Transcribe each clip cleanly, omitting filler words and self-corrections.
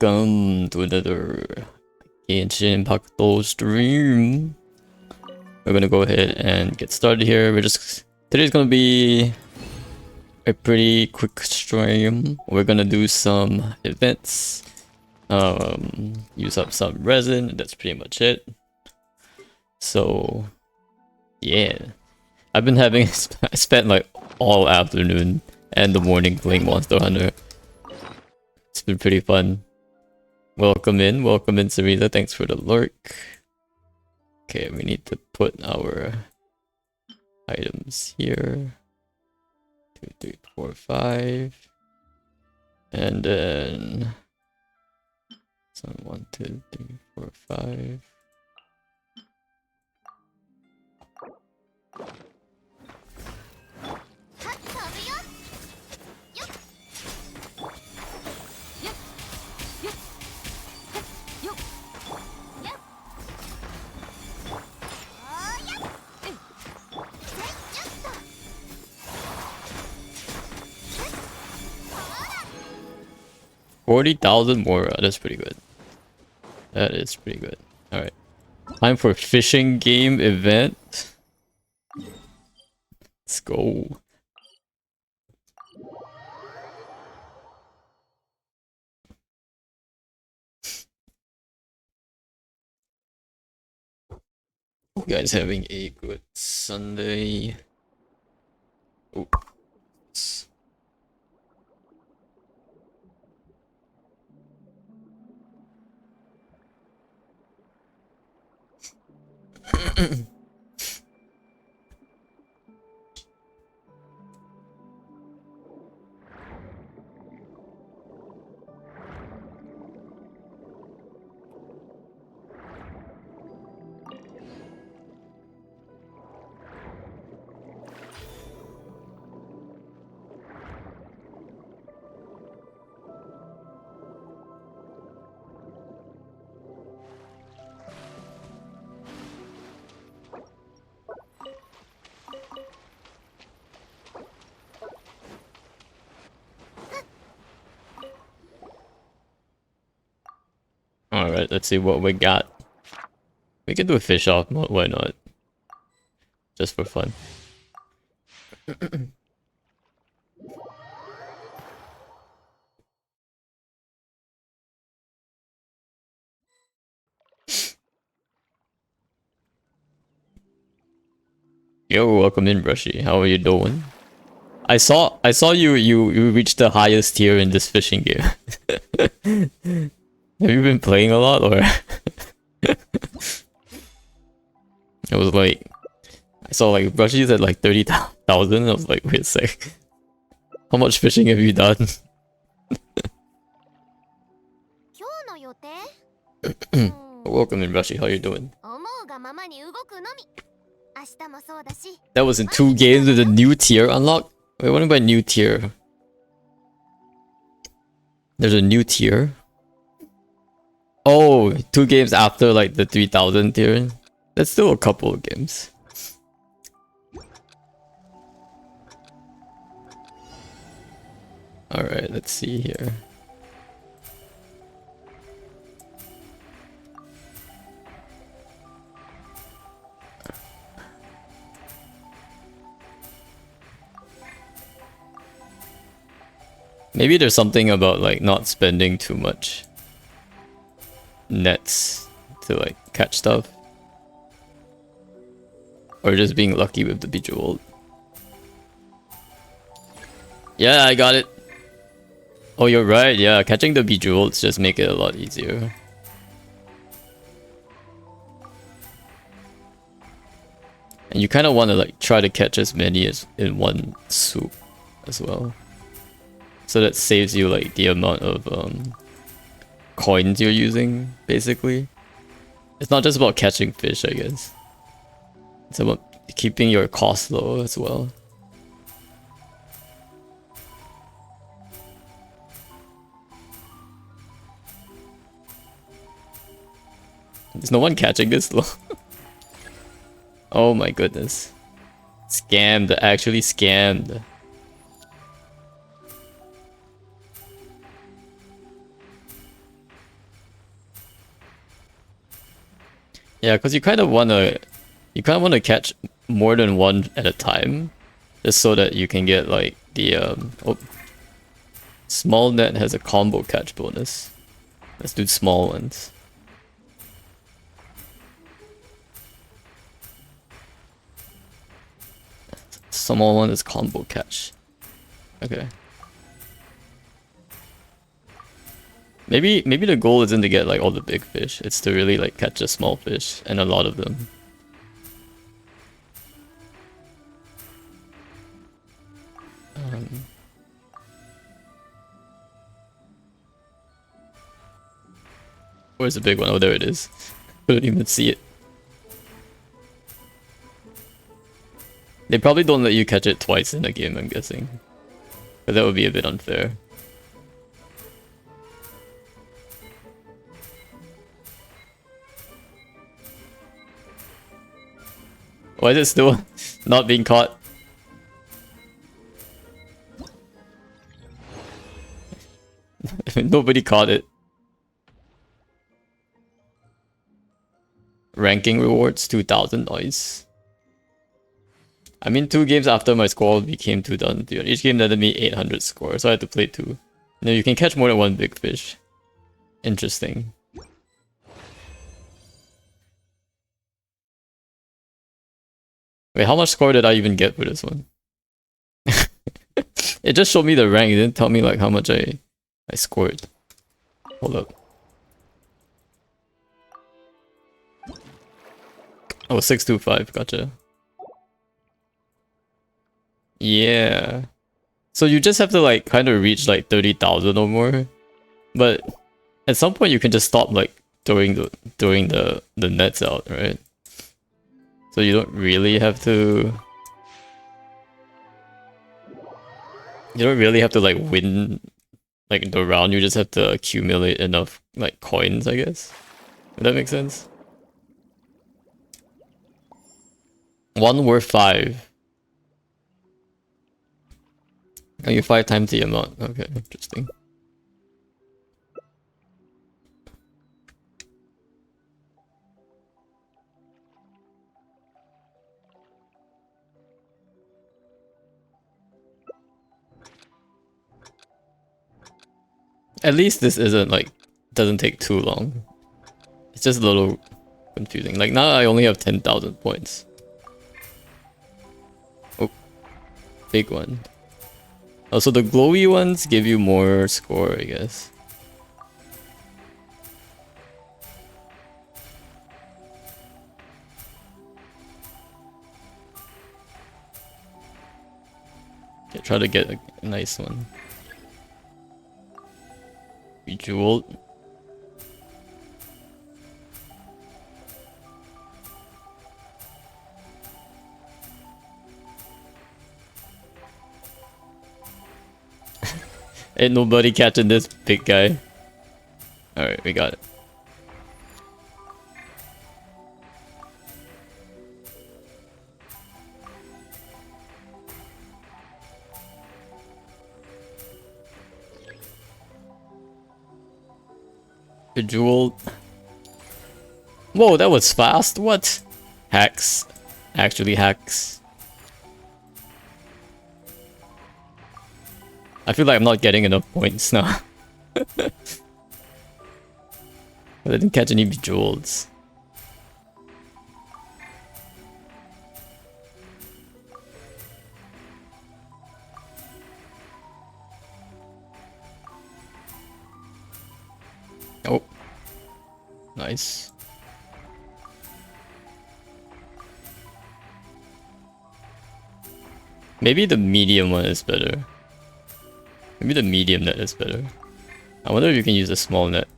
welcome to another Genshin Impact stream. We're gonna go ahead and get started here. Today's gonna be a pretty quick stream. We're gonna do some events, use up some resin. That's pretty much it. So yeah, I've been having spent like all afternoon and the morning playing Monster Hunter. It's been pretty fun. Welcome in, Sarita. Thanks for the lurk. Okay, we need to put our items here. 2, 3, 4, 5. And then some 1, 2, 3, 4, 5. $40,000 more. That's pretty good. That is pretty good. Alright. Time for fishing game event. Let's go. You guys having a good Sunday? Oh. Alright, let's see what we got. We can do a fish off mode, why not? Just for fun. Yo, welcome in, Brushy. How are you doing? I saw you reached the highest tier in this fishing game. Have you been playing a lot, or? It was like, I saw like Brushy's at like 30,000. I was like, wait a sec. How much fishing have you done? Welcome in, Brushy. How you doing? That was in 2 games with a new tier unlocked? Wait, what do you mean by new tier? There's a new tier? Oh, 2 games after like the 3000 tier? That's still a couple of games. Alright, let's see here. Maybe there's something about like not spending too much nets to like catch stuff. Or just being lucky with the Bejeweled. Yeah, I got it. Oh, you're right. Yeah, catching the Bejeweleds just make it a lot easier. And you kind of want to like try to catch as many as in one swoop as well. So that saves you like the amount of coins you're using, basically. It's not just about catching fish, I guess. It's about keeping your cost low as well. There's no one catching this though. Oh my goodness. Scammed, actually scammed. Yeah, because you kind of wanna catch more than one at a time, just so that you can get like the small net has a combo catch bonus. Let's do small ones. Small one is combo catch. Okay. Maybe the goal isn't to get like all the big fish. It's to really like catch a small fish and a lot of them. Where's the big one? Oh, there it is. Couldn't even see it. They probably don't let you catch it twice in a game, I'm guessing. But that would be a bit unfair. Why is it still not being caught? Nobody caught it. Ranking rewards 2000 noise. I mean, 2 games after my squad became 2000. Each game netted me 800 score, so I had to play 2. Now you can catch more than one big fish. Interesting. Wait, how much score did I even get for this one? It just showed me the rank, it didn't tell me like how much I scored. Hold up. Oh, 625, gotcha. Yeah. So you just have to like kind of reach like 30,000 or more. But at some point you can just stop like throwing the nets out, right? So you don't really have to like win like the round, you just have to accumulate enough like coins, I guess. Would that make sense? One worth 5. Oh, you 5 times the amount. Okay, interesting. At least this isn't like doesn't take too long. It's just a little confusing. Like now I only have 10,000 points. Oh, big one. Oh, so the glowy ones give you more score, I guess. Yeah, try to get a nice one. Bejeweled. Ain't nobody catching this big guy. Alright, we got it. Bejeweled. Whoa, that was fast. What? Hacks. Actually hacks. I feel like I'm not getting enough points now. But I didn't catch any bejeweleds. Oh. Nice. Maybe the medium one is better. Maybe the medium net is better. I wonder if you can use a small net.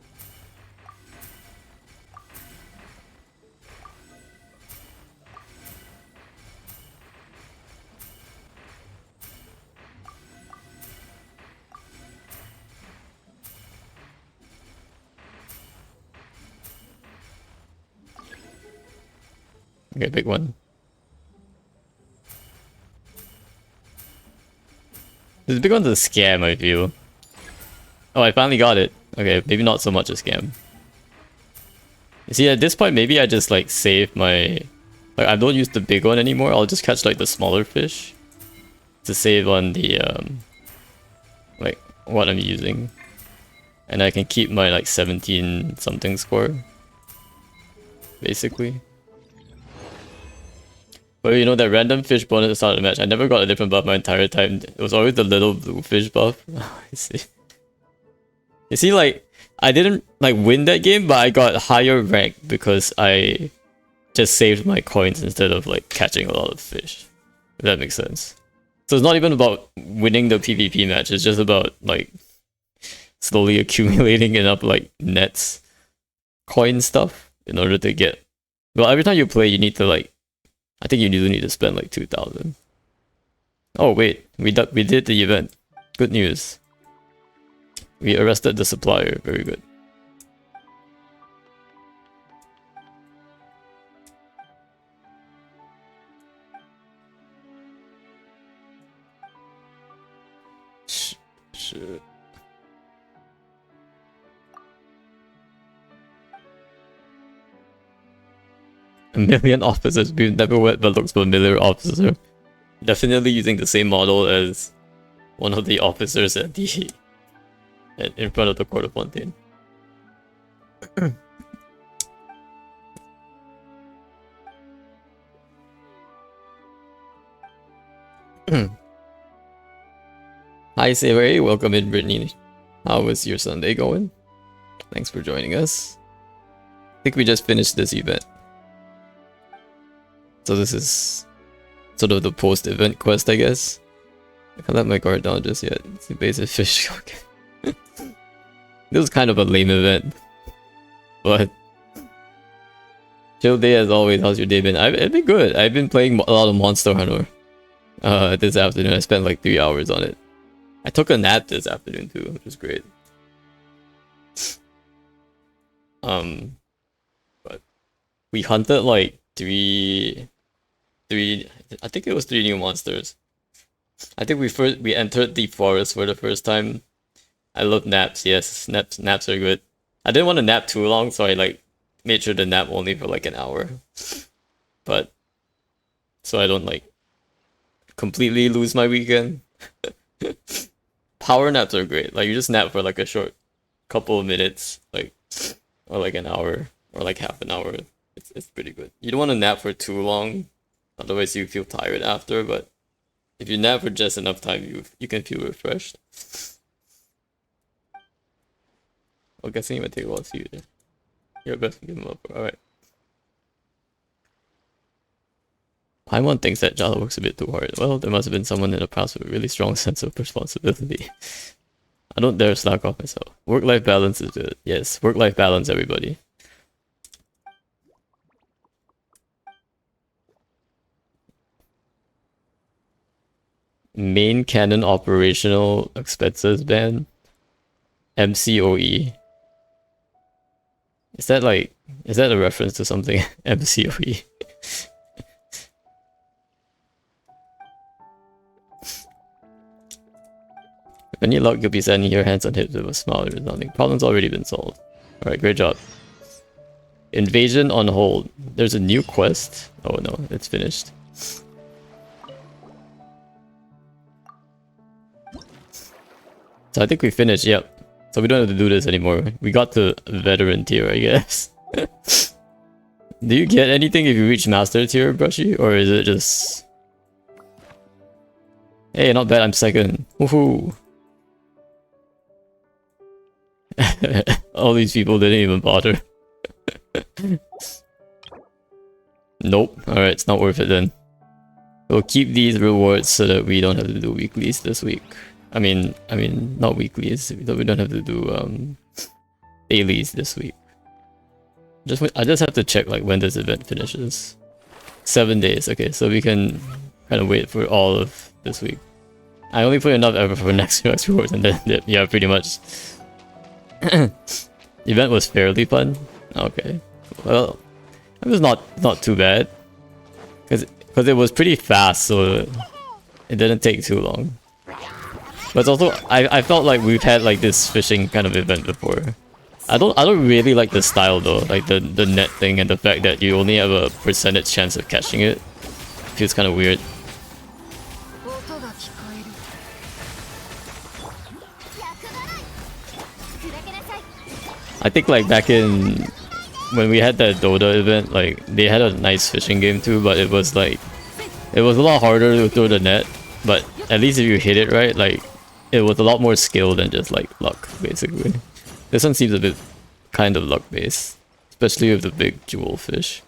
Okay, big one. This big one's a scam, I feel. Oh, I finally got it. Okay, maybe not so much a scam. See, at this point, maybe I just like save my... Like, I don't use the big one anymore. I'll just catch like the smaller fish to save on the like what I'm using, and I can keep my like 17 something score basically. But you know that random fish bonus at the start of the match, I never got a different buff my entire time. It was always the little blue fish buff. I see. You see, like, I didn't like win that game, but I got higher rank because I just saved my coins instead of like catching a lot of fish. If that makes sense. So it's not even about winning the PvP match, it's just about like slowly accumulating enough like nets, coin stuff in order to get... Well, every time you play you need to like... I think you do need to spend like 2,000. Oh wait, we did the event. Good news. We arrested the supplier, very good. Shit. A million officers, we've never met but looks familiar officer. Definitely using the same model as one of the officers at the in front of the Court of Fontaine. Hi Savory, welcome in Brittany. How was your Sunday going? Thanks for joining us. I think we just finished this event. So this is sort of the post-event quest, I guess. I can't let my guard down just yet. It's a basic fish. This was kind of a lame event. But chill day as always. How's your day been? It's been good. I've been playing a lot of Monster Hunter this afternoon. I spent like 3 hours on it. I took a nap this afternoon too, which was great. But we hunted like three I think it was 3 new monsters. I think we entered the forest for the first time. I love naps, yes, naps are good. I didn't want to nap too long, so I like made sure to nap only for like an hour. But so I don't like completely lose my weekend. Power naps are great. Like you just nap for like a short couple of minutes, like, or like an hour or like half an hour. It's pretty good. You don't want to nap for too long, otherwise you feel tired after, but if you nap for just enough time, you can feel refreshed. I'm guessing it might take a while to see you there. You're best to give him up. Alright. Paimon thinks that Jala works a bit too hard. Well, there must have been someone in the past with a really strong sense of responsibility. I don't dare slack off myself. Work-life balance is good. Yes, work-life balance, everybody. Main cannon operational expenses ban. MCOE. Is that a reference to something? MCOE. With any luck, you'll be sending your hands on hips with a smile or something. Problem's already been solved. Alright, great job. Invasion on hold. There's a new quest. Oh no, it's finished. So I think we finished, yep. So we don't have to do this anymore. We got to veteran tier, I guess. Do you get anything if you reach master tier, Brushy? Or is it just... Hey, not bad, I'm second. Woohoo! All these people didn't even bother. Nope. Alright, it's not worth it then. We'll keep these rewards so that we don't have to do weeklies this week. I mean, not weeklies. We don't have to do dailies this week. I just have to check like when this event finishes. 7 days. Okay, so we can kind of wait for all of this week. I only put enough effort for next week's rewards, and then yeah, pretty much. The event was fairly fun. Okay, well, it was not too bad, because it was pretty fast, so it didn't take too long. But also, I felt like we've had like this fishing kind of event before. I don't really like the style though, like the net thing and the fact that you only have a percentage chance of catching it. Feels kind of weird. I think like back in when we had that Dota event, like they had a nice fishing game too, but it was like it was a lot harder to throw the net. But at least if you hit it right, like it was a lot more skill than just like luck, basically. This one seems a bit kind of luck based, especially with the big jewel fish.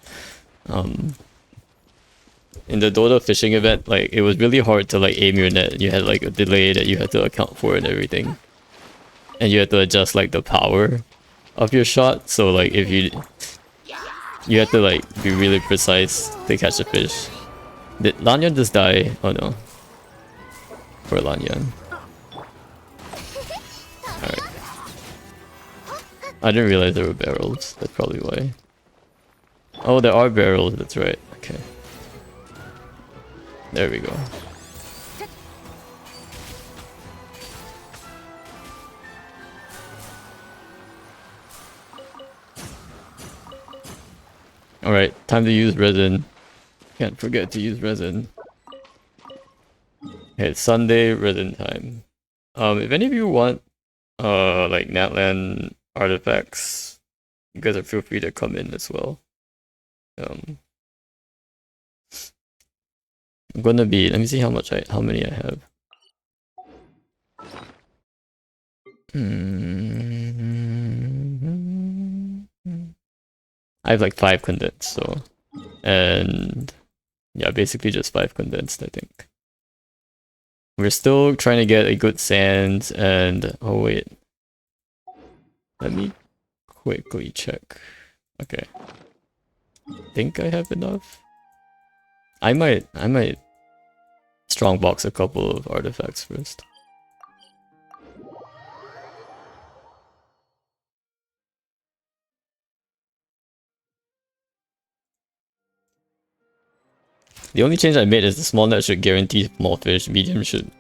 In the Dota fishing event, like it was really hard to like aim your net. You had like a delay that you had to account for and everything, and you had to adjust like the power of your shot. So like if you had to like be really precise to catch the fish. Did Lanyan just die? Oh no. Poor Lanyan. Alright. I didn't realize there were barrels. That's probably why. Oh, there are barrels. That's right. Okay. There we go. Alright, time to use resin. Can't forget to use resin. Okay, it's Sunday resin time. If any of you want like Natlan artifacts, you guys are feel free to come in as well. I'm gonna be, let me see how many I have. I have like 5 condensed, so, and yeah, basically just 5 condensed, I think. We're still trying to get a good sand, and oh wait, let me quickly check. Okay, I think I have enough. I might strongbox a couple of artifacts first. The only change I made is the small net should guarantee small fish, medium should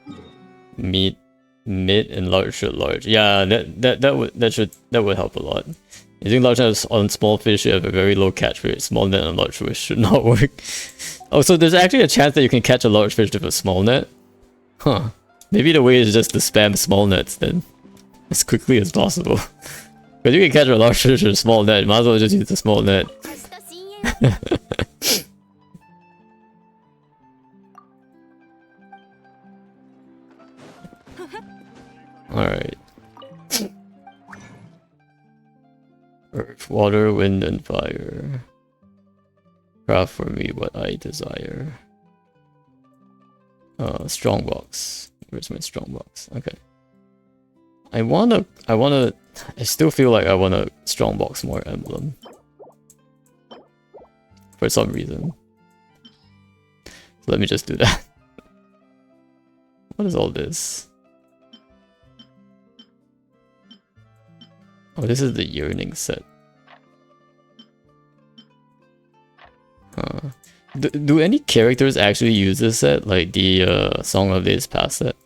meet mid, and large should large. Yeah, that would help a lot. Using large net on small fish, you have a very low catch rate. Small net on large fish should not work. Oh, so there's actually a chance that you can catch a large fish with a small net? Huh. Maybe the way is just to spam small nets then. As quickly as possible. Because you can catch a large fish with a small net, might as well just use the small net. Alright. Earth, water, wind, and fire. Craft for me what I desire. Strongbox. Where's my strongbox? Okay. I still feel like I wanna strongbox more emblem. For some reason. So let me just do that. What is all this? Oh, this is the Yearning set. Huh. Do any characters actually use this set? Like the Song of Days Past set?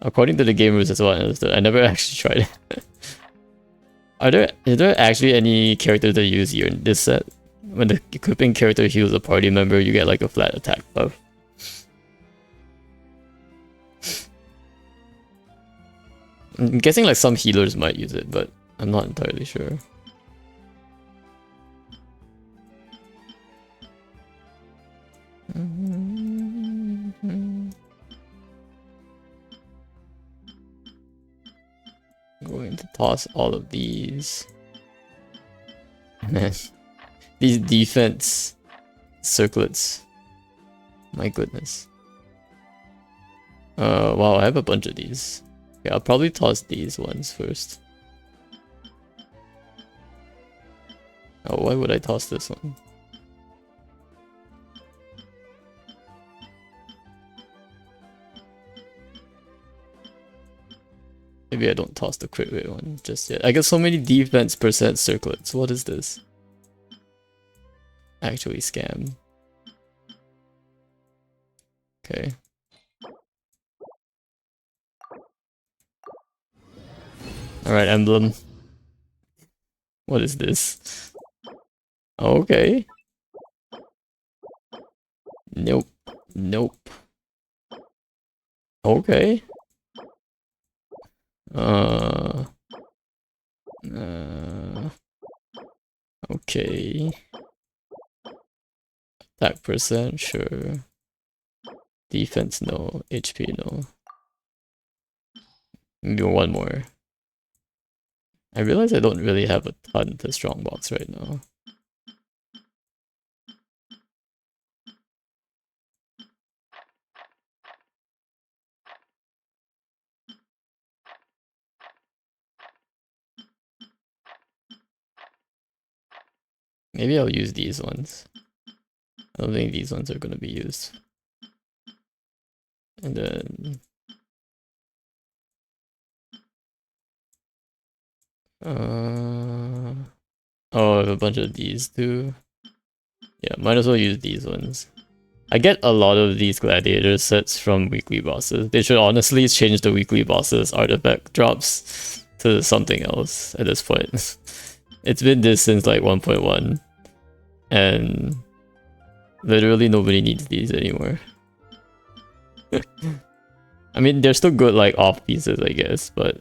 According to the gamers, that's what I understood. I never actually tried it. Is there actually any characters that use this set? When the equipping character heals a party member, you get like a flat attack buff. I'm guessing like some healers might use it, but I'm not entirely sure. I'm going to toss all of these. Man, these defense circlets. My goodness. Wow, I have a bunch of these. Okay, I'll probably toss these ones first. Oh, why would I toss this one? Maybe I don't toss the crit rate one just yet. I got so many defense percent circlets. What is this? Actually scam. Okay. Alright, emblem. What is this? Okay. Nope. Nope. Okay. Okay. Attack percent, sure. Defense, no. HP, no. Maybe one more. I realize I don't really have a ton to strongbox right now. Maybe I'll use these ones. I don't think these ones are gonna be used. And then oh, I have a bunch of these too. Yeah, might as well use these ones. I get a lot of these gladiator sets from weekly bosses. They should honestly change the weekly bosses artifact drops to something else at this point. It's been this since like 1.1 and literally nobody needs these anymore. I mean, they're still good like off pieces, I guess, but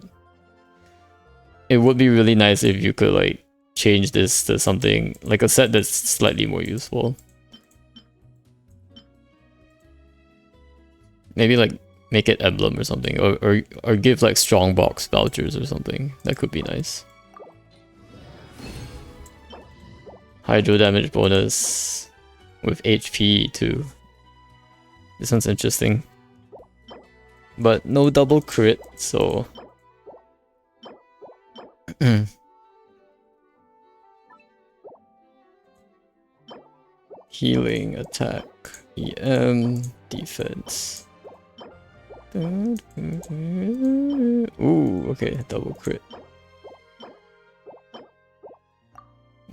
it would be really nice if you could like change this to something like a set that's slightly more useful. Maybe like make it emblem or something, or give like strong box vouchers or something. That could be nice. Hydro damage bonus with HP too. This one's interesting. But no double crit, so healing, attack, EM, defense. Ooh, okay, double crit.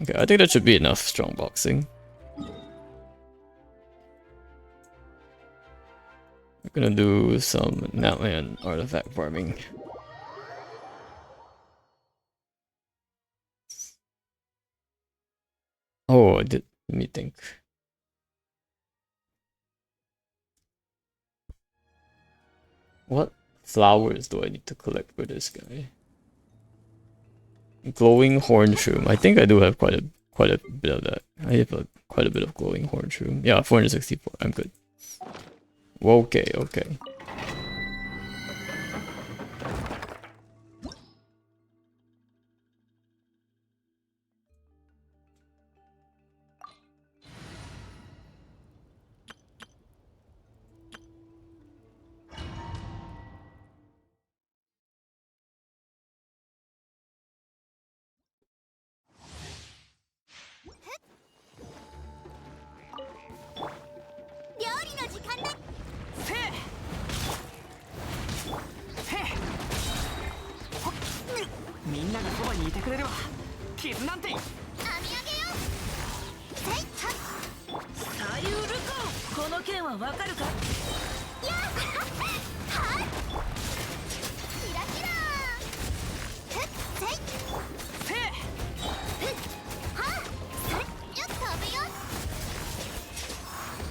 Okay, I think that should be enough strong boxing. We're gonna do some Natlan artifact farming. Oh, let me think. What flowers do I need to collect for this guy? Glowing horn shroom. I think I do have quite a bit of that. I have quite a bit of glowing horn shroom. Yeah, 464. I'm good. Okay, okay.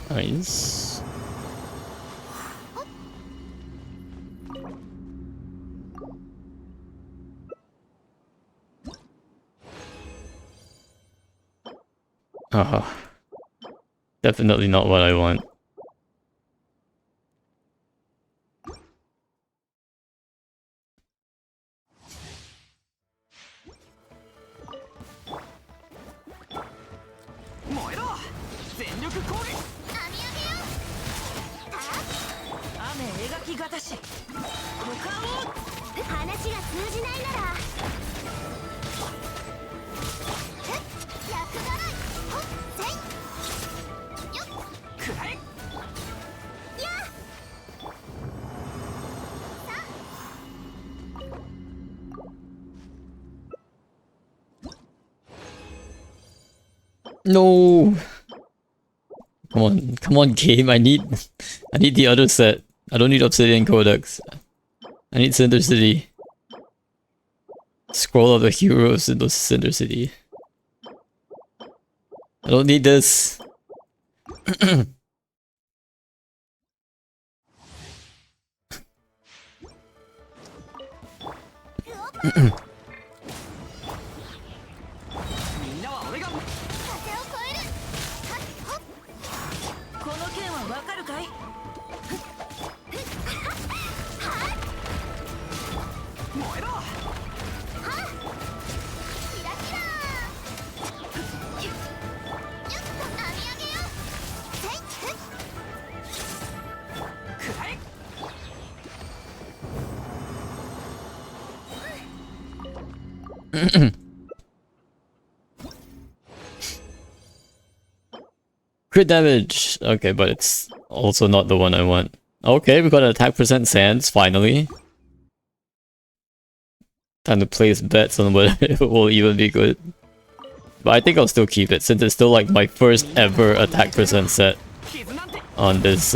Nice. Definitely not what I want. No. Come on, game. I need the other set. I don't need Obsidian Codex. I need Cinder City. Scroll of the Heroes in Cinder City. I don't need this. Crit damage! Okay, but it's also not the one I want. Okay, we got an attack percent Sands, finally. Time to place bets on whether it will even be good. But I think I'll still keep it, since it's still like my first ever attack percent set on this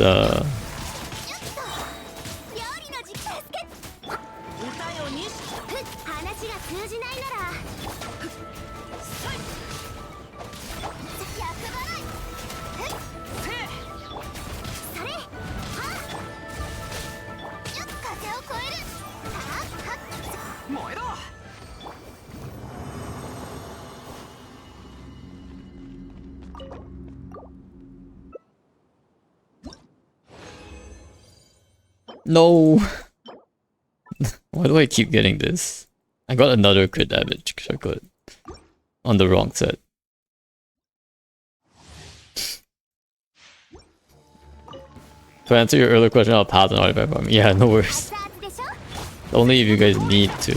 No! Why do I keep getting this? I got another crit damage because I got it on the wrong set. To answer your earlier question, I'll pass on artifact farming. Yeah, no worries. Only if you guys need to.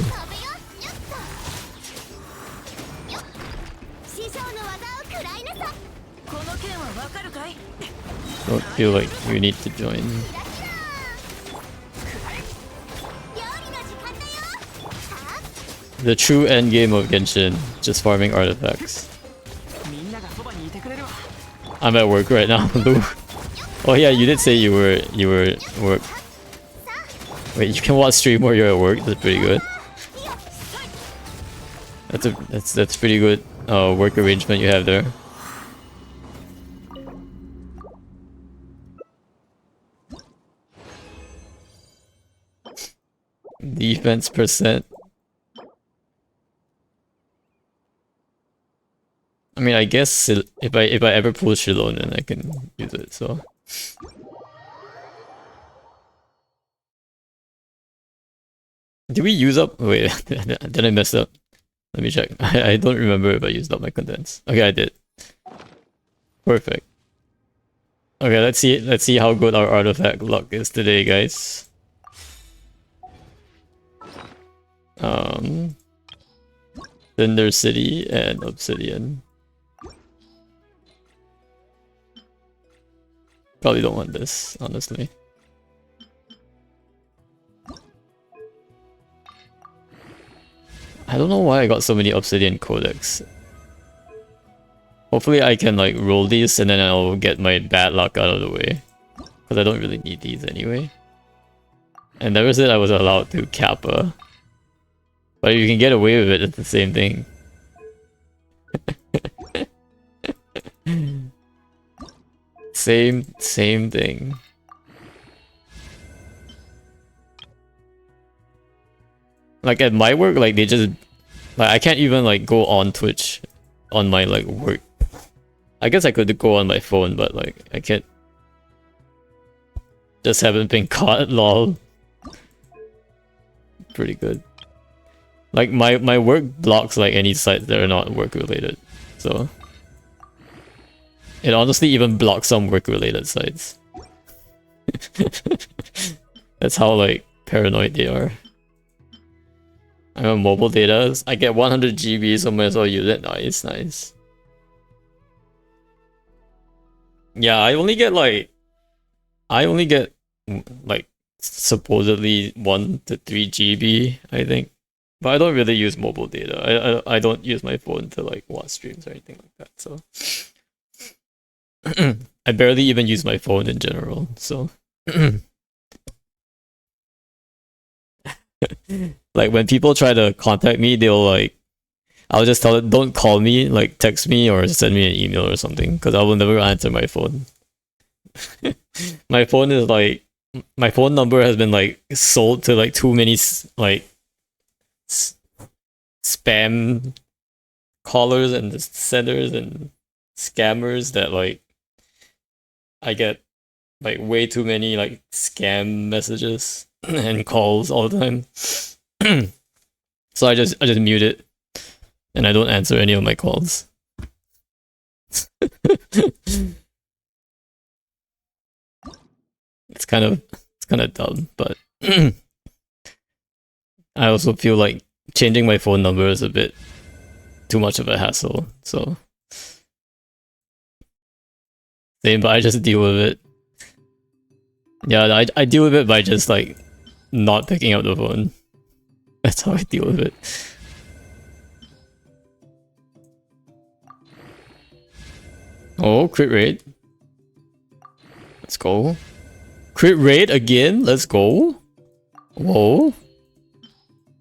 Don't feel like you need to join. The true endgame of Genshin, just farming artifacts. I'm at work right now, Lou. Oh yeah, you did say you were at work. Wait, you can watch stream while you're at work. That's pretty good. That's pretty good work arrangement you have there. Defense percent. I mean, I guess if I ever pull Shilon, then I can use it. So. Did we use up? Wait, did I mess up? Let me check. I don't remember if I used up my condense. Okay, I did. Perfect. Okay, let's see how good our artifact luck is today, guys. Cinder City and Obsidian. Probably don't want this, honestly. I don't know why I got so many Obsidian Codex. Hopefully I can like roll these and then I'll get my bad luck out of the way. Because I don't really need these anyway. And never said I was allowed to Kappa. But if you can get away with it, it's the same thing. Same thing. Like at my work, like they just like I can't even like go on Twitch on my like work. I guess I could go on my phone, but like I can't. Just haven't been caught, lol. Pretty good. Like my work blocks like any sites that are not work related. So it honestly even blocks some work related sites. That's how like paranoid they are. I'm on mobile data. I get 100 GB, so might as well use it. Nice, nice. Yeah, I only get like supposedly 1 to 3 GB, I think. But I don't really use mobile data. I don't use my phone to like watch streams or anything like that. So I barely even use my phone in general. So like when people try to contact me, they'll like I'll just tell it, don't call me, like text me or send me an email or something, because I will never answer my phone. My phone is like, my phone number has been like sold to like too many like spam callers and senders and scammers that like I get like way too many like scam messages and calls all the time. So I just mute it and I don't answer any of my calls. It's kind of dumb, but I also feel like changing my phone number is a bit too much of a hassle. So same, but I just deal with it. Yeah, I deal with it by just like not picking up the phone. That's how I deal with it. Oh, crit rate. Let's go. Crit rate again? Let's go. Whoa.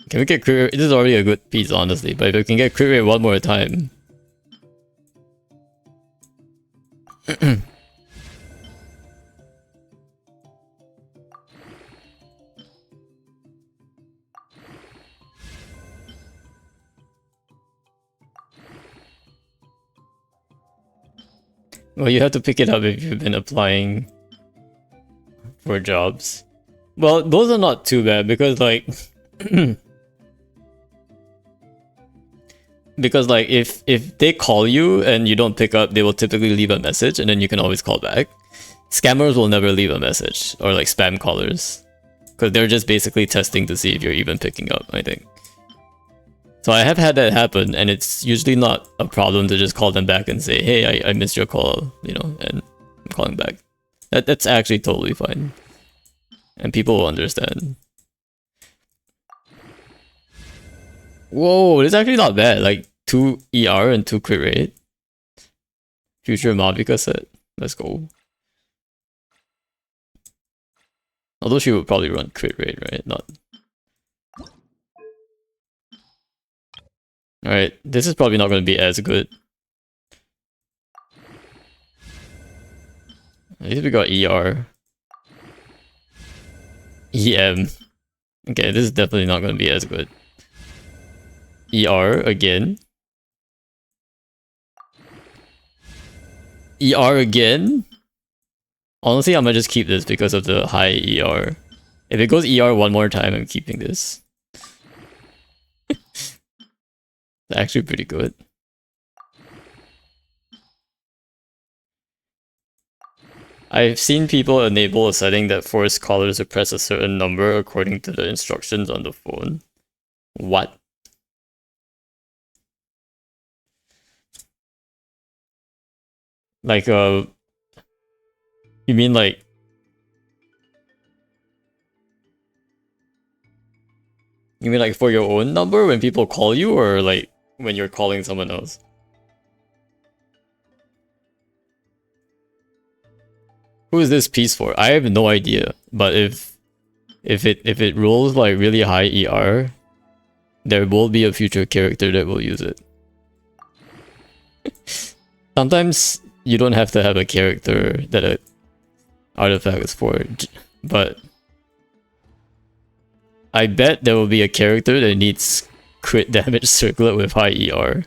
Can we get crit rate? This is already a good piece, honestly, but if we can get crit rate one more time. Well, you have to pick it up if you've been applying for jobs. Well, those are not too bad because like because like if they call you and you don't pick up, they will typically leave a message and then you can always call back. Scammers will never leave a message, or like spam callers, because they're just basically testing to see if you're even picking up, I think. So I have had that happen, and it's usually not a problem to just call them back and say, hey, I missed your call, you know, and I'm calling back. That's actually totally fine. And people will understand. Whoa, it's actually not bad. Like 2 ER and 2 crit rate. Future Mavika set. Let's go. Although she would probably run crit rate, right? Not. Alright, this is probably not going to be as good. At least we got ER. EM. Okay, this is definitely not going to be as good. ER again. ER again? Honestly, I might just keep this because of the high ER. If it goes ER one more time, I'm keeping this. It's actually pretty good. I've seen people enable a setting that forces callers to press a certain number according to the instructions on the phone. What? Like, you mean like... You mean like for your own number when people call you, or like when you're calling someone else? Who is this piece for? I have no idea, but if it rolls like really high ER, there will be a future character that will use it. Sometimes you don't have to have a character that an artifact is for, but I bet there will be a character that needs crit damage circlet with high ER.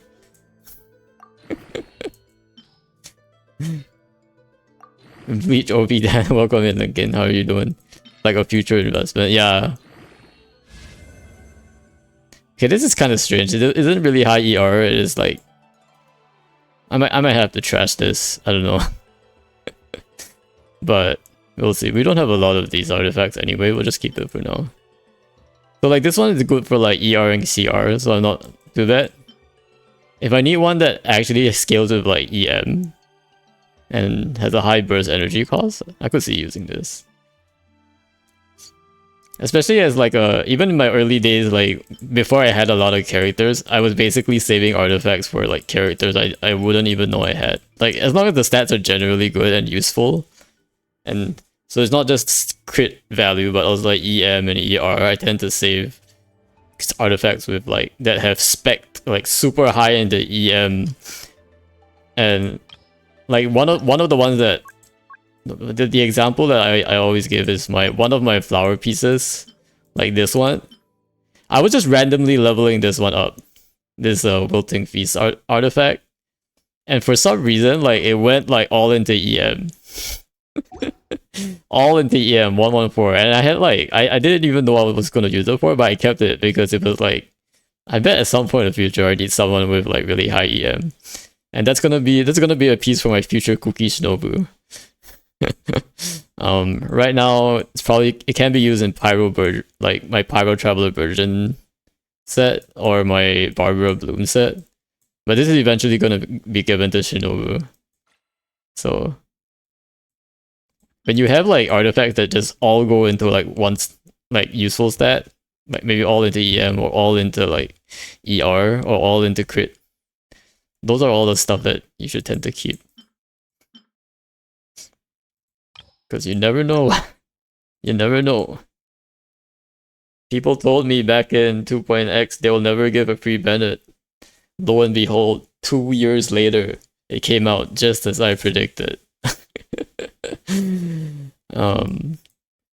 Bleach OP Dan, welcome in again. How are you doing? Like a future investment, yeah. Okay, this is kind of strange. It isn't really high ER. It is like I might have to trash this. I don't know, but we'll see. We don't have a lot of these artifacts anyway. We'll just keep it for now. So like this one is good for like ER and CR, so I'm not do that. If I need one that actually scales with like EM and has a high burst energy cost, I could see using this. Especially as like even in my early days, like before I had a lot of characters, I was basically saving artifacts for like characters I wouldn't even know I had. Like as long as the stats are generally good and useful, and so it's not just crit value but also like EM and ER, I tend to save artifacts with like that have spec'd like super high in the EM, and like one of the ones that the example that I always give is one of my flower pieces, like this one. I was just randomly leveling this one up, this Wilting Feast artifact, and for some reason like it went like all into EM. All into EM 114, and I had like I didn't even know what I was gonna use it for, but I kept it because it was like, I bet at some point in the future I need someone with like really high EM, and that's gonna be a piece for my future Cookie Shinobu. Right now it can be used in like my Pyro Traveler version set or my Barbara Bloom set, but this is eventually gonna be given to Shinobu. So when you have like artifacts that just all go into like one like useful stat, like maybe all into EM or all into like ER or all into crit, those are all the stuff that you should tend to keep. Because you never know. You never know. People told me back in 2.x they will never give a free Bennett. Lo and behold, 2 years later, it came out just as I predicted.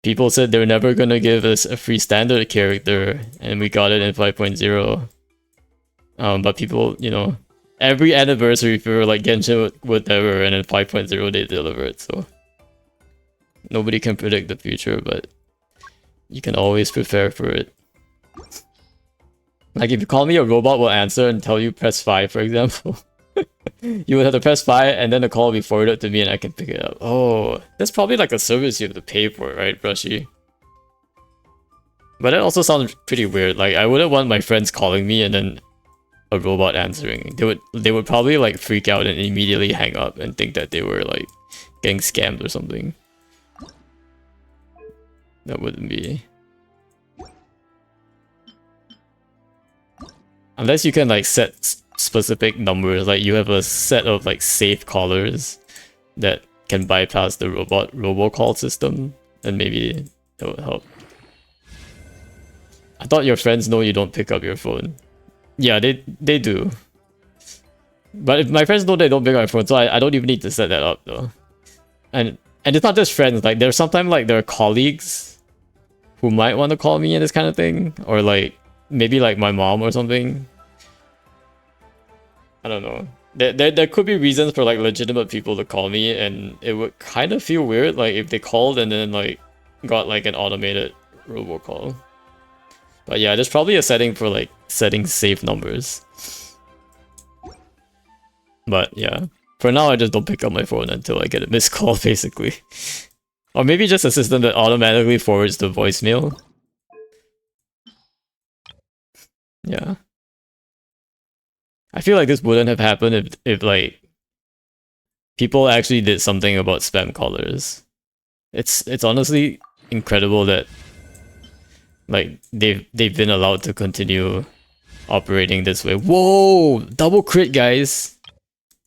People said they're never gonna give us a free standard character, and we got it in 5.0. But people, you know, every anniversary for like Genshin whatever, and in 5.0 they delivered. So nobody can predict the future, but you can always prepare for it. Like if you call me, a robot will answer and tell you press 5, for example. You would have to press 5 and then the call will be forwarded to me and I can pick it up. Oh, that's probably like a service you have to pay for, right, Brushy? But that also sounds pretty weird. Like I wouldn't want my friends calling me and then a robot answering. They would probably like freak out and immediately hang up and think that they were like getting scammed or something. That wouldn't be. Unless you can like set specific numbers, like you have a set of like safe callers that can bypass the robocall system, then maybe that would help. I thought your friends know you don't pick up your phone. Yeah, they do. But if my friends know they don't pick up my phone, so I don't even need to set that up though. And it's not just friends, like there's sometimes like there are colleagues who might want to call me and this kind of thing, or like maybe like my mom or something. I don't know. There could be reasons for like legitimate people to call me, and it would kind of feel weird like if they called and then like got like an automated robocall. But yeah, there's probably a setting for like setting safe numbers. But yeah, for now I just don't pick up my phone until I get a missed call basically. Or maybe just a system that automatically forwards the voicemail. Yeah. I feel like this wouldn't have happened if like people actually did something about spam callers. It's honestly incredible that like they've been allowed to continue operating this way. Whoa! Double crit, guys!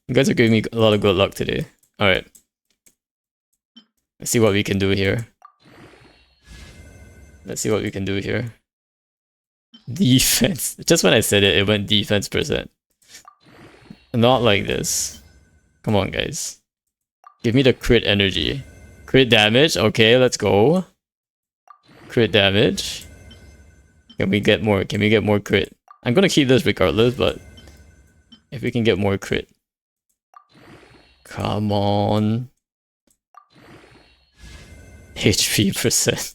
You guys are giving me a lot of good luck today. Alright. Let's see what we can do here. Let's see what we can do here. Defense. Just when I said it, it went defense %. Not like this. Come on, guys. Give me the crit energy. Crit damage. Okay, let's go. Crit damage. Can we get more? Can we get more crit? I'm gonna keep this regardless, but if we can get more crit. Come on. HP %.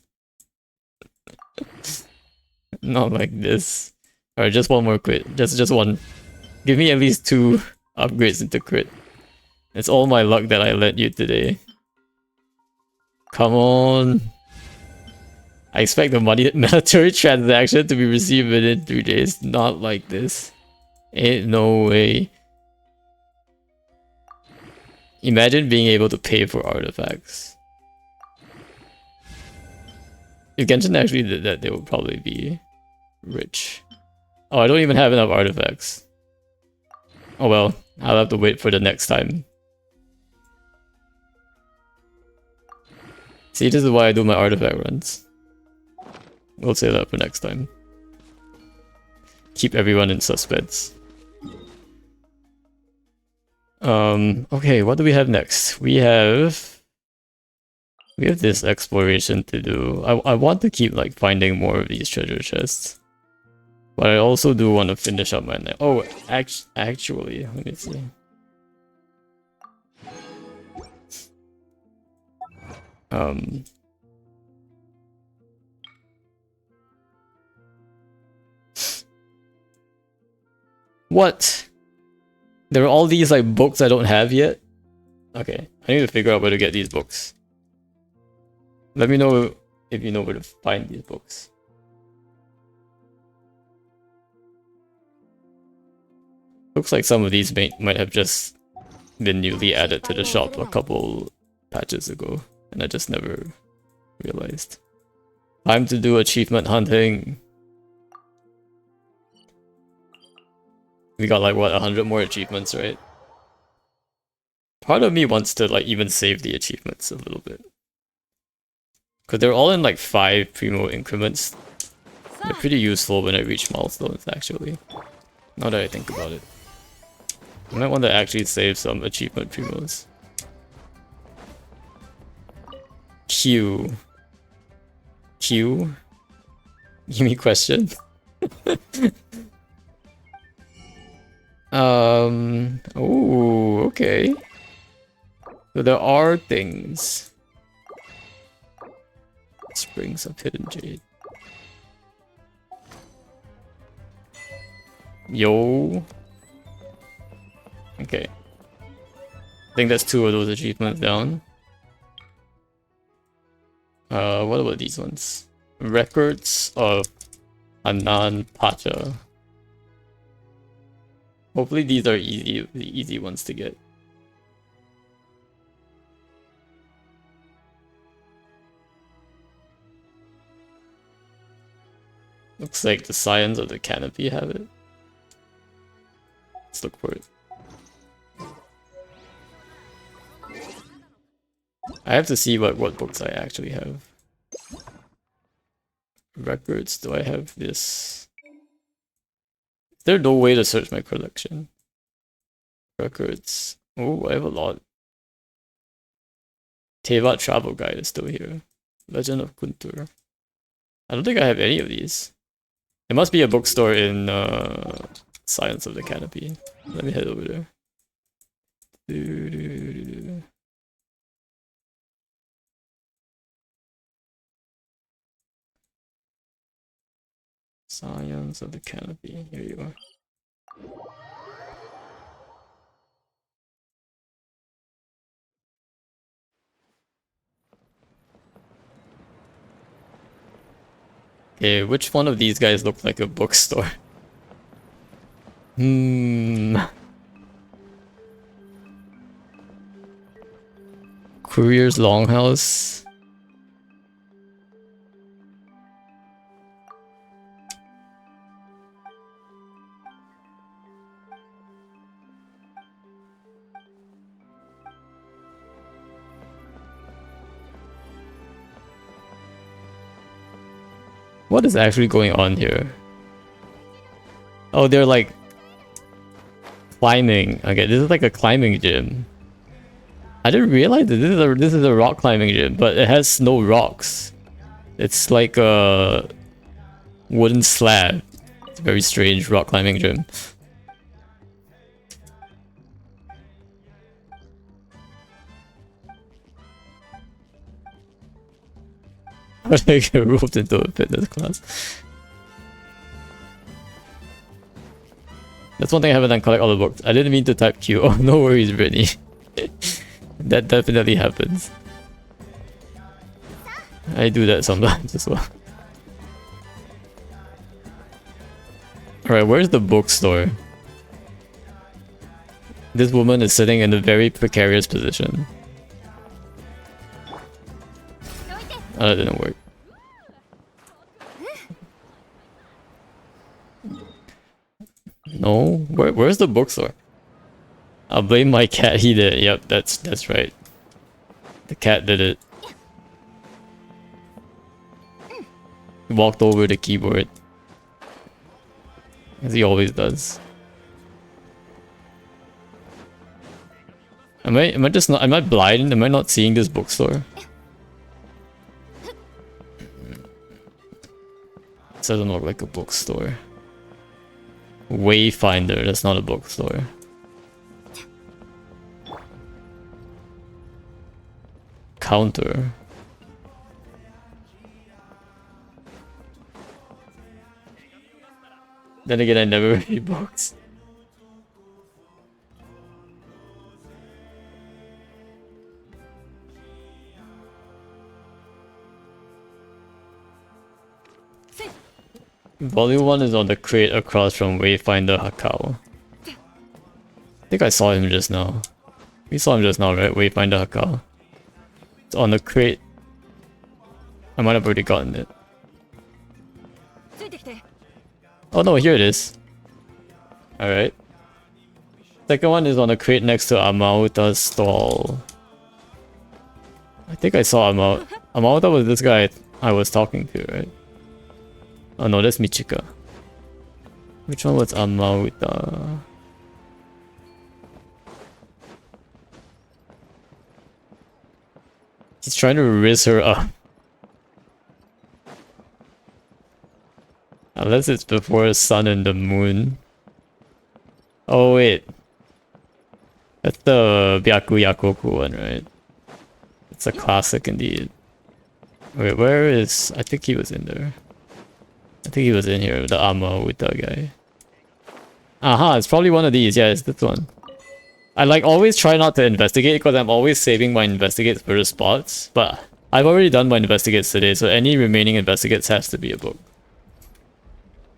Not like this. Alright, just one more crit. Just one. Give me at least 2 upgrades into crit. It's all my luck that I lent you today. Come on. I expect the monetary transaction to be received within 3 days. Not like this. Ain't no way. Imagine being able to pay for artifacts. If Genshin actually did that, they would probably be rich. Oh, I don't even have enough artifacts. Oh well, I'll have to wait for the next time. See, this is why I do my artifact runs. We'll say that for next time. Keep everyone in suspense. Okay, what do we have next? We have this exploration to do. I want to keep like finding more of these treasure chests. But I also do want to finish up my night. Oh, actually, let me see. What? There are all these like books I don't have yet? Okay, I need to figure out where to get these books. Let me know if you know where to find these books. Looks like some of these might have just been newly added to the shop a couple patches ago, and I just never realized. Time to do achievement hunting. We got like what, 100 more achievements, right? Part of me wants to like even save the achievements a little bit. Cause they're all in like 5 primo increments. They're pretty useful when I reach milestones actually. Now that I think about it. I might want to actually save some achievement primos. Q. Q? Give me question. Oh, okay. So there are things. Springs of Hidden Jade. Yo. Okay. I think that's 2 of those achievements down. What about these ones? Records of Anan Pacha. Hopefully these are the easy ones to get. Looks like the Scions of the Canopy have it. Let's look for it. I have to see what books I actually have. Records, do I have this? Is there no way to search my collection? Records. Oh, I have a lot. Teyvat Travel Guide is still here. Legend of Kuntur. I don't think I have any of these. There must be a bookstore in Scions of the Canopy. Let me head over there. Scions of the Canopy. Here you are. Okay, which one of these guys look like a bookstore? Courier's Longhouse. What is actually going on here? Oh, they're like climbing. Okay, this is like a climbing gym. I didn't realize that this is a rock climbing gym, but it has no rocks. It's like a wooden slab. It's a very strange rock climbing gym. How did I get roped into a fitness class? That's one thing I haven't done, collect all the books. I didn't mean to type Q. Oh, no worries, Brittany. That definitely happens. I do that sometimes as well. Alright, where's the bookstore? This woman is sitting in a very precarious position. Oh, that didn't work. No? Where's the bookstore? I'll blame my cat, he did it. Yep, that's right. The cat did it. He walked over the keyboard. As he always does. Am I just not, am I blind? Am I not seeing this bookstore? This doesn't look like a bookstore. Wayfinder, that's not a bookstore. Counter. Then again, I never read books. Volume 1 is on the crate across from Wayfinder Hakao. I think I saw him just now. We saw him just now, right? Wayfinder Hakao. It's on the crate. I might have already gotten it. Oh no, here it is. Alright. Second one is on the crate next to Amauta's stall. I think I saw Amauta. Amauta was this guy I was talking to, right? Oh no, that's Michika. Which one was Amauta? He's trying to riz her up. Unless it's before the sun and the moon. Oh wait. That's the Byaku Yakoku one, right? It's a classic indeed. Wait, where is... I think he was in there. I think he was in here, the Amauta guy. Aha, it's probably one of these. Yeah, it's this one. I like always try not to investigate because I'm always saving my investigates for the spots. But I've already done my investigates today, so any remaining investigates has to be a book.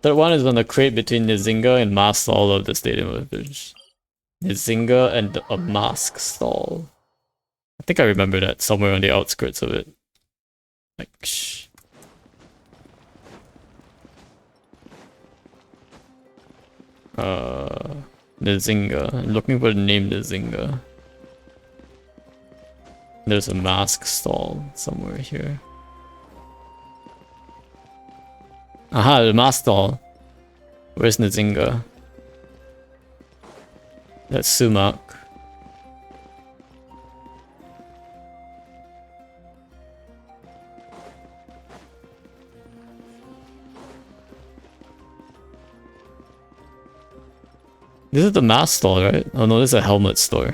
Third one is on the crate between Nzinga and Mask Stall of the Stadium of Village. Nzinga and a Mask Stall. I think I remember that somewhere on the outskirts of it. Like, shh. Nzinga. I'm looking for the name Nzinga. There's a Mask Stall somewhere here. Aha, the Mask Stall. Where's Nzinga? That's Sumac. This is the mask stall, right? Oh no, this is a helmet store.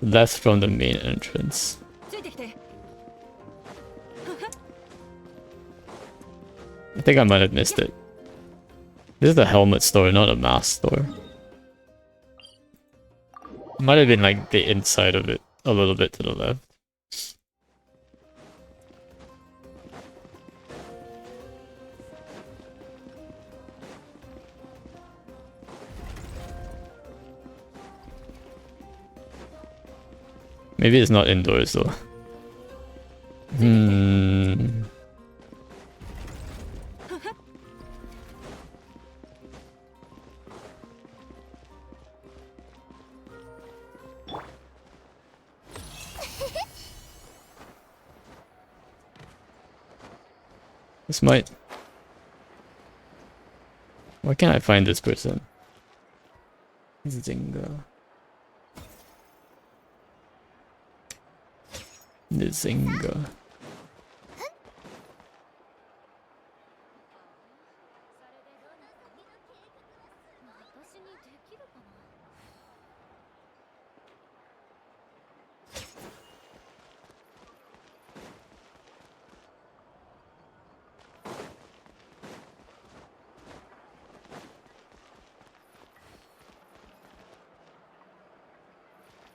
Left from the main entrance. I think I might have missed it. This is the helmet store, not a mask store. Might have been like the inside of it, a little bit to the left. Maybe it's not indoors though. This might... Why can't I find this person? Nzinga. Nzinga.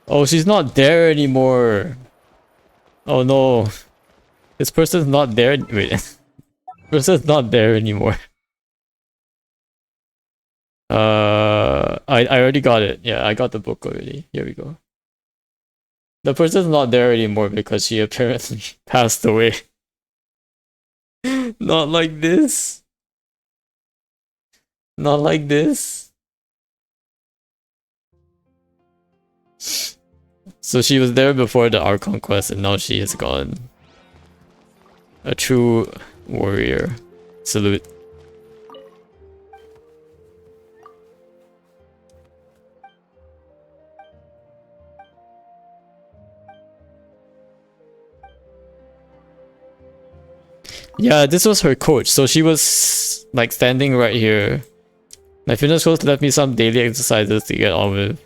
Oh, she's not there anymore. Oh no. This person's not there. Wait. This person's not there anymore. I already got it. Yeah, I got the book already. Here we go. The person's not there anymore because she apparently passed away. Not like this. Not like this. So she was there before the Archon quest and now she is gone. A true warrior. Salute. Yeah, this was her coach. So she was like standing right here. My fitness coach left me some daily exercises to get on with.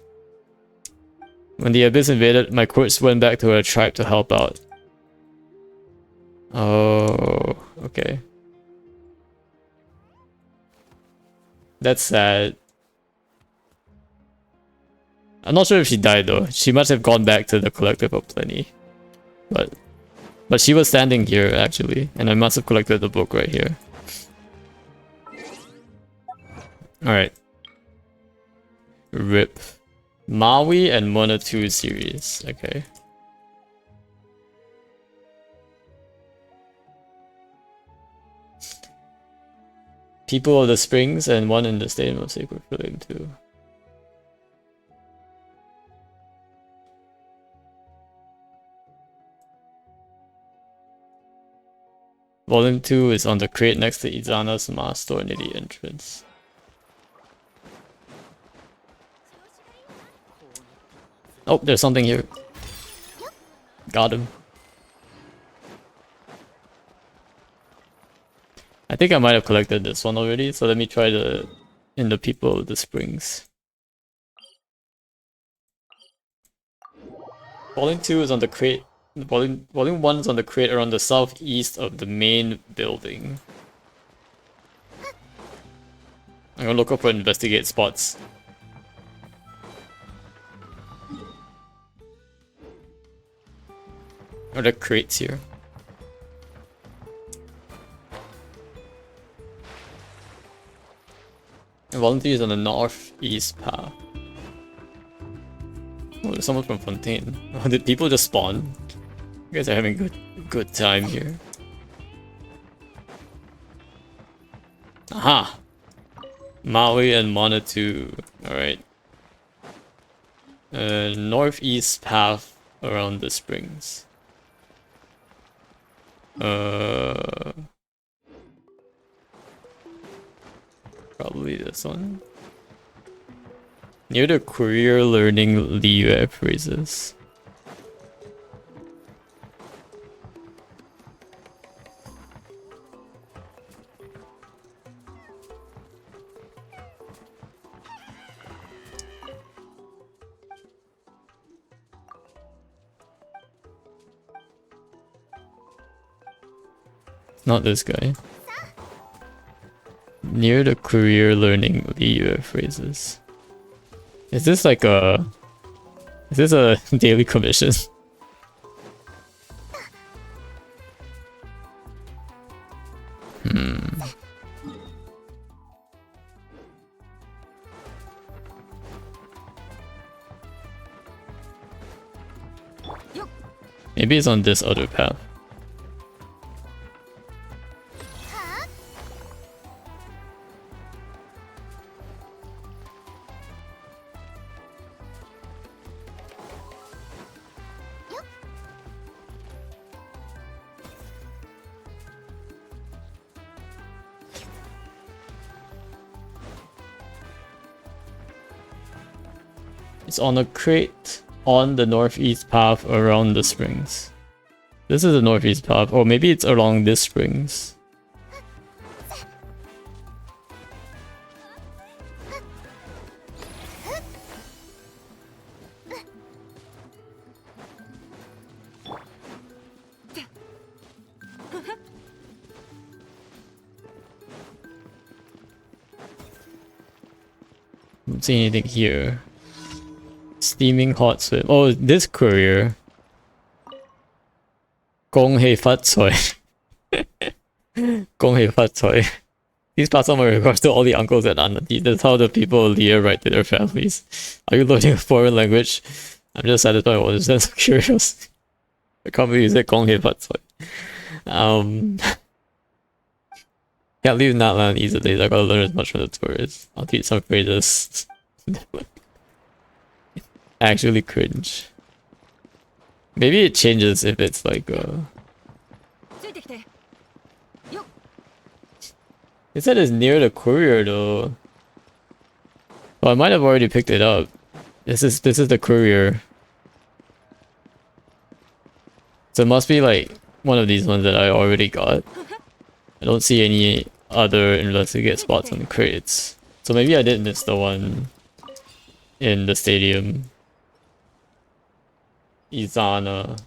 When the abyss invaded, my coach went back to her tribe to help out. Oh, okay. That's sad. I'm not sure if she died though. She must have gone back to the Collective of Plenty. But she was standing here actually, and I must have collected the book right here. Alright. RIP. Maui and Mona 2 series. Okay. People of the Springs and one in the Stadium of Sacred Flame too. Volume 2 is on the crate next to Izana's mask store near the entrance. Oh, there's something here. Got him. I think I might have collected this one already, so let me try the in the People of the Springs. Volume 2 is on the crate. Volume 1 is on the crate around the southeast of the main building. I'm gonna look up for investigate spots. Are there crates here? Volume 3 is on the northeast path. Oh, there's someone from Fontaine. Oh, did people just spawn? You guys are having good time here. Aha! Maui and Mona 2. Alright. Northeast path around the springs. Probably this one. Near the career learning Liyue phrases. Not this guy. Near the career learning Liyue phrases. Is this like a... Is this a daily commission? Maybe it's on this other path. It's on a crate on the northeast path around the springs. This is the northeast path, or maybe it's along this springs. Don't see anything here. Steaming hot swim. Oh, this courier. Gong Hei Fat Soy. Gong Hei Fat Soy. Please pass on my regards to all the uncles and aunties. That's how the people of Leah write to their families. Are you learning a foreign language? I'm just satisfied with a sense of curiosity. I can't believe you said Gong Hei Fat Soy. Can't leave Natlan easily. I gotta learn as much from the tourists. I'll teach some phrases. Actually cringe. Maybe it changes if it's like It said it's near the courier though. Well, I might have already picked it up. This is the courier. So it must be like one of these ones that I already got. I don't see any other investigate spots on the crates. So maybe I did miss the one in the stadium. Izana.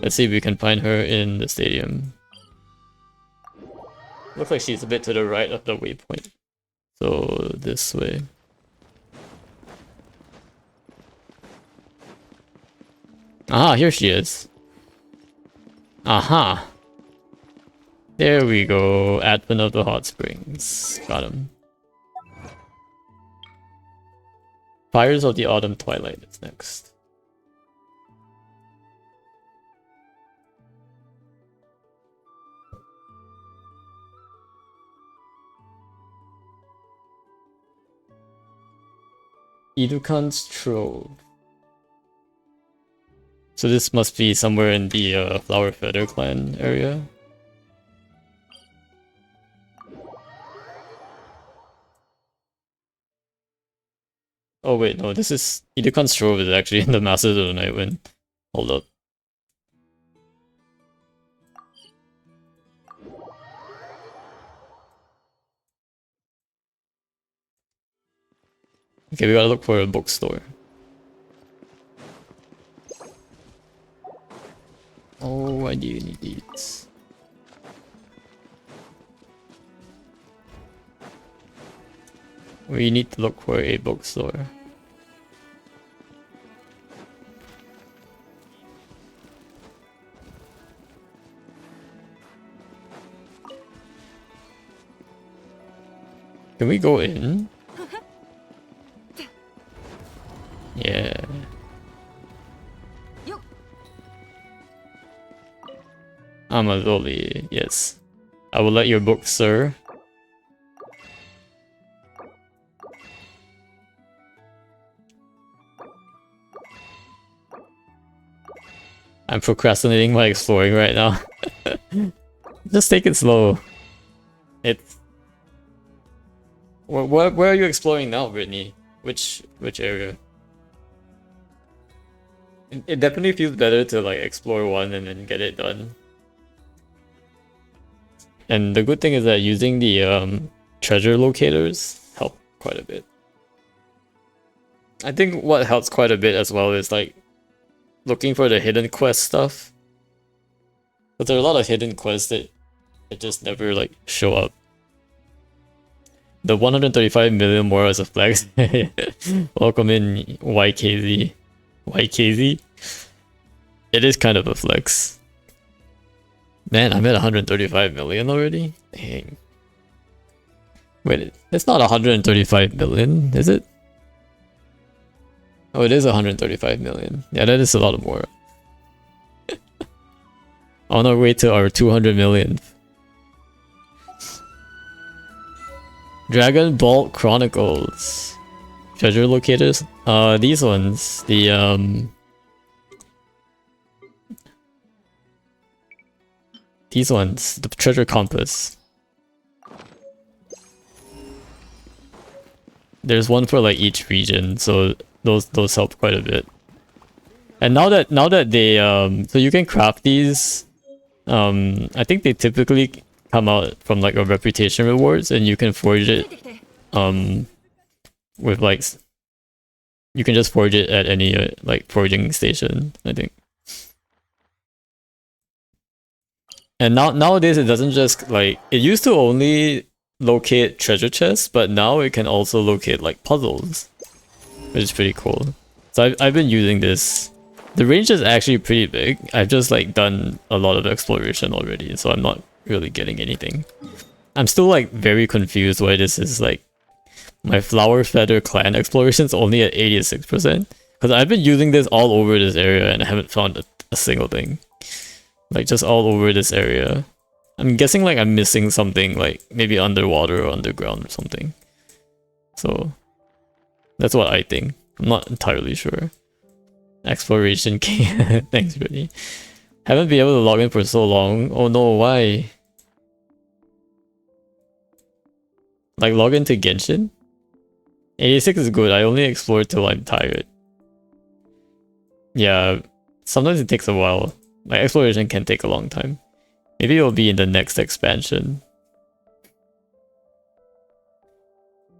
Let's see if we can find her in the stadium. Looks like she's a bit to the right of the waypoint. So this way. Ah, here she is. Aha. There we go. Advent of the Hot Springs. Got him. Fires of the Autumn Twilight is next. Idukan's Trove. So this must be somewhere in the Flower Feather clan area. Oh wait, no, this is... Idukan's Trove is actually in the Masters of the Nightwind. Hold up. Okay, we gotta look for a bookstore. Oh, why do you need these? We need to look for a bookstore. Can we go in? Yeah. Amazoli, yes. I will let your book, sir. I'm procrastinating my exploring right now. Just take it slow. It's... Where are you exploring now, Brittany? Which area? It definitely feels better to like explore one and then get it done. And the good thing is that using the treasure locators help quite a bit. I think what helps quite a bit as well is like looking for the hidden quest stuff. But there are a lot of hidden quests that just never like show up. The 135 million more as a flex. Welcome in YKZ. YKZ? It is kind of a flex. Man, I'm at 135 million already? Dang. Wait, it's not 135 million, is it? Oh, it is 135 million. Yeah, that is a lot more. On our way to our 200 million. Dragon Ball Chronicles. Treasure locators? These ones. These ones. The treasure compass. There's one for like each region, so those help quite a bit. And now that they so you can craft these. I think they typically come out from like a reputation rewards, and you can forge it with like you can just forge it at any like forging station, I think. And nowadays it doesn't just like, it used to only locate treasure chests, but now it can also locate like puzzles, which is pretty cool. So I've been using this. The range is actually pretty big. I've just like done a lot of exploration already, so I'm not really getting anything. I'm still like very confused why this is like my Flower Feather clan exploration is only at 86%, because I've been using this all over this area and I haven't found a single thing. Like just all over this area. I'm guessing like I'm missing something, like maybe underwater or underground or something. So that's what I think. I'm not entirely sure. Exploration key. Thanks, Brittany. Haven't been able to log in for so long. Oh no, why? Like log into Genshin? 86 is good. I only explore till I'm tired. Yeah, sometimes it takes a while. Like exploration can take a long time. Maybe it'll be in the next expansion.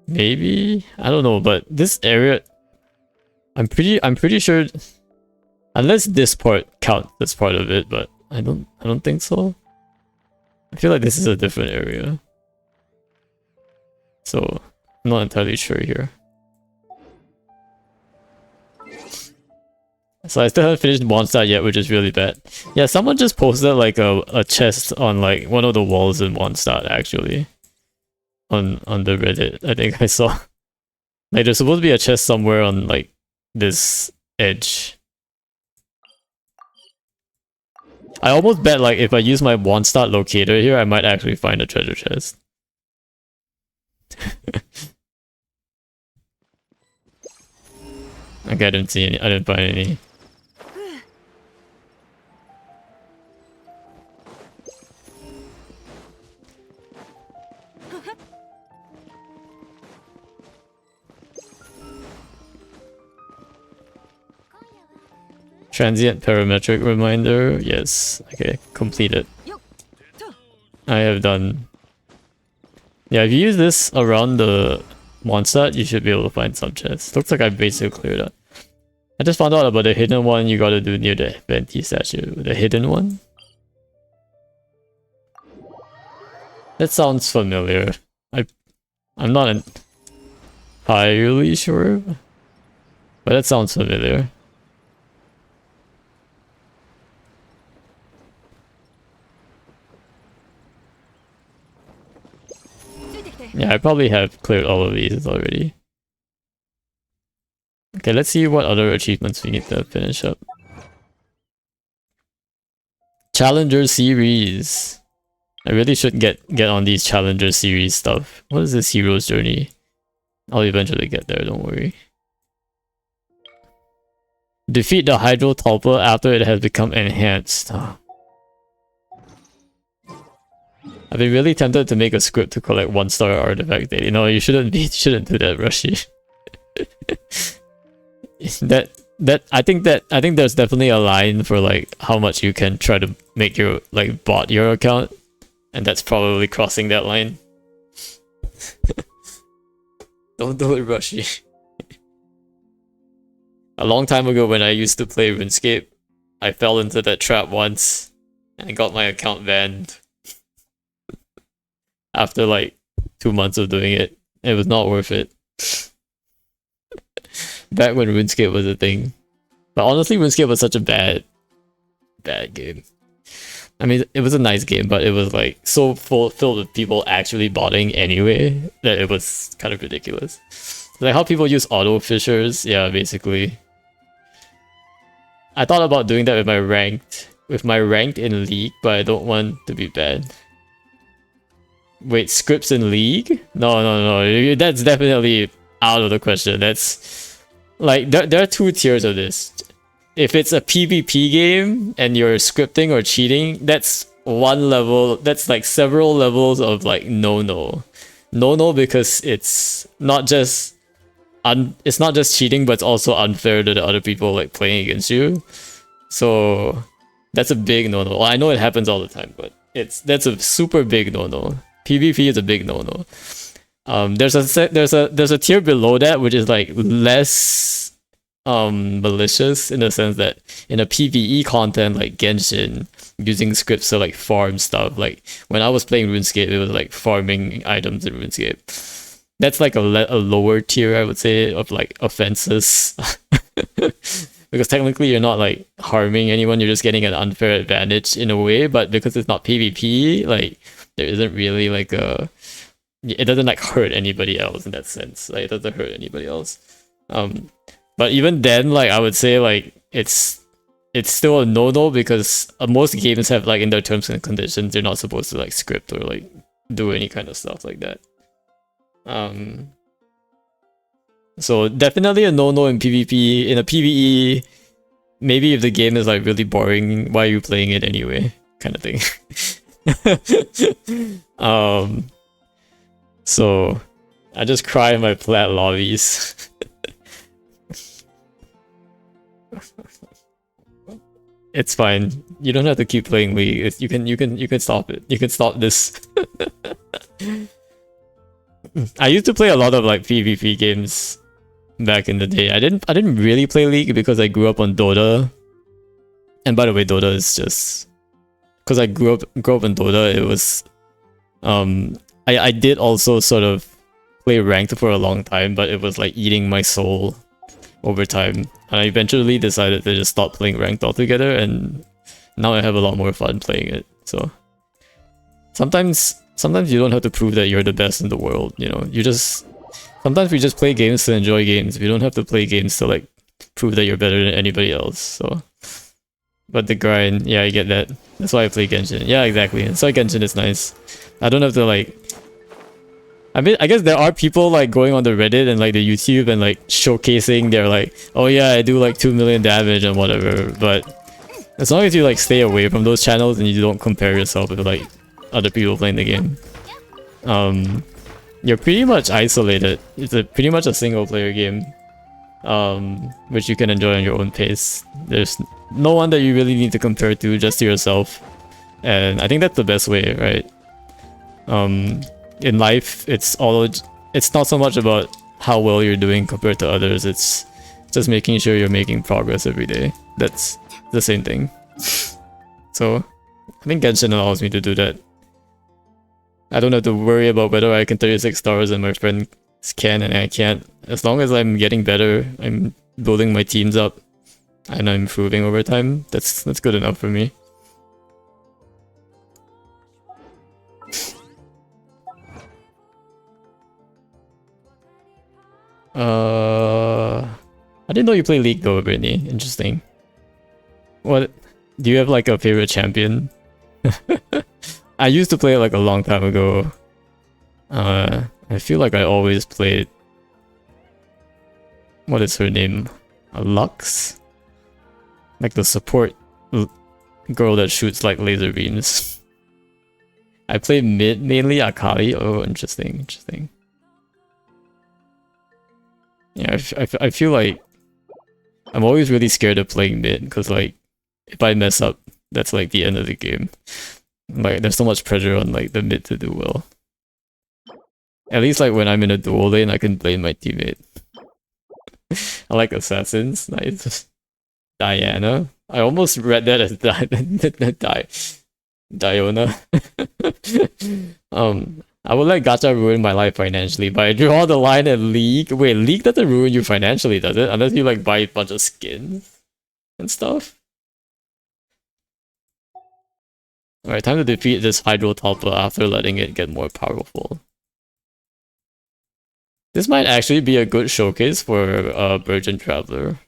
Maybe? I don't know, but this area I'm pretty sure unless this part counts as part of it, but I don't think so. I feel like this is a different area. So I'm not entirely sure here. So I still haven't finished Mondstadt yet, which is really bad. Yeah, someone just posted like a chest on like one of the walls in Mondstadt actually. On the Reddit, I think I saw. Like there's supposed to be a chest somewhere on like this edge. I almost bet like if I use my Mondstadt locator here, I might actually find a treasure chest. Okay, I didn't see any. I didn't find any. Transient parametric reminder. Yes. Okay, completed. I have done. Yeah, if you use this around the Mondstadt, you should be able to find some chests. Looks like I basically cleared that. I just found out about the hidden one you gotta do near the Venti statue. The hidden one? That sounds familiar. I'm not entirely sure, but that sounds familiar. Yeah, I probably have cleared all of these already. Okay, let's see what other achievements we need to finish up. Challenger series. I really should get on these Challenger series stuff. What is this hero's journey? I'll eventually get there, don't worry. Defeat the Hydro Tulpa after it has become enhanced. I've been really tempted to make a script to collect 1-star artifact data. You know, you shouldn't do that, Rushy. I think there's definitely a line for like how much you can try to make your like bot your account, and that's probably crossing that line. Don't do it, Rushy. A long time ago when I used to play RuneScape, I fell into that trap once and got my account banned. After like 2 months of doing it. It was not worth it. Back when RuneScape was a thing. But honestly, RuneScape was such a bad game. I mean, it was a nice game, but it was like so filled with people actually botting anyway that it was kind of ridiculous. Like how people use auto fishers, yeah, basically. I thought about doing that with my ranked in League, but I don't want to be bad. Wait, scripts in League? No. That's definitely out of the question. That's like there are 2 tiers of this. If it's a PvP game and you're scripting or cheating, that's one level. That's like several levels of like no because it's not just cheating, but it's also unfair to the other people like playing against you. So that's a big no. Well, I know it happens all the time, but that's a super big no. PvP is a big no. There's a tier below that which is like less malicious in the sense that in a PvE content like Genshin, using scripts to like farm stuff. Like when I was playing RuneScape, it was like farming items in RuneScape. That's like a lower tier, I would say, of like offenses. Because technically you're not like harming anyone, you're just getting an unfair advantage in a way, but because it's not PvP, like there isn't really like it doesn't like hurt anybody else in that sense. Like it doesn't hurt anybody else. But even then, like I would say like it's still a no because most games have like in their terms and conditions they're not supposed to like script or like do any kind of stuff like that. So definitely a no in PvP. In a PvE, maybe if the game is like really boring, why are you playing it anyway? Kind of thing. So I just cry in my plat lobbies. It's fine. You don't have to keep playing League. You can stop it. You can stop this. I used to play a lot of like PvP games back in the day. I didn't really play League because I grew up on Dota. And by the way, Dota is just because I grew up in Dota. It was I did also sort of play ranked for a long time, but it was like eating my soul over time. And I eventually decided to just stop playing ranked altogether, and now I have a lot more fun playing it. So sometimes you don't have to prove that you're the best in the world, you know. Sometimes we just play games to enjoy games. We don't have to play games to like prove that you're better than anybody else. So but the grind, yeah, I get that. That's why I play Genshin. Yeah, exactly. That's why Genshin is nice. I don't have to like I mean, I guess there are people like going on the Reddit and like the YouTube and like showcasing their like, oh yeah, I do like 2 million damage and whatever. But as long as you like stay away from those channels and you don't compare yourself with like other people playing the game, you're pretty much isolated. It's pretty much a single player game, which you can enjoy on your own pace. There's no one that you really need to compare to, just to yourself. And I think that's the best way, right? In life, it's not so much about how well you're doing compared to others. It's just making sure you're making progress every day. That's the same thing. So I think Genshin allows me to do that. I don't have to worry about whether I can 36 stars and my friends can and I can't. As long as I'm getting better, I'm building my teams up, and I'm improving over time, that's good enough for me. I didn't know you play League though, Brittany. Interesting. What do you have like a favorite champion? I used to play it like a long time ago. I feel like I always played. What is her name? Lux? Like the support girl that shoots like laser beams. I play mid mainly Akali. Oh, interesting. Yeah, I feel like I'm always really scared of playing mid because like if I mess up, that's like the end of the game. Like there's so much pressure on like the mid to do well. At least like when I'm in a dual lane, I can blame my teammate. I like assassins. Nice. Diana. I almost read that as Diona. I would let gacha ruin my life financially, but I draw the line at League. Wait, League doesn't ruin you financially, does it? Unless you like buy a bunch of skins and stuff. Alright, time to defeat this Hydro Tulpa after letting it get more powerful. This might actually be a good showcase for Virgin Traveler.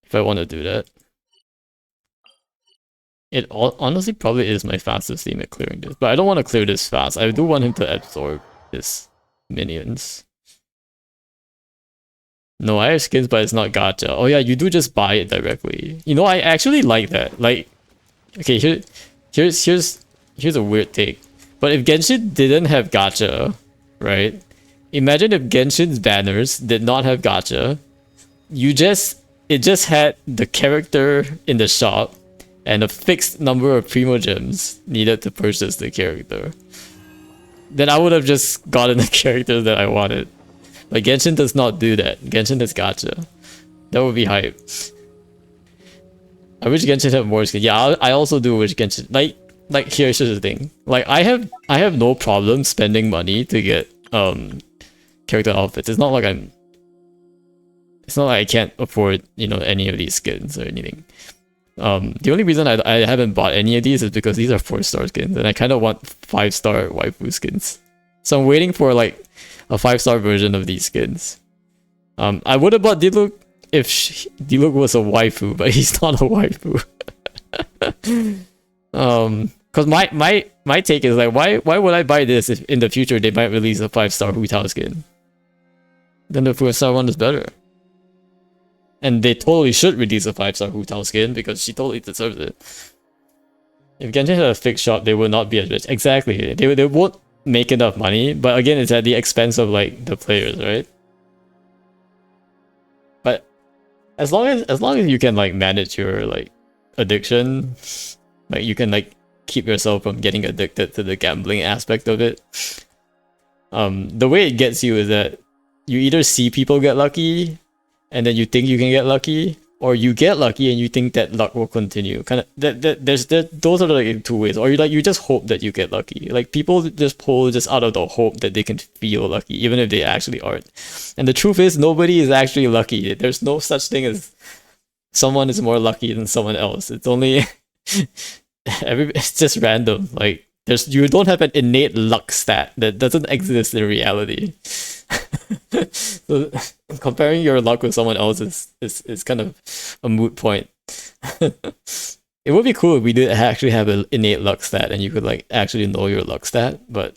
If I want to do that. It honestly probably is my fastest team at clearing this, but I don't want to clear this fast. I do want him to absorb his minions. No, I have skins, but it's not gacha. Oh yeah, you do just buy it directly. You know, I actually like that. Like, okay, here's a weird take. But if Genshin didn't have gacha, right? Imagine if Genshin's banners did not have gacha. It just had the character in the shop and a fixed number of Primo Gems needed to purchase the character. Then I would have just gotten the character that I wanted. But Genshin does not do that. Genshin has gacha. That would be hype. I wish Genshin had more skins. Yeah, I also do wish Genshin like here's the thing. Like I have no problem spending money to get character outfits. It's not like I can't afford, you know, any of these skins or anything. The only reason I haven't bought any of these is because these are 4-star skins and I kind of want 5-star waifu skins. So I'm waiting for like a 5-star version of these skins. I would have bought Diluc if Diluc was a waifu, but he's not a waifu. Cause my take is like, why would I buy this if in the future they might release a 5-star Hu Tao skin? Then the 4-star one is better. And they totally should release a 5-star Hu Tao skin because she totally deserves it. If Genshin had a fixed shop, they would not be as rich. Exactly. They won't make enough money, but again, it's at the expense of like the players, right? But as long as you can like manage your like addiction, like you can like keep yourself from getting addicted to the gambling aspect of it. The way it gets you is that you either see people get lucky and then you think you can get lucky, or you get lucky and you think that luck will continue. Kind of those are like two ways. Or you just hope that you get lucky. Like people just pull just out of the hope that they can feel lucky, even if they actually aren't. And the truth is, nobody is actually lucky. There's no such thing as someone is more lucky than someone else. It's only it's just random. Like you don't have an innate luck stat that doesn't exist in reality. So comparing your luck with someone else is kind of a moot point. It would be cool if we did actually have an innate luck stat and you could like actually know your luck stat, but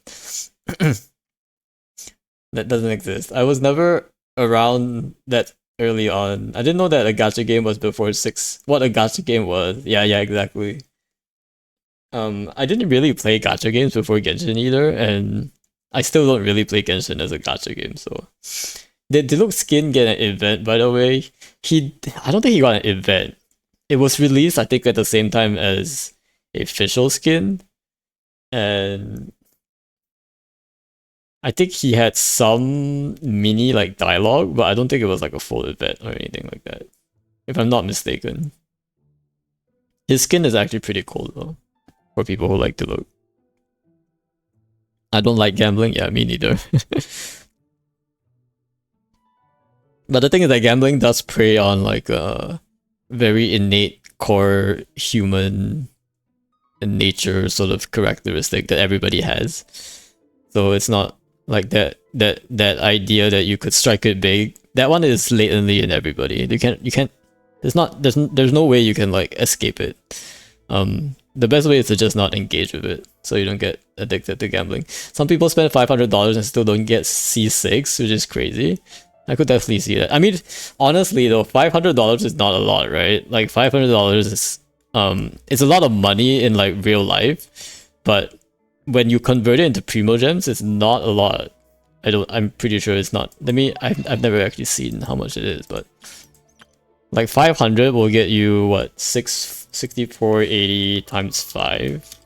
that doesn't exist. I was never around that early on. I didn't know that a gacha game was before 6. What a gacha game was. Yeah, exactly. I didn't really play gacha games before Genshin either, and I still don't really play Genshin as a gacha game, so. Did Diluc Skin get an event, by the way? I don't think he got an event. It was released, I think, at the same time as a official skin, and I think he had some mini like dialogue, but I don't think it was like a full event or anything like that, if I'm not mistaken. His skin is actually pretty cool though, for people who like Diluc. I don't like gambling, yeah, me neither. But the thing is that gambling does prey on like a very innate core human nature sort of characteristic that everybody has. So it's not like that idea that you could strike it big. That one is latently in everybody. You can't there's no way you can like escape it. The best way is to just not engage with it so you don't get addicted to gambling. Some people spend $500 and still don't get C6, which is crazy. I could definitely see that. I mean, honestly though, $500 is not a lot, right? Like $500 is it's a lot of money in like real life, but when you convert it into Primogems, it's not a lot. I'm pretty sure it's not. I've never actually seen how much it is, but like 500 will get you what, 6480 times 5.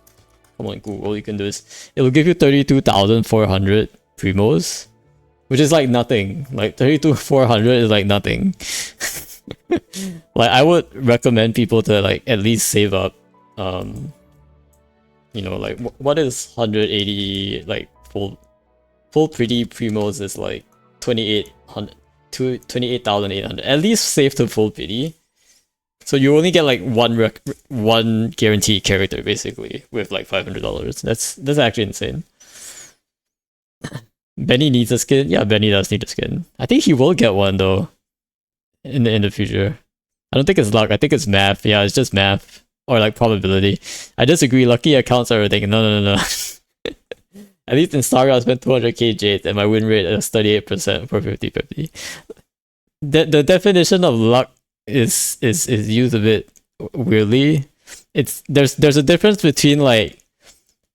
Come on, Google, you can do this. It will give you 32,400 Primos, which is like nothing. Like 32,400 is like nothing. Like I would recommend people to like at least save up. You know, like what is 180 like full pretty Primos is like 28,800 to 28,800. At least save to full pity. So you only get like one guaranteed character basically with like $500. That's actually insane. Benny needs a skin. Yeah, Benny does need a skin. I think he will get one though in the future. I don't think it's luck. I think it's math. Yeah, it's just math or like probability. I disagree. Lucky accounts are everything. No. At least in Starga, I spent 200k jade and my win rate is 38% for 50/50. The definition of luck is used a bit weirdly. There's a difference between like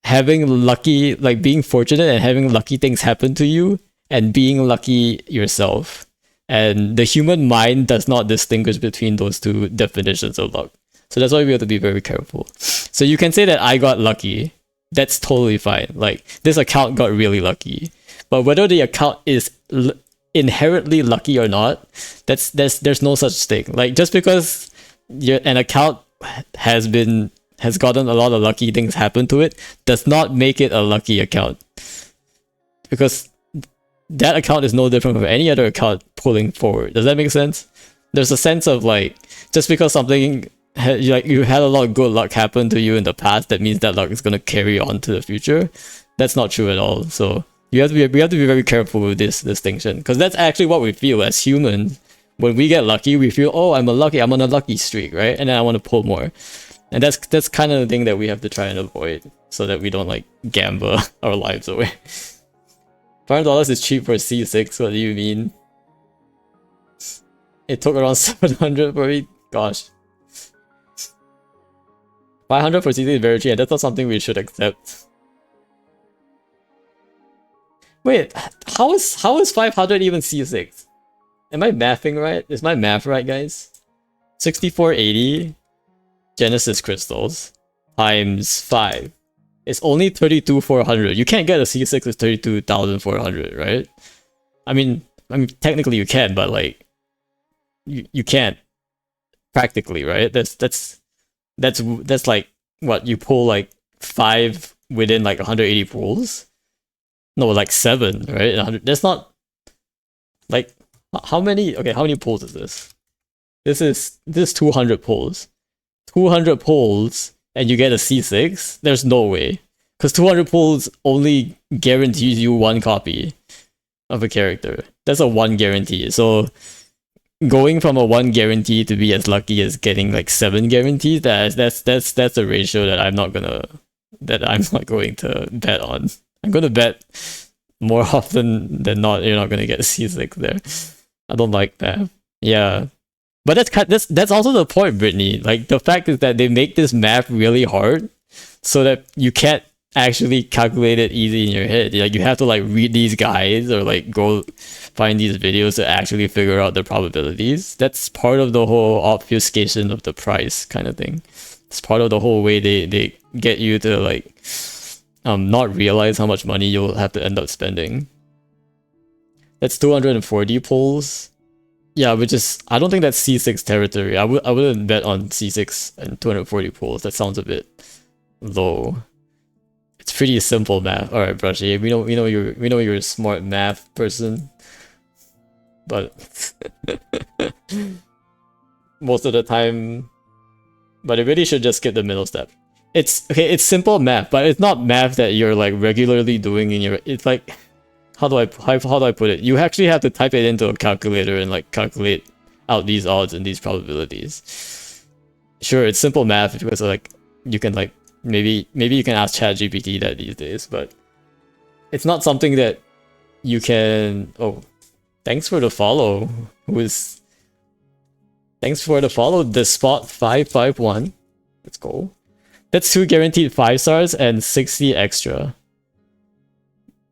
having lucky, like being fortunate and having lucky things happen to you, and being lucky yourself. And the human mind does not distinguish between those two definitions of luck. So that's why we have to be very careful. So you can say that I got lucky. That's totally fine. Like this account got really lucky. But whether the account is inherently lucky or not, there's no such thing. Like just because an account has gotten a lot of lucky things happen to it does not make it a lucky account, because that account is no different from any other account pulling forward. Does that make sense? There's a sense of like, just because something like you had a lot of good luck happen to you in the past, that means that luck is going to carry on to the future. That's not true at all. So we have to be very careful with this distinction, because that's actually what we feel as humans. When we get lucky, we feel, oh, I'm on a lucky streak, right? And then I want to pull more. And that's kind of the thing that we have to try and avoid, so that we don't like gamble our lives away. $500 is cheap for C6, what do you mean? It took around 700 for me? Gosh. 500 for C6 is very cheap, and that's not something we should accept. Wait, how is 500 even C6? Am I mathing right? Is my math right, guys? 6480 Genesis crystals times 5. It's only 32,400. You can't get a C6 with 32,400, right? I mean, technically you can, but like, you can't practically, right? That's like what you pull like 5 within like 180 pulls. No, like 7, right? 100. That's not like how many. Okay, how many pulls is this? This is 200 pulls. 200 pulls and you get a C6? There's no way. Because 200 pulls only guarantees you 1 copy of a character. That's a 1 guarantee. So going from a 1 guarantee to be as lucky as getting like 7 guarantees, that's a ratio that I'm not going to bet on. I'm gonna bet more often than not you're not gonna get a C6 there. I don't like that. Yeah. But that's also the point, Brittany. Like, the fact is that they make this math really hard so that you can't actually calculate it easy in your head. Like, you have to like read these guides or like go find these videos to actually figure out the probabilities. That's part of the whole obfuscation of the price kind of thing. It's part of the whole way they get you to like not realize how much money you'll have to end up spending. That's 240 pulls. Yeah, which is, I don't think that's C6 territory. I wouldn't bet on C6 and 240 pulls. That sounds a bit low. It's pretty simple math. All right, Brushy. We know you're a smart math person, but most of the time, but it really should just skip the middle step. It's okay. It's simple math, but it's not math that you're like regularly doing in your. It's like, how do I put it? You actually have to type it into a calculator and like calculate out these odds and these probabilities. Sure, it's simple math because like you can like maybe you can ask ChatGPT that these days, but it's not something that you can. Oh, thanks for the follow. Thanks for the follow. The spot 551. Let's go. That's 2 guaranteed 5 stars and 60 extra.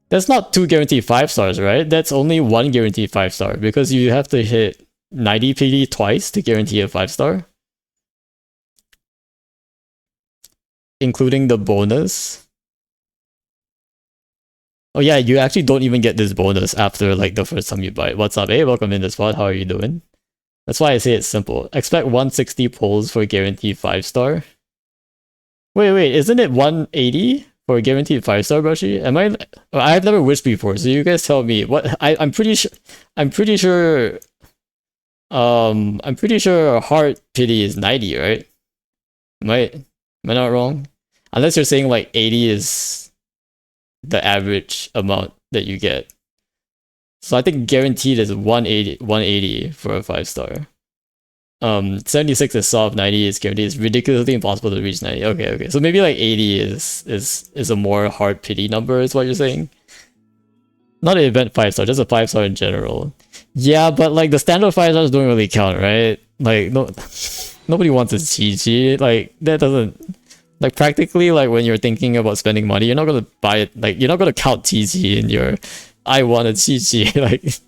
That's not 2 guaranteed 5 stars, right? That's only 1 guaranteed 5 star because you have to hit 90 PD twice to guarantee a 5 star. Including the bonus. Oh yeah, you actually don't even get this bonus after like the first time you buy it. What's up? Hey, welcome in the spot. How are you doing? That's why I say it's simple. Expect 160 pulls for guaranteed 5 star. Wait, isn't it 180 for a guaranteed 5 star, Brushy? Am I? I've never wished before, so you guys tell me. What? I'm pretty sure. I'm pretty sure heart pity is 90, right? Am I not wrong? Unless you're saying like 80 is the average amount that you get. So I think guaranteed is 180 for a 5 star. 76 is soft, 90 is guaranteed. It's ridiculously impossible to reach 90. Okay. So maybe like 80 is a more hard pity number, is what you're saying. Not an event 5 star, just a 5 star in general. Yeah, but like the standard 5 stars don't really count, right? Like nobody wants a GG. Like that doesn't, like practically, like when you're thinking about spending money, you're not gonna buy it. Like you're not gonna count TG in your I want a GG like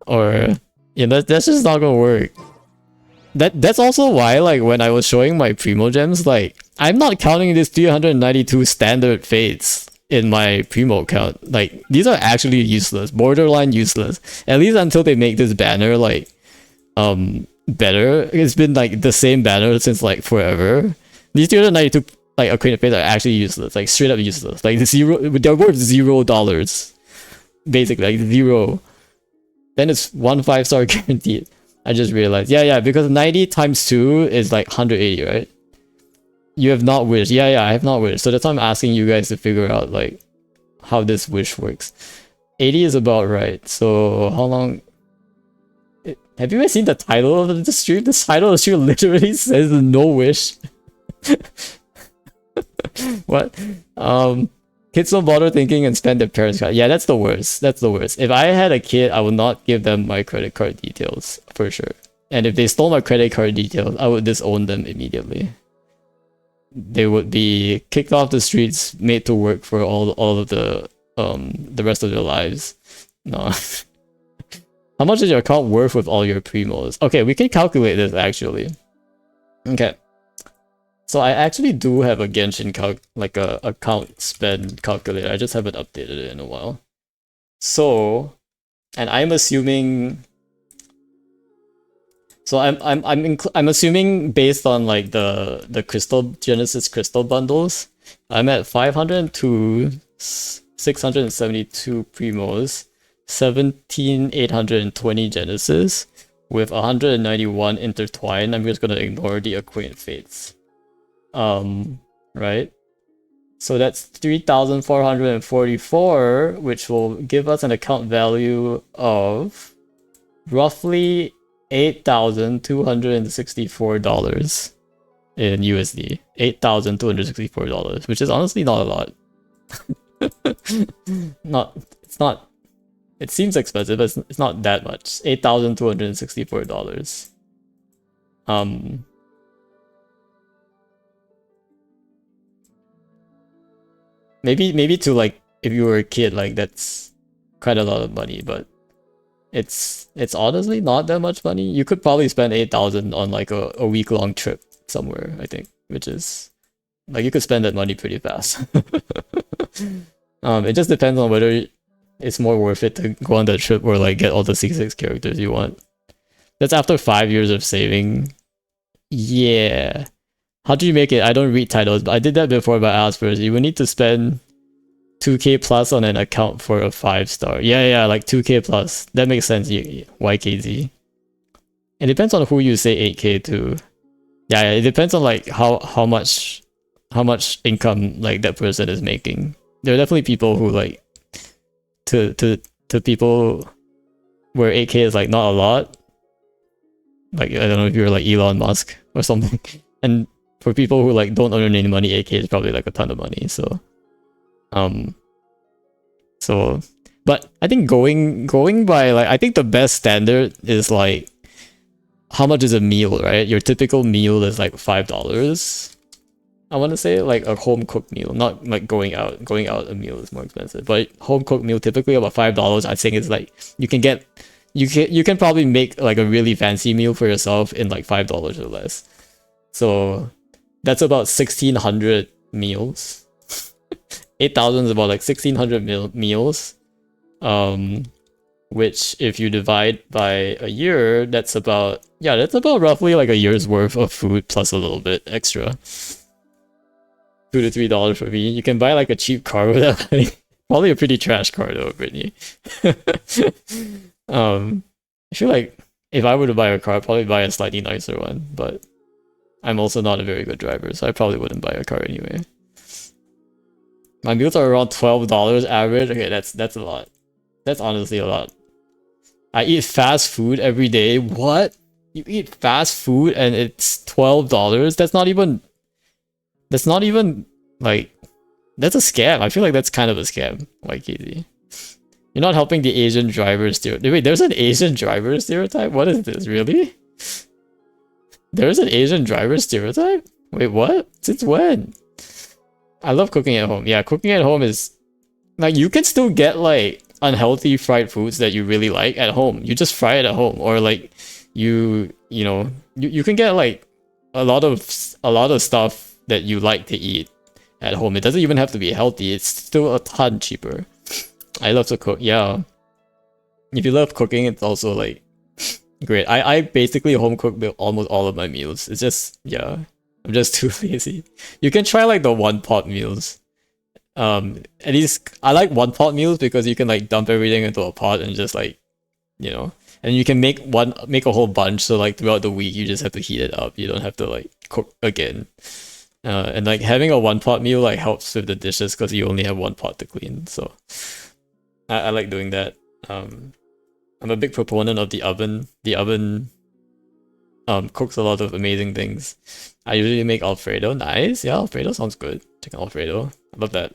or. Yeah, that's just not gonna work. That's also why, like, when I was showing my Primo gems, like, I'm not counting this 392 standard fates in my Primo count. Like, these are actually useless, borderline useless. At least until they make this banner, like, better. It's been, like, the same banner since, like, forever. These 392, like, Acquainted Fates are actually useless, like, straight up useless. Like, they're worth $0. Basically, like, 0. Then it's 1 5 star guaranteed. I just realized. Yeah, because 90 times 2 is like 180, right? You have not wished. Yeah, I have not wished. So that's why I'm asking you guys to figure out like how this wish works. 80 is about right. So how long? Have you guys seen the title of the stream? The title of the stream literally says no wish. What? Kids don't bother thinking and spend their parents' card. Yeah, that's the worst. That's the worst. If I had a kid, I would not give them my credit card details for sure. And if they stole my credit card details, I would disown them immediately. They would be kicked off the streets, made to work for all of the rest of their lives. No. How much is your account worth with all your primos? Okay, we can calculate this actually. Okay. So I actually do have a Genshin like a account spend calculator. I just haven't updated it in a while. So, and I'm assuming. So I'm assuming based on like the Genesis crystal bundles, I'm at 502, 672 primos, 17,820 Genesis, with 191 intertwined. I'm just gonna ignore the Acquaint Fates. Right? So that's 3,444, which will give us an account value of roughly $8,264 in USD. $8,264, which is honestly not a lot. It seems expensive, but it's not that much. $8,264. Maybe to like if you were a kid, like that's quite a lot of money, but it's honestly not that much money. You could probably spend 8,000 on like a week-long trip somewhere, I think, which is like you could spend that money pretty fast. It just depends on whether it's more worth it to go on that trip or like get all the C6 characters you want. That's after 5 years of saving. Yeah. How do you make it? I don't read titles, but I did that before by Aspers. You would need to spend 2k plus on an account for a 5-star. Yeah, like 2k plus. That makes sense, YKZ. It depends on who you say 8k to. Yeah, it depends on like how much income like that person is making. There are definitely people who like to people where 8k is like not a lot. Like I don't know if you're like Elon Musk or something. And for people who like don't earn any money, 8k is probably like a ton of money. So but I think going by like I think the best standard is like how much is a meal, right? Your typical meal is like $5. I want to say like a home cooked meal, not like going out. Going out a meal is more expensive, but home cooked meal typically about $5. I think it's like you can probably make like a really fancy meal for yourself in like $5 or less. So that's about 1,600 meals. 8,000 is about like 1,600 meals. Which if you divide by a year, that's about roughly like a year's worth of food plus a little bit extra. $2 to $3 for me. You can buy like a cheap car with that money. Probably a pretty trash car though, Brittany. I feel like if I were to buy a car, I'd probably buy a slightly nicer one, but I'm also not a very good driver, so I probably wouldn't buy a car anyway. My meals are around $12 average. Okay, that's a lot. That's honestly a lot. I eat fast food every day. What? You eat fast food and it's $12? That's not even like that's a scam. I feel like that's kind of a scam, like easy. You're not helping the Asian driver stereotype. Wait, there's an Asian driver stereotype? What is this, really? There's an Asian driver stereotype? Wait, what? Since when? I love cooking at home. Yeah, cooking at home is like you can still get like unhealthy fried foods that you really like at home. You just fry it at home, or like you can get like a lot of stuff that you like to eat at home. It doesn't even have to be healthy. It's still a ton cheaper. I love to cook. Yeah, if you love cooking, it's also like great. I basically home cook almost all of my meals. It's just, yeah, I'm just too lazy. You can try like the one pot meals. At least I like one pot meals because you can like dump everything into a pot and just like, and you can make a whole bunch. So like throughout the week, you just have to heat it up. You don't have to like cook again. And like having a one pot meal like helps with the dishes because you only have one pot to clean. So I like doing that. I'm a big proponent of the oven. The oven cooks a lot of amazing things. I usually make Alfredo. Nice. Yeah, Alfredo sounds good. Chicken Alfredo. I love that.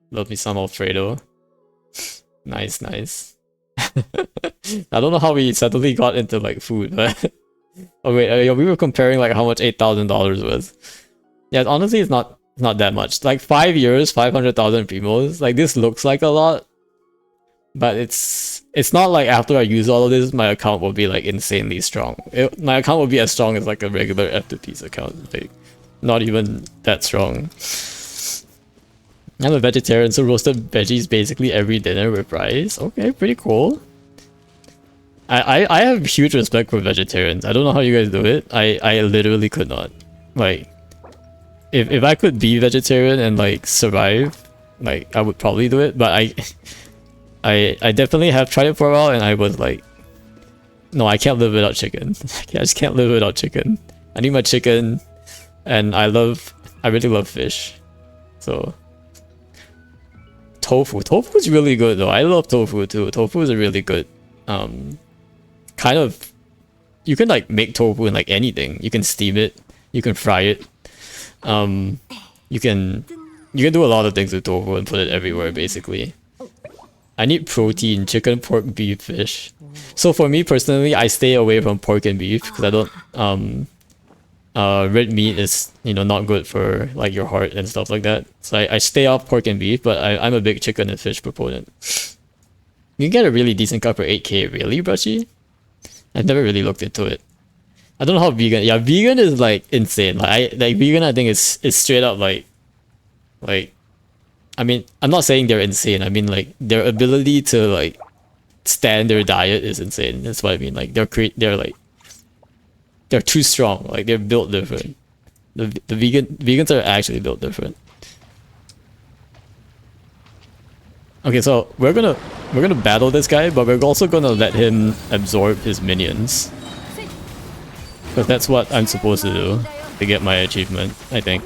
Love me some Alfredo. Nice. I don't know how we suddenly got into like food, but oh wait, we were comparing like how much $8,000 was. Yeah, honestly, it's not that much. Like 5 years, 500,000 primos. Like this looks like a lot, But it's not like after I use all of this, my account will be like insanely strong. My account will be as strong as like a regular F2T's account. Like, not even that strong. I'm a vegetarian, so roasted veggies basically every dinner with rice. Okay, pretty cool. I have huge respect for vegetarians. I don't know how you guys do it. I literally could not. Like, if I could be vegetarian and like survive, like I would probably do it. But I definitely have tried it for a while, and I was like, no, I can't live without chicken. I just can't live without chicken. I need my chicken, and I really love fish. So tofu is really good though. I love tofu too. Tofu is a really good kind of, you can like make tofu in like anything. You can steam it, you can fry it, you can do a lot of things with tofu and put it everywhere basically. I need protein: chicken, pork, beef, fish. So for me personally, I stay away from pork and beef because I don't red meat is, you know, not good for like your heart and stuff like that. So I stay off pork and beef, but I'm a big chicken and fish proponent. You can get a really decent cut for 8k, really, Brushy? I've never really looked into it. I don't know how vegan. Yeah, vegan is like insane. Like vegan, I think is straight up like I mean, I'm not saying they're insane. I mean like their ability to like stand their diet is insane. That's what I mean. Like they're too strong. Like they're built different. The vegans are actually built different. Okay, so we're gonna battle this guy, but we're also gonna let him absorb his minions. Because that's what I'm supposed to do to get my achievement, I think.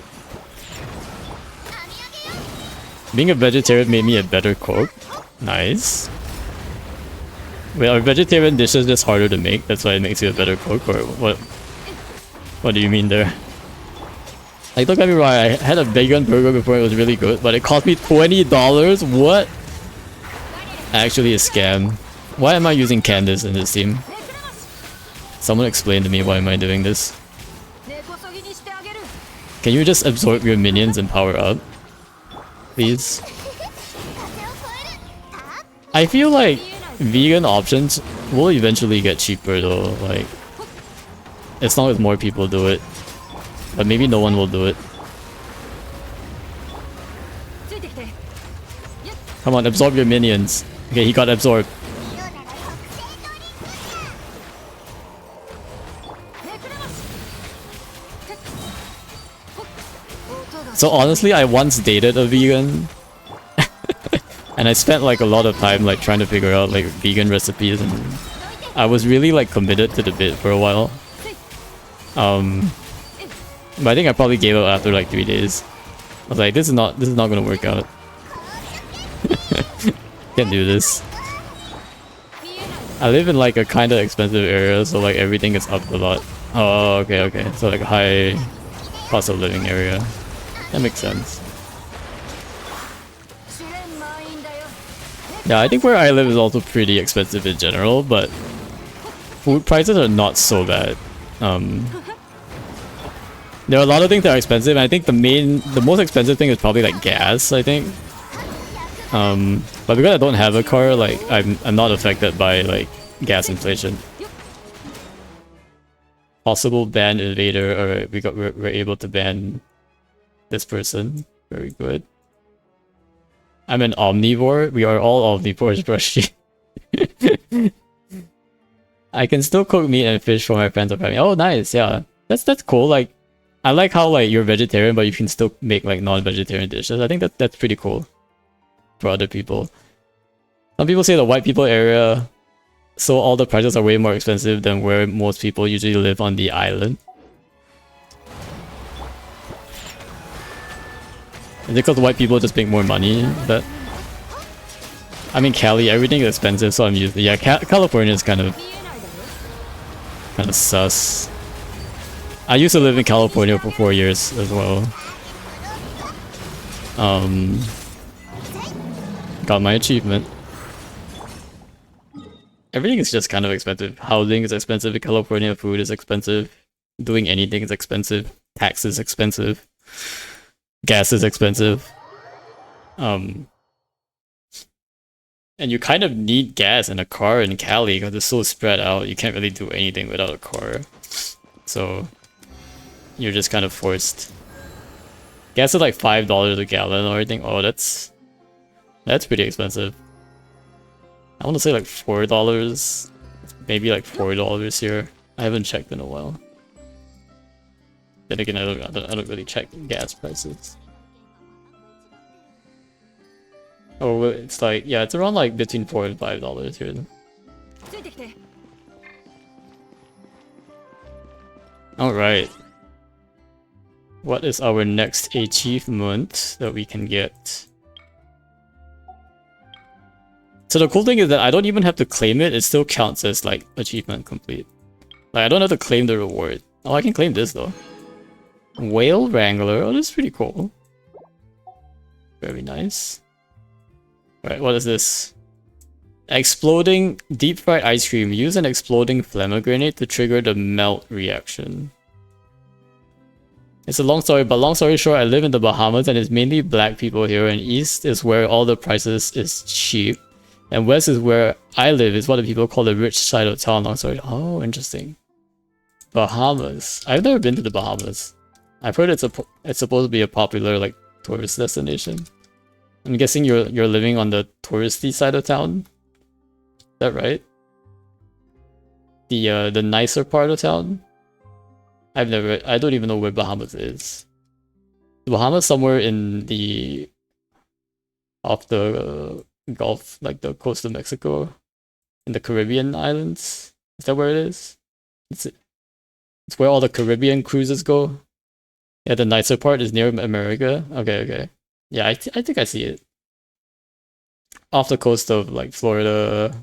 Being a vegetarian made me a better cook. Nice. Wait, are vegetarian dishes just harder to make? That's why it makes you a better cook, or what? What do you mean there? Like, don't get me wrong, I had a vegan burger before, it was really good, but it cost me $20? What? Actually a scam. Why am I using Candace in this team? Someone explain to me why am I doing this. Can you just absorb your minions and power up? Please? I feel like vegan options will eventually get cheaper though, like as long as more people do it. But maybe no one will do it. Come on, absorb your minions. Okay, he got absorbed. So honestly, I once dated a vegan. And I spent like a lot of time like trying to figure out like vegan recipes, and I was really like committed to the bit for a while. But I think I probably gave up after like 3 days. I was like, this is not gonna work out. Can't do this. I live in like a kind of expensive area, so like everything is up a lot. Oh, okay. So like a high cost of living area. That makes sense. Yeah, I think where I live is also pretty expensive in general, but food prices are not so bad. There are a lot of things that are expensive, and I think the most expensive thing is probably like gas, I think. But because I don't have a car, like I'm not affected by like gas inflation. Possible ban invader, or we're able to ban this person. Very good. I'm an omnivore. We are all omnivores, Brushy. I can still cook meat and fish for my friends or family. Oh, nice. Yeah, that's cool. Like, I like how like you're vegetarian, but you can still make like non-vegetarian dishes. I think that's pretty cool for other people. Some people say the white people area, so all the prices are way more expensive than where most people usually live on the island. Is it because white people just make more money? But I mean, Cali, everything is expensive, so I'm used to, yeah, California is kind of sus. I used to live in California for 4 years as well. Got my achievement. Everything is just kind of expensive. Housing is expensive in California, food is expensive, doing anything is expensive, tax is expensive, gas is expensive. And you kind of need gas and a car in Cali because it's so spread out. You can't really do anything without a car. So you're just kind of forced. Gas is like $5 a gallon or anything. Oh, that's pretty expensive. I want to say like $4, maybe like $4 here. I haven't checked in a while. Then again, I don't really check gas prices. Oh, it's like, yeah, it's around like between $4 and $5 here. Alright. What is our next achievement that we can get? So the cool thing is that I don't even have to claim it, it still counts as like achievement complete. Like I don't have to claim the reward. Oh, I can claim this though. Whale Wrangler, oh that's pretty cool. Very nice. Alright, what is this? Exploding deep fried ice cream. Use an exploding Flamma grenade to trigger the melt reaction. It's a long story, but long story short, I live in the Bahamas and it's mainly black people here, and east is where all the prices is cheap. And west is where I live, is what the people call the rich side of town. Long story. Oh, interesting. Bahamas. I've never been to the Bahamas. I've heard it's supposed to be a popular like tourist destination. I'm guessing you're living on the touristy side of town. Is that right? The nicer part of town? I don't even know where Bahamas is. The Bahamas somewhere in the off the Gulf, like the coast of Mexico, in the Caribbean islands. Is that where it is? It's where all the Caribbean cruises go. Yeah, the nicer part is near America. Okay, okay. Yeah, I think I see it. Off the coast of like Florida,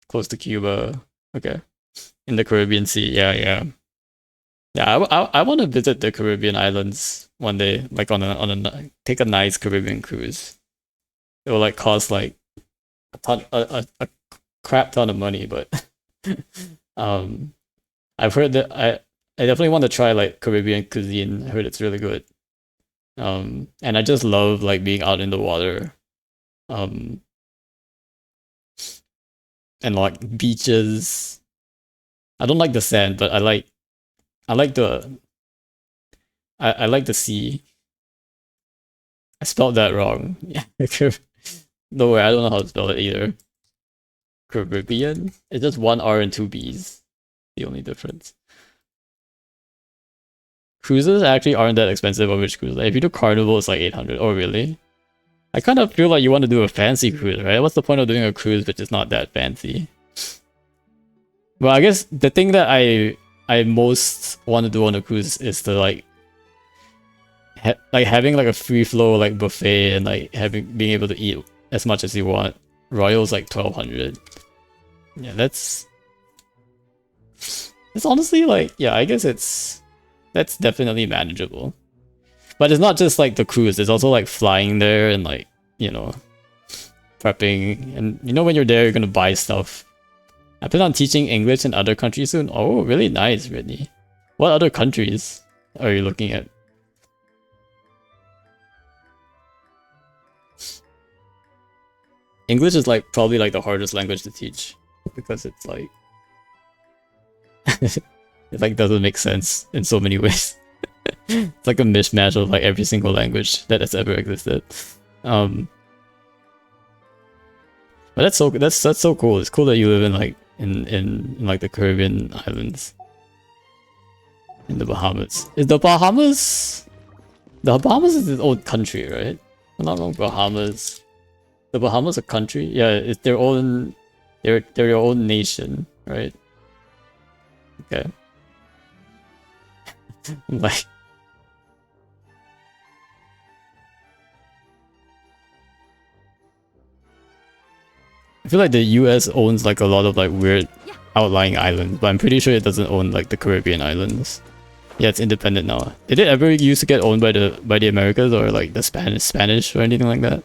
close to Cuba. Okay, in the Caribbean Sea. Yeah, yeah. Yeah, I want to visit the Caribbean islands one day, like take a nice Caribbean cruise. It will like cost like a crap ton of money, but I've heard that I definitely want to try like Caribbean cuisine. I heard it's really good. And I just love like being out in the water. And like beaches. I don't like the sand, but I like the I like the sea. I spelled that wrong. Yeah. No way, I don't know how to spell it either. Caribbean? It's just one R and two B's. The only difference. Cruises actually aren't that expensive on which cruise. Like, if you do Carnival, it's like 800. Oh, really? I kind of feel like you want to do a fancy cruise, right? What's the point of doing a cruise which is not that fancy? Well, I guess the thing that I most want to do on a cruise is to like having like a free flow like buffet and like being able to eat as much as you want. Royal's like 1200. Yeah, that's honestly like, yeah, I guess that's definitely manageable. But it's not just like the cruise, it's also like flying there and like, you know, prepping, and you know when you're there you're gonna buy stuff. I plan on teaching English in other countries soon. Oh, really nice, Brittany. What other countries are you looking at? English is like probably like the hardest language to teach because it's like it like doesn't make sense in so many ways. It's like a mishmash of like every single language that has ever existed. But that's so cool. It's cool that you live in like in like the Caribbean islands. In the Bahamas. Is the Bahamas is its own country, right? I'm not wrong, Bahamas. The Bahamas a country? Yeah, it's their own they're your own nation, right? Okay. Like I feel like the US owns like a lot of like weird outlying islands, but I'm pretty sure it doesn't own like the Caribbean islands. Yeah, it's independent now. Did it ever used to get owned by the Americas or like the Spanish or anything like that?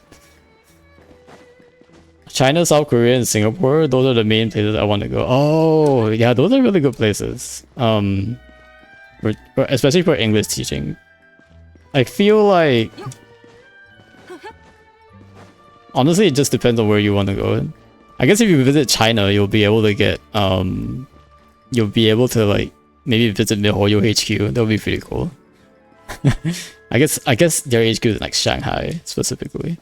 China, South Korea, and Singapore, those are the main places I want to go. Oh, yeah, those are really good places. Especially for English teaching. I feel like Honestly, it just depends on where you want to go. I guess if you visit China, you'll be able to get you'll be able to like maybe visit MiHoYo HQ. That would be pretty cool. I guess their HQ is in like Shanghai specifically.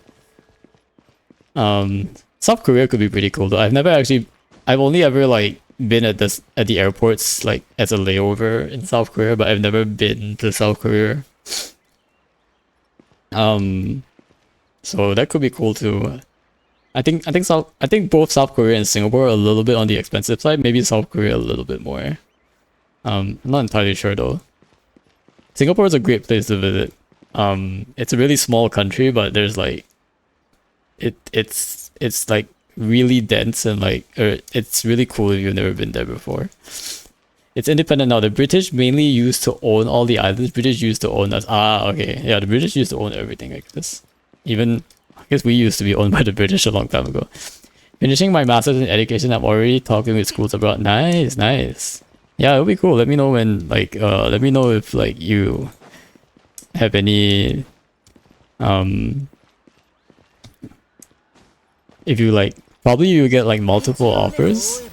South Korea could be pretty cool though. I've only ever like been at the airports like as a layover in South Korea, but I've never been to South Korea. So that could be cool too. I think both South Korea and Singapore are a little bit on the expensive side. Maybe South Korea a little bit more. I'm not entirely sure though. Singapore is a great place to visit. It's a really small country, but there's like it's like really dense and like it's really cool if you've never been there before. It's independent now. The British mainly used to own all the islands. British used to own us. Ah, okay. Yeah, the British used to own everything like this. Even I guess we used to be owned by the British a long time ago. Finishing my master's in education, I'm already talking with schools abroad. Nice, nice. Yeah, it'll be cool. Let me know when let me know if like you have any if you like probably you get like multiple offers.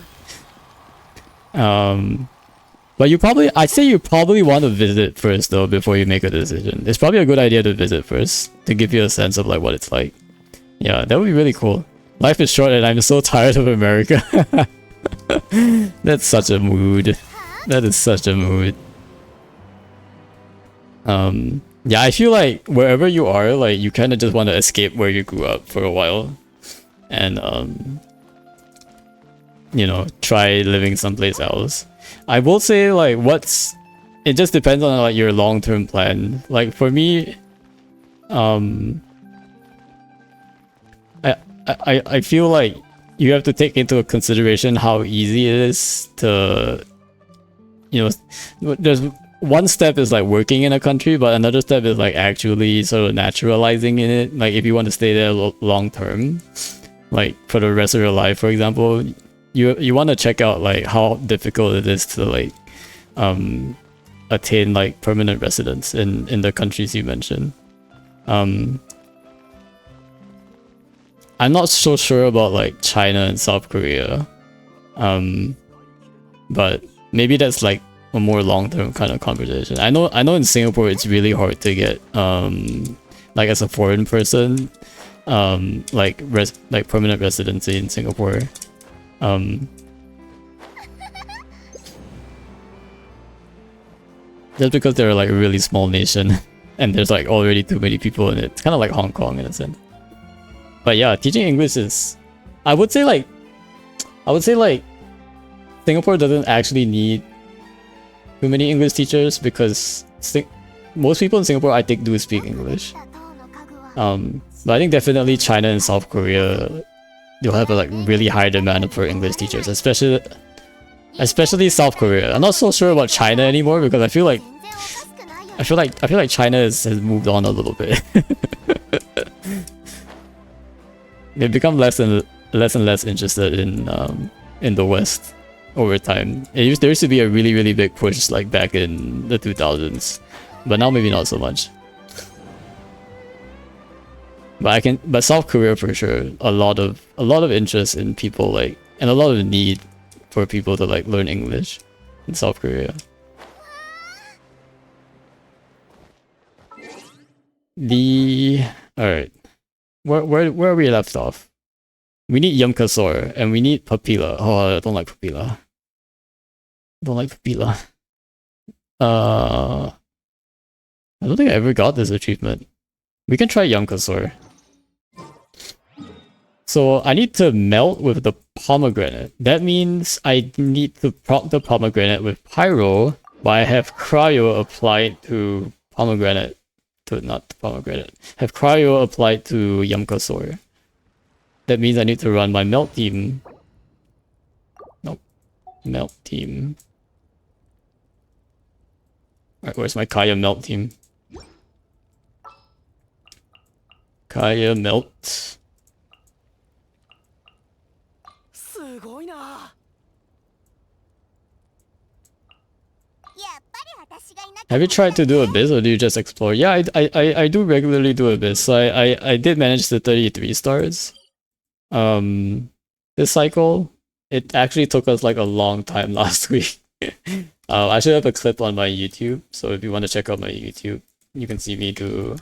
But I'd say you probably want to visit first though before you make a decision. It's probably a good idea to visit first to give you a sense of like what it's like. Yeah, that would be really cool. Life is short and I'm so tired of America. That's such a mood. That is such a mood. Yeah, I feel like wherever you are, like you kind of just want to escape where you grew up for a while. And you know, try living someplace else. I will say like it just depends on like your long-term plan. Like for me, I feel like you have to take into consideration how easy it is to, you know, there's one step is like working in a country, but another step is like actually sort of naturalizing in it. Like if you want to stay there long term, like for the rest of your life, for example, you want to check out like how difficult it is to like attain like permanent residence in the countries you mentioned. I'm not so sure about like China and South Korea, but maybe that's like a more long-term kind of conversation. I know in Singapore it's really hard to get like as a foreign person like permanent residency in Singapore. Just because they're like a really small nation and there's like already too many people in it. It's kind of like Hong Kong in a sense. But yeah, teaching English is, I would say like Singapore doesn't actually need too many English teachers because most people in Singapore I think do speak English. But I think definitely China and South Korea, they'll have a like really high demand for English teachers, especially South Korea. I'm not so sure about China anymore because I feel like China has moved on a little bit. They've become less and less interested in the West over time. There used to be a really big push like back in the 2000s, but now maybe not so much. But South Korea for sure, a lot of interest in people like, and a lot of need for people to like learn English in South Korea. Alright. Where are we left off? We need Yumkasor and we need Papilla. Oh, I don't like Papilla. I don't think I ever got this achievement. We can try Yumkasor. So I need to melt with the pomegranate. That means I need to prop the pomegranate with pyro, but I have cryo applied to pomegranate. Not the pomegranate. Have cryo applied to Yumkasor. That means I need to run my melt team. Nope. Melt team. Alright, where's my Kaya melt team? Kaya melt. Have you tried to do Abyss or do you just explore? Yeah, I do regularly do Abyss. So I did manage the 33 stars. This cycle, it actually took us like a long time last week. I should have a clip on my YouTube, so if you want to check out my YouTube, you can see me do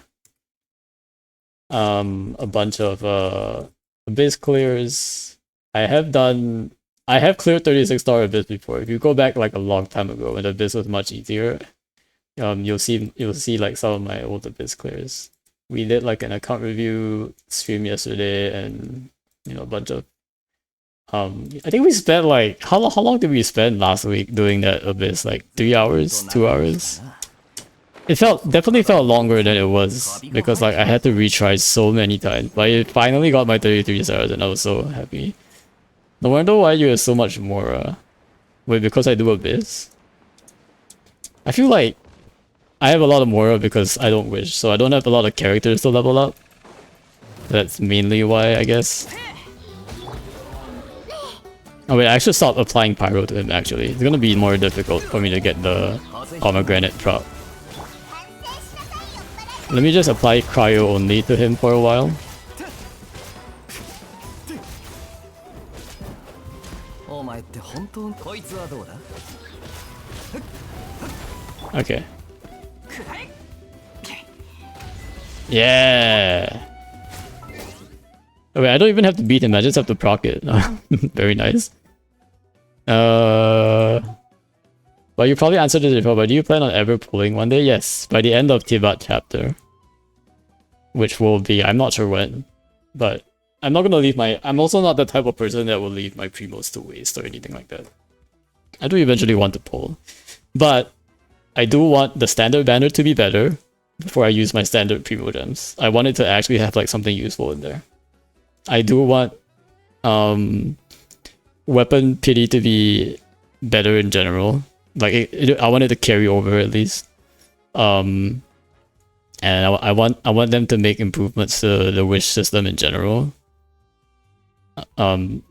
a bunch of Abyss clears. I have cleared 36 star Abyss before. If you go back like a long time ago when Abyss was much easier, you'll see like some of my old Abyss clears. We did like an account review stream yesterday, and you know, a bunch of I think we spent like how long did we spend last week doing that Abyss? Like 3 hours, 2 hours. It definitely felt longer than it was because like I had to retry so many times. But I finally got my 33 stars and I was so happy. No wonder why you are so much more wait, because I do Abyss? I feel like I have a lot of Mora because I don't wish, so I don't have a lot of characters to level up. That's mainly why, I guess. Oh wait, I should stop applying Pyro to him actually. It's gonna be more difficult for me to get the Pomegranate drop. Let me just apply Cryo only to him for a while. Okay. Yeah! Oh, wait, I don't even have to beat him, I just have to proc it. Very nice. Well, you probably answered it before, but do you plan on ever pulling one day? Yes, by the end of Tibat chapter. Which will be, I'm not sure when. But I'm not gonna leave I'm also not the type of person that will leave my primos to waste or anything like that. I do eventually want to pull. But I do want the standard banner to be better before I use my standard primo gems. I want it to actually have like something useful in there. I do want weapon pity to be better in general. Like I want it to carry over at least. And I want them to make improvements to the wish system in general.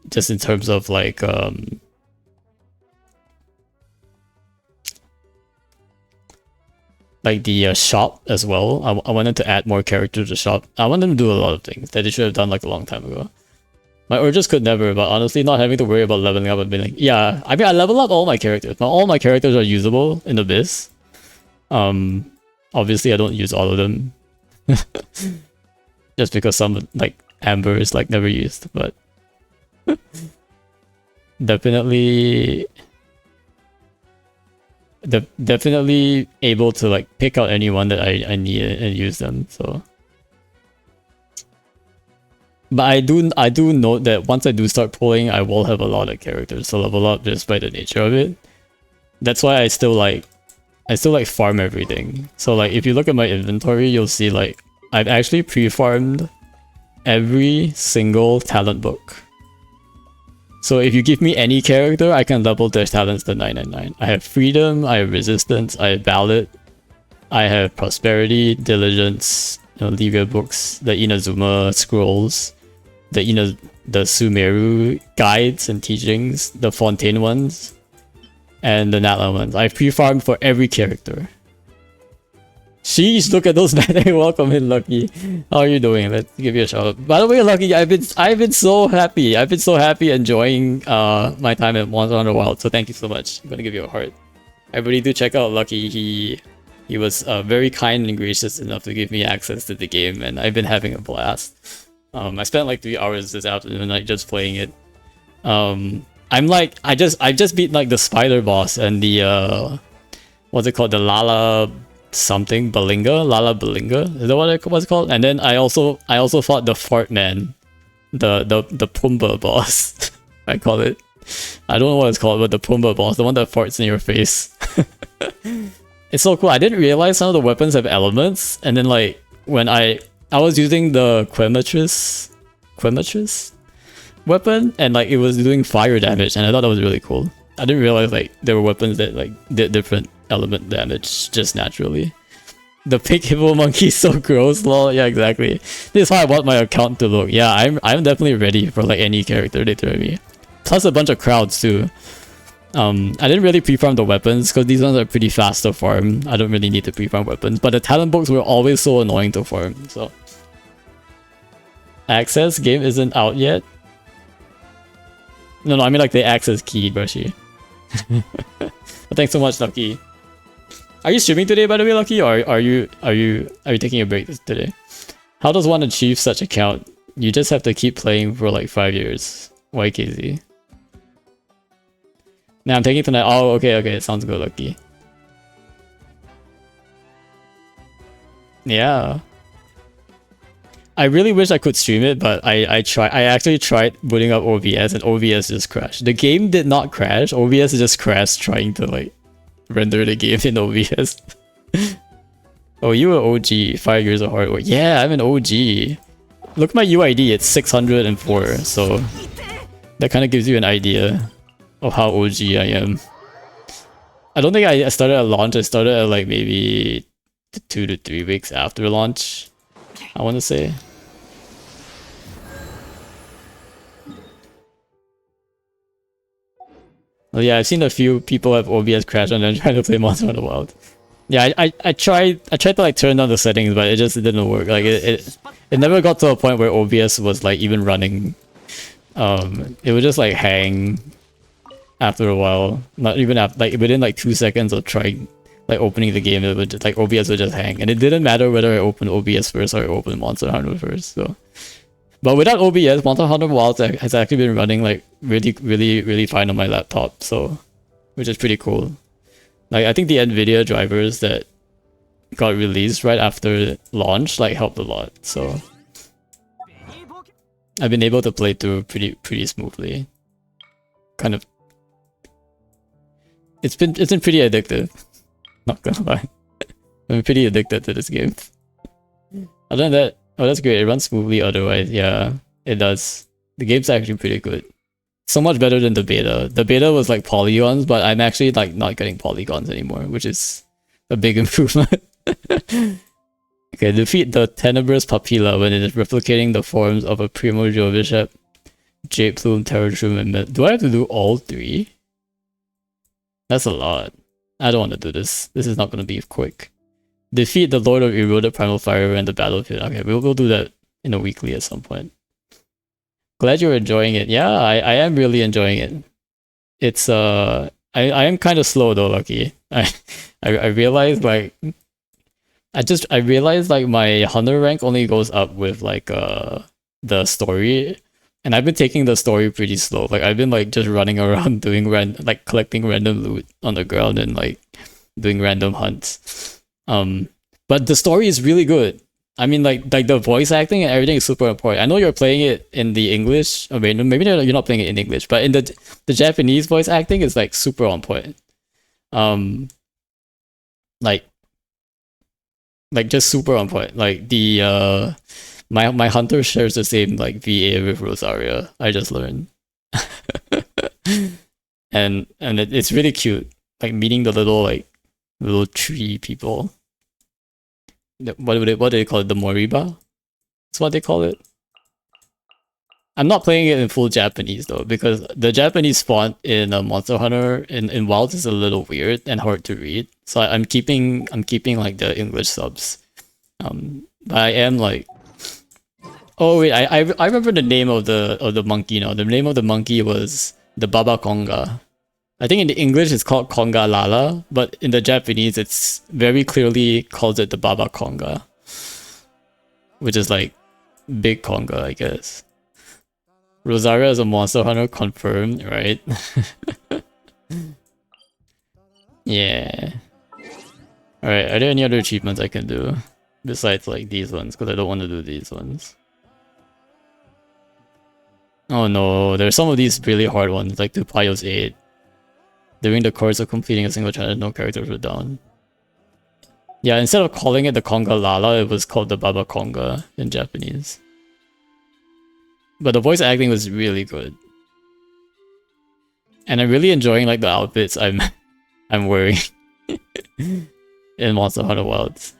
Just in terms of like the shop as well. I want them to add more characters to the shop. I want them to do a lot of things that they should have done like a long time ago. My urges could never, but honestly, not having to worry about leveling up and being like, yeah, I mean, I level up all my characters. Now, all my characters are usable in Abyss. Obviously, I don't use all of them. Just because some, like, Amber is, like, never used, but... definitely able to, like, pick out anyone that I need and use them, so... But I do note that once I do start pulling, I will have a lot of characters to level up just by the nature of it. That's why I still like farm everything. So like if you look at my inventory, you'll see like I've actually pre-farmed every single talent book. So if you give me any character, I can level their talents to 999. I have freedom, I have resistance, I have ballot, I have prosperity, diligence, you know, Livia books, the Inazuma scrolls, the Sumeru guides and teachings, the Fontaine ones, and the Natlan ones. I pre-farmed for every character. Sheesh, look at those banner. Welcome in, Lucky. How are you doing? Let's give you a shout out. By the way, Lucky, I've been so happy. I've been so happy enjoying my time at Monster Hunter Wild. So thank you so much. I'm gonna give you a heart. Everybody do check out Lucky. He was very kind and gracious enough to give me access to the game, and I've been having a blast. I spent like 3 hours this afternoon like just playing it. I just beat like the spider boss and the what's it called, the Lala something Balinga, Lala Balinga, is that what it was called? And then I also fought the fart man, the Pumbaa boss. I call it. I don't know what it's called, but the Pumbaa boss, the one that farts in your face. It's so cool. I didn't realize some of the weapons have elements, and then like when I was using the Quematris weapon, and like it was doing fire damage, and I thought that was really cool. I didn't realize like there were weapons that like did different element damage just naturally. The pink hippo monkey is so gross, lol. Yeah, exactly. This is how I want my account to look. Yeah, I'm definitely ready for like any character they throw at me. Plus a bunch of crowds too. I didn't really pre-farm the weapons because these ones are pretty fast to farm. I don't really need to pre-farm weapons, but the talent books were always so annoying to farm, so. Access game isn't out yet? No, I mean like the access key, Brushy. But thanks so much, Lucky. Are you streaming today, by the way, Lucky, or are you taking a break today? How does one achieve such a count? You just have to keep playing for like 5 years. YKZ. Nah, I'm taking tonight. Oh, okay, sounds good, Lucky. Yeah. I really wish I could stream it, but I actually tried booting up OBS and OBS just crashed. The game did not crash, OBS just crashed trying to like render the game in OBS. Oh, you were OG, 5 years of hard work. Yeah, I'm an OG. Look at my UID, it's 604, so that kind of gives you an idea of how OG I am. I don't think I started at launch, I started at like maybe 2 to 3 weeks after launch, I want to say. Well, yeah, I've seen a few people have OBS crash and then trying to play Monster Hunter Wild. Yeah, I tried to like turn down the settings, but it just didn't work. Like it never got to a point where OBS was like even running. It would just like hang after a while. Not even after, like within like 2 seconds of trying like opening the game, it would just, like OBS would just hang, and it didn't matter whether I opened OBS first or I opened Monster Hunter first. So, but without OBS, Monster Hunter Wilds has actually been running like really fine on my laptop. So, which is pretty cool. Like I think the NVIDIA drivers that got released right after launch like helped a lot. So I've been able to play through pretty smoothly. Kind of. It's been pretty addictive. Not gonna lie. I'm pretty addicted to this game. Other than that, oh that's great. It runs smoothly otherwise. Yeah, it does. The game's actually pretty good. So much better than the beta. The beta was like polygons, but I'm actually like not getting polygons anymore, which is a big improvement. Okay, defeat the Tenebrous Papilla when it is replicating the forms of a Primordial Bishop, Jade Plume, Terratrum, and do I have to do all 3? That's a lot. I don't want to do this. This is not going to be quick. Defeat the Lord of Eroded Primal Fire and the Battlefield. Okay, we'll do that in a weekly at some point. Glad you're enjoying it. Yeah, I am really enjoying it. It's I am kind of slow though, Lucky. I realized like I realized like my hunter rank only goes up with like the story, and I've been taking the story pretty slow. Like I've been like just running around doing like collecting random loot on the ground and like doing random hunts. But the story is really good. I mean, like the voice acting and everything is super important. I know you're playing it in the English. I mean, maybe you're not playing it in English, but in the Japanese voice acting is like super on point. Like just super on point. Like the my hunter shares the same like VA with Rosaria. I just learned, and it's really cute. Like meeting the little tree people. What do they call it? The Moriba? That's what they call it. I'm not playing it in full Japanese though, because the Japanese font in Monster Hunter in Wilds is a little weird and hard to read. So I'm keeping like the English subs. But I am like, oh wait, I remember the name of the monkey now. The name of the monkey was the Baba Konga. I think in the English it's called Konga Lala, but in the Japanese it's very clearly calls it the Baba Konga, which is like big Konga, I guess. Rosaria is a Monster Hunter confirmed, right? Yeah. Alright, are there any other achievements I can do besides like these ones? Because I don't want to do these ones. Oh no, there's some of these really hard ones, like the Pios 8. During the course of completing a single challenge, no characters were down. Yeah, instead of calling it the Konga Lala, it was called the Baba Konga in Japanese. But the voice acting was really good. And I'm really enjoying like the outfits I'm wearing in Monster Hunter Wilds.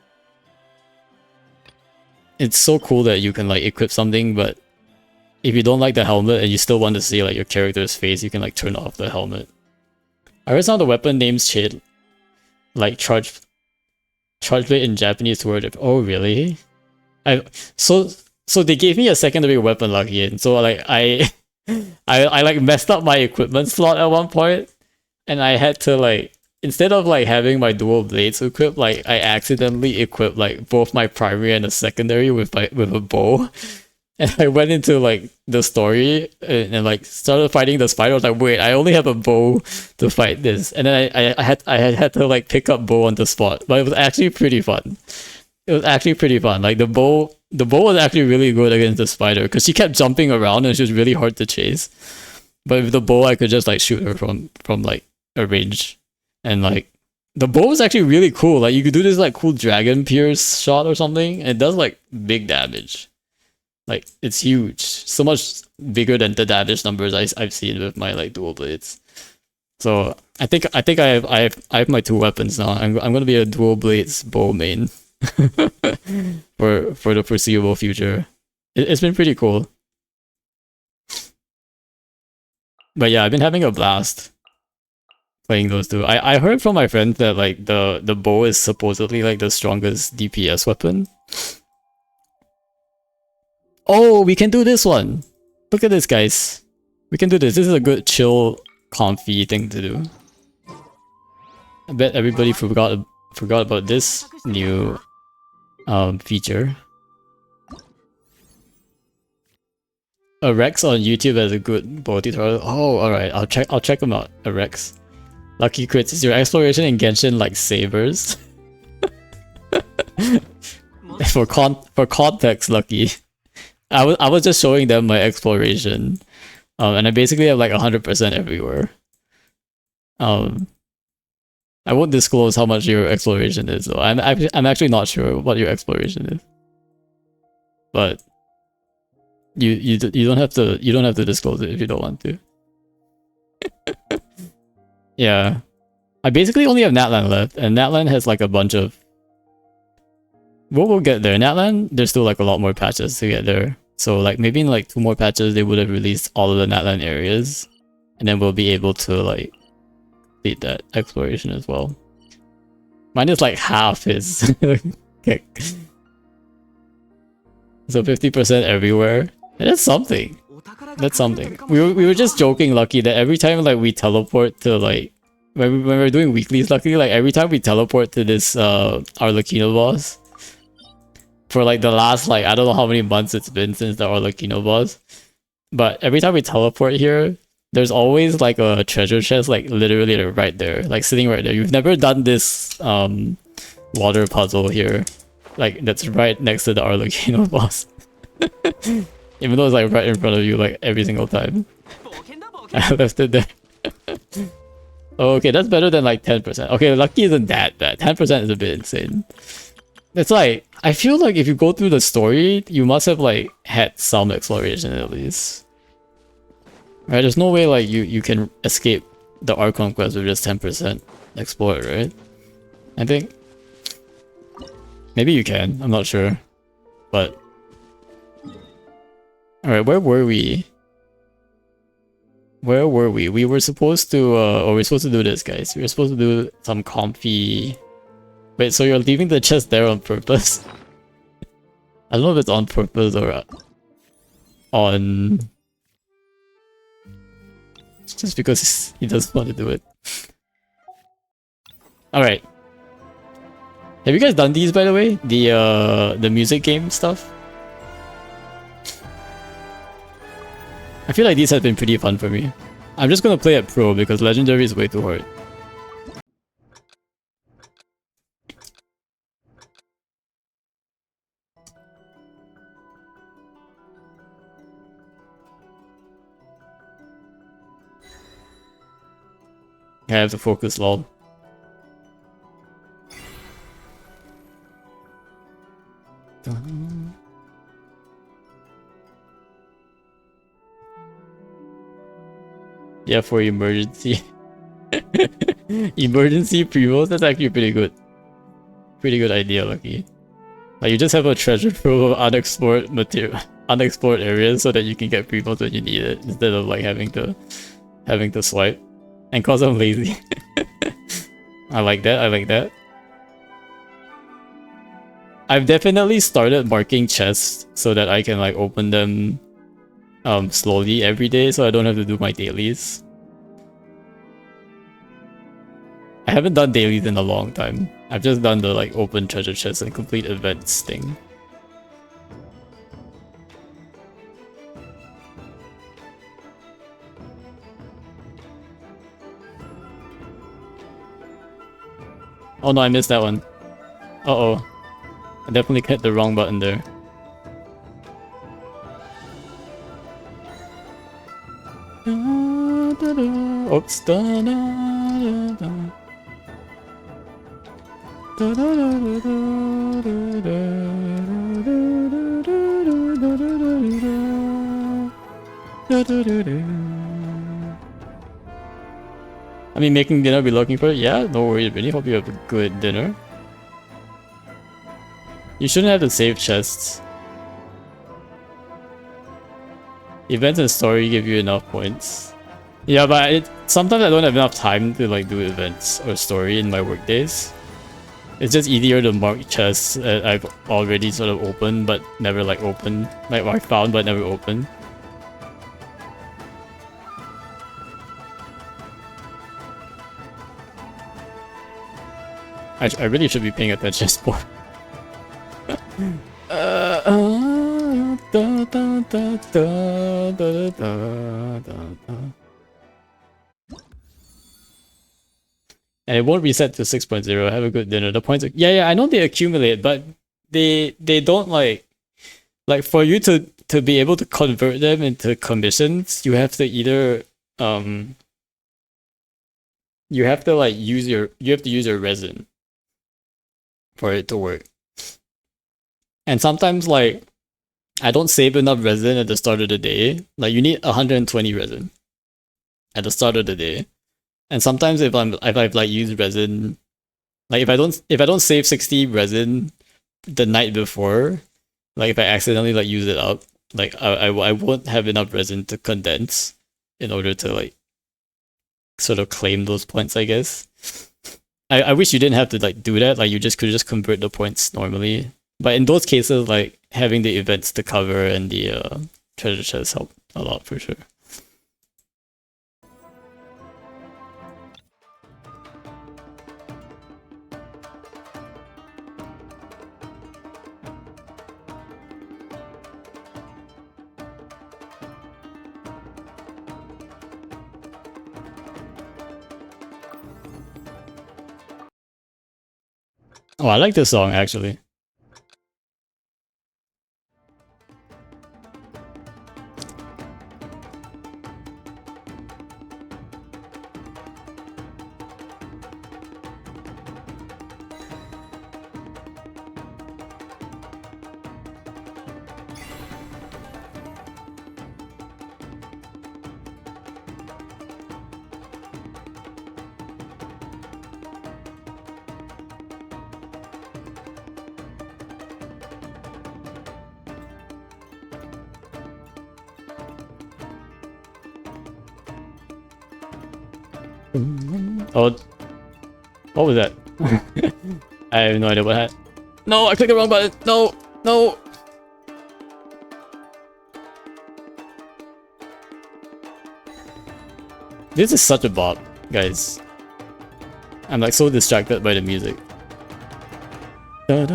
It's so cool that you can like equip something, but if you don't like the helmet and you still want to see like your character's face, you can like turn off the helmet. I heard some of the weapon names change, like charge blade in Japanese word. Oh really? I so so they gave me a secondary weapon, Lucky, and so like I like messed up my equipment slot at one point, and I had to like, instead of like having my dual blades equipped, like I accidentally equipped like both my primary and a secondary with a bow. And I went into like the story and like started fighting the spider. I was like, wait, I only have a bow to fight this. And then I had to like pick up bow on the spot. But it was actually pretty fun. It was actually pretty fun. Like the bow was actually really good against the spider because she kept jumping around and she was really hard to chase. But with the bow I could just like shoot her from like a range. And like the bow is actually really cool. Like you could do this like cool dragon pierce shot or something, and it does like big damage. Like it's huge, so much bigger than the damage numbers I've seen with my like dual blades. So I think I have my two weapons now. I'm gonna be a dual blades bow main for the foreseeable future. It's been pretty cool. But yeah, I've been having a blast playing those two. I heard from my friend that like the bow is supposedly like the strongest DPS weapon. Oh, we can do this one. Look at this, guys. We can do this. This is a good chill, comfy thing to do. I bet everybody forgot about this new feature. A Rex on YouTube has a good bow tutorial. Oh, alright. I'll check them out. A Rex. Lucky crits. Is your exploration in Genshin like sabers? for context, Lucky. I was just showing them my exploration, and I basically have like 100% everywhere. I won't disclose how much your exploration is, though. I'm actually not sure what your exploration is, but you don't have to disclose it if you don't want to. Yeah, I basically only have Natlan left, and Natlan has like a bunch of. We'll get there. Natlan, there's still like a lot more patches to get there. So like maybe in like 2 more patches they would have released all of the Natlan areas, and then we'll be able to like complete that exploration as well. Mine is like half his kick. So 50% everywhere. And that's something. That's something. We were just joking, Lucky, that every time like we teleport to like when we're doing weeklies, Lucky, like every time we teleport to this Arlecchino boss. For like the last like I don't know how many months it's been since the Arlecchino boss, but every time we teleport here, there's always like a treasure chest like literally right there, like sitting right there. You've never done this water puzzle here, like that's right next to the Arlecchino boss. Even though it's like right in front of you like every single time. I left it there. Okay, that's better than like 10%. Okay, Lucky isn't that bad. 10% is a bit insane. It's like, I feel like if you go through the story, you must have like had some exploration at least. Right, there's no way like you can escape the Archon quest with just 10% explore, right? I think. Maybe you can, I'm not sure. But alright, where were we? Where were we? We were supposed to or we're supposed to do this, guys. We were supposed to do some comfy. Wait, so you're leaving the chest there on purpose? I don't know if it's on purpose or on... just because he doesn't want to do it. Alright. Have you guys done these, by the way? The music game stuff? I feel like these have been pretty fun for me. I'm just gonna play at pro because legendary is way too hard. I have to focus, lol. Yeah, for emergency. Emergency pre-rolls, that's actually pretty good. Pretty good idea, Lucky. Like you just have a treasure trove of unexplored material, unexplored areas so that you can get pre-rolls when you need it, instead of like having to swipe. And cause I'm lazy. I like that, I like that. I've definitely started marking chests so that I can like open them slowly every day so I don't have to do my dailies. I haven't done dailies in a long time. I've just done the like open treasure chests and complete events thing. Oh no, I missed that one. Uh-oh. I definitely hit the wrong button there. Oops. I mean, making dinner, be looking for it? Yeah, no worries, really. Hope you have a good dinner. You shouldn't have to save chests. Events and story give you enough points. Yeah, but sometimes I don't have enough time to like do events or story in my work days. It's just easier to mark chests that I've already sort of opened but never like opened. Like I found but never opened. I really should be paying attention more. And it won't reset to 6.0. Have a good dinner. The points are, yeah, I know they accumulate, but they don't like for you to be able to convert them into commissions, you have to either you have to like use your resin for it to work. And sometimes like I don't save enough resin at the start of the day. Like you need 120 resin at the start of the day. And sometimes if I've like used resin, like if I don't save 60 resin the night before, like if I accidentally like use it up, like I won't have enough resin to condense in order to like sort of claim those points, I guess. I wish you didn't have to like do that, like you could just convert the points normally. But in those cases, like having the events to cover and the treasure chests help a lot for sure. Oh, I like this song actually. Oh, what was that? I have no idea what happened. No, I clicked the wrong button. No, no. This is such a bop, guys. I'm like so distracted by the music. Oh,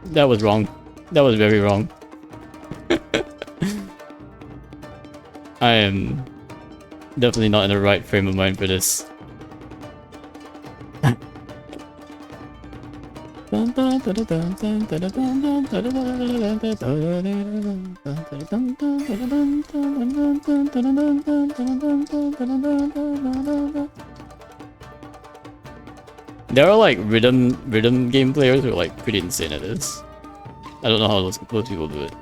that was wrong. That was very wrong. I am definitely not in the right frame of mind for this. There are like rhythm game players who are like pretty insane at this. I don't know how those people do it.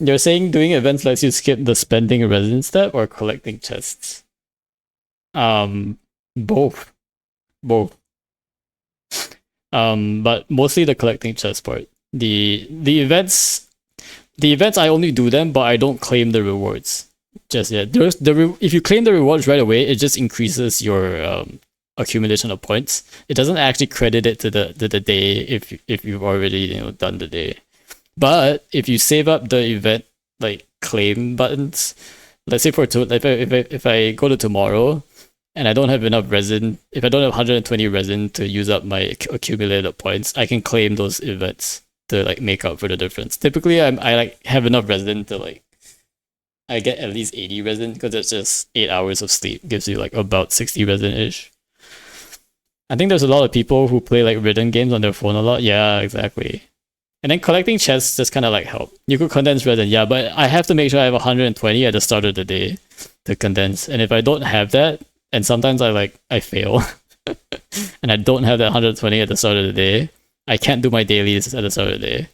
You're saying doing events lets you skip the spending resin step or collecting chests? Both. Both. But mostly the collecting chest part. The events I only do them, but I don't claim the rewards just yet. If you claim the rewards right away, it just increases your accumulation of points. It doesn't actually credit it to the day if you've already done the day. But if you save up the event like claim buttons, let's say if I go to tomorrow and I don't have enough resin, if I don't have 120 resin to use up my accumulated points, I can claim those events to like make up for the difference. Typically, I like have enough resin to like I get at least 80 resin because it's just 8 hours of sleep gives you like about 60 resin ish. I think there's a lot of people who play like rhythm games on their phone a lot. Yeah, exactly. And then collecting chests just kind of like help. You could condense resin, yeah, but I have to make sure I have 120 at the start of the day to condense. And if I don't have that, and sometimes I fail, and I don't have that 120 at the start of the day, I can't do my dailies at the start of the day.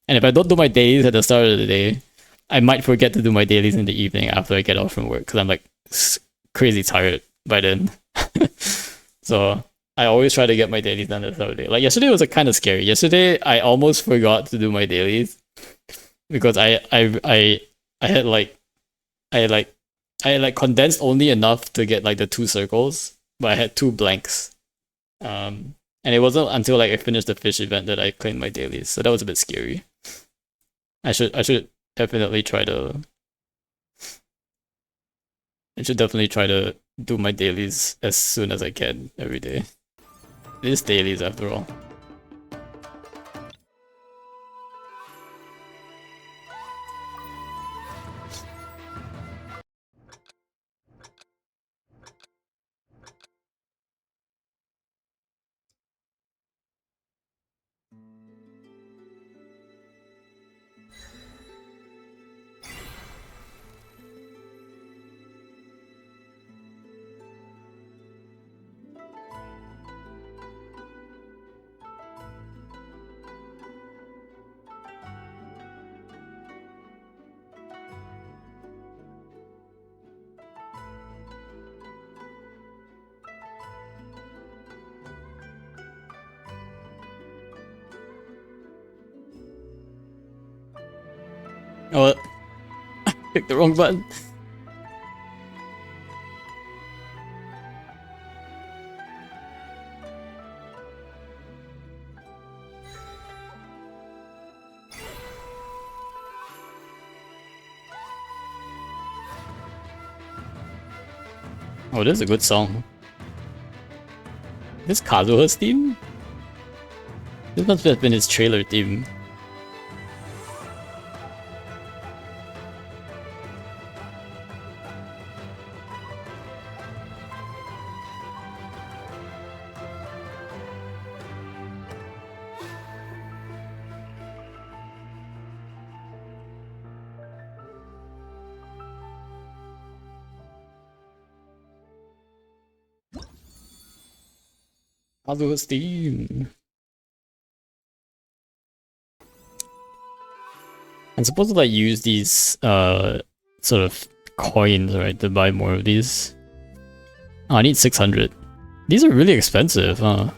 And if I don't do my dailies at the start of the day, I might forget to do my dailies in the evening after I get off from work because I'm like crazy tired by then. So I always try to get my dailies done this other day. Like yesterday was like kind of scary. Yesterday I almost forgot to do my dailies because I had condensed only enough to get like the 2 circles, but I had 2 blanks. And it wasn't until like I finished the fish event that I claimed my dailies. So that was a bit scary. I should definitely try to do my dailies as soon as I can every day. It is dailies after all. Oh, I picked the wrong button. Oh, this is a good song. This Kazuha's theme? This must have been his trailer theme. Kazuha's theme. I'm supposed to like use these sort of coins, right, to buy more of these. Oh, I need 600. These are really expensive, huh?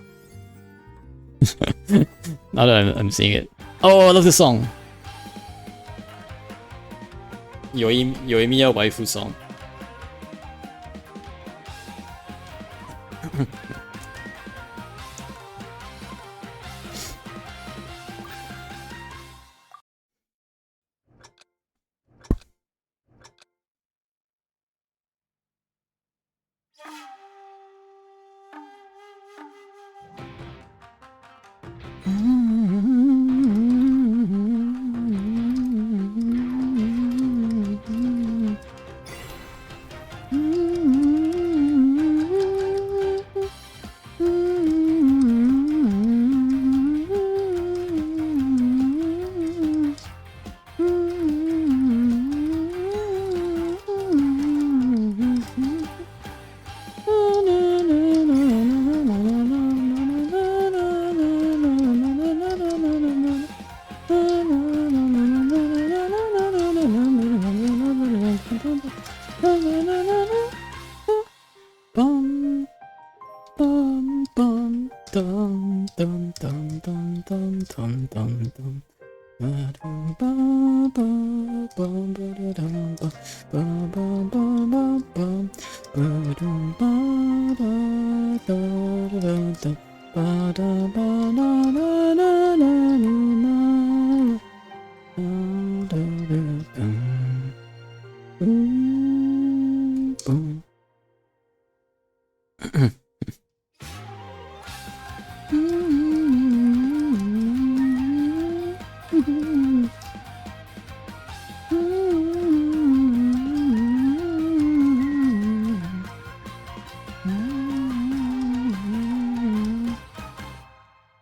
Now that I'm seeing it. Oh, I love this song. Yoimiya waifu song.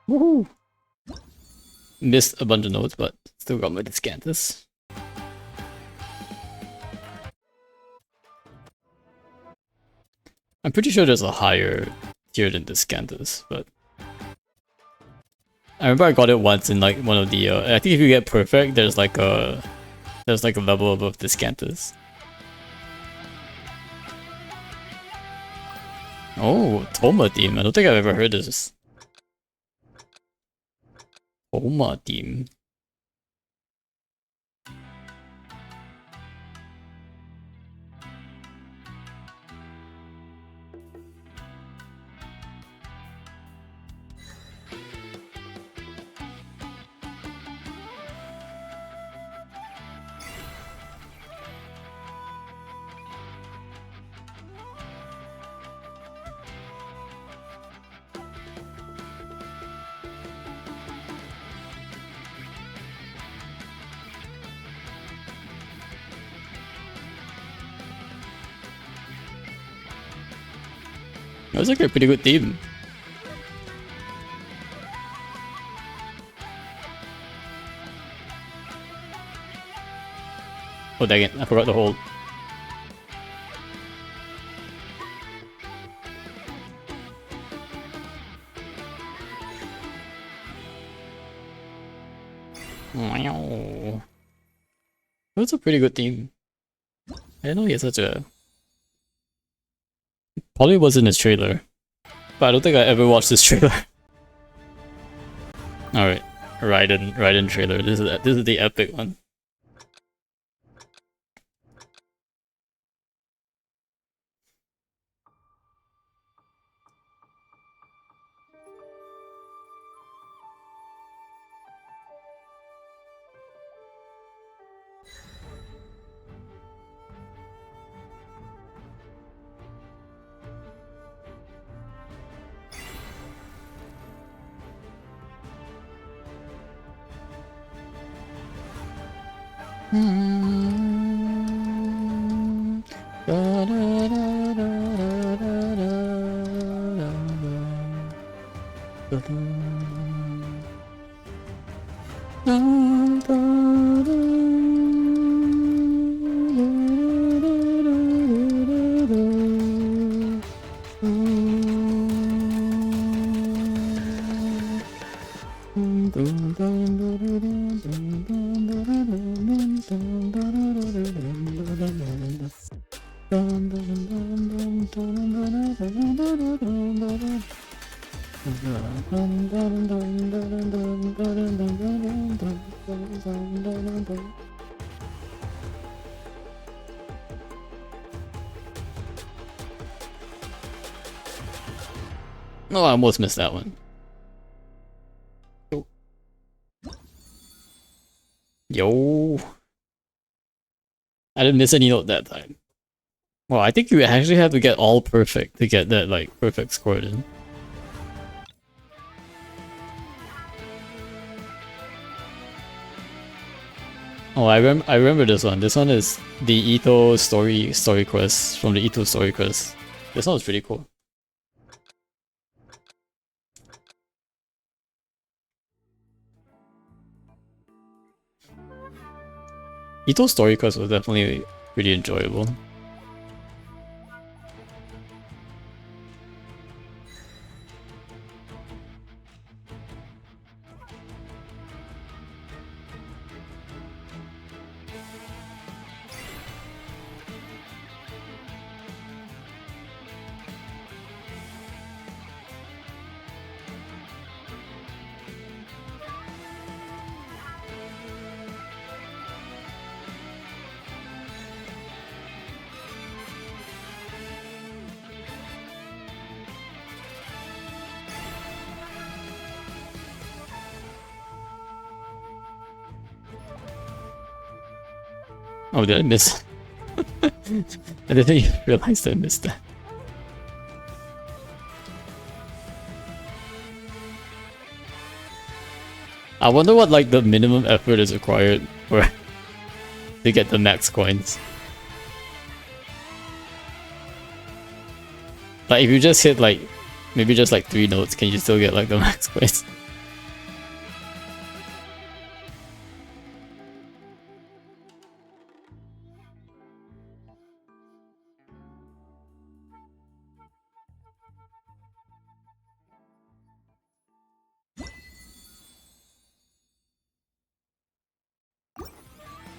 Woohoo! Missed a bunch of notes, but still got my Descanthus. I'm pretty sure there's a higher tier than Descanthus, but I remember I got it once in like one of the. I think if you get perfect, there's like a level above Descanthus. Oh, Toma theme. I don't think I've ever heard this. Toma theme. That was like a pretty good theme. Oh dang it, I forgot to hold. Wow. That's a pretty good theme. I didn't know he had such a... Probably wasn't his trailer. But I don't think I ever watched this trailer. Alright. Raiden trailer. This is the epic one. Oh, I almost missed that one. Yo. I didn't miss any note that time. Well, I think you actually have to get all perfect to get that, like, perfect score in. Oh, I remember this one. This one is the Ito story quest from the Ito story quest. This one was pretty cool. Ito story quest was definitely pretty enjoyable. Oh, did I miss? I didn't even realize I missed that. I wonder what like the minimum effort is required for to get the max coins. Like if you just hit like maybe just like 3 notes, can you still get like the max coins?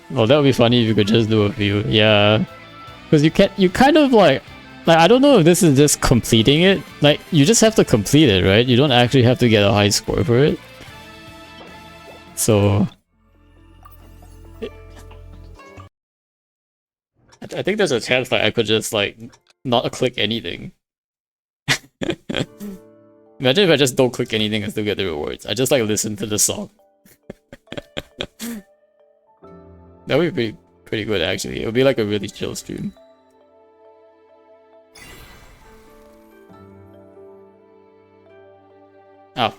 Well, that would be funny if you could just do a few. Yeah, because you kind of like I don't know if this is just completing it. Like you just have to complete it, right? You don't actually have to get a high score for it. So I think there's a chance that I could just like not click anything. Imagine if I just don't click anything and still get the rewards. I just like listen to the song. That would be pretty good actually. It would be like a really chill stream. Oh.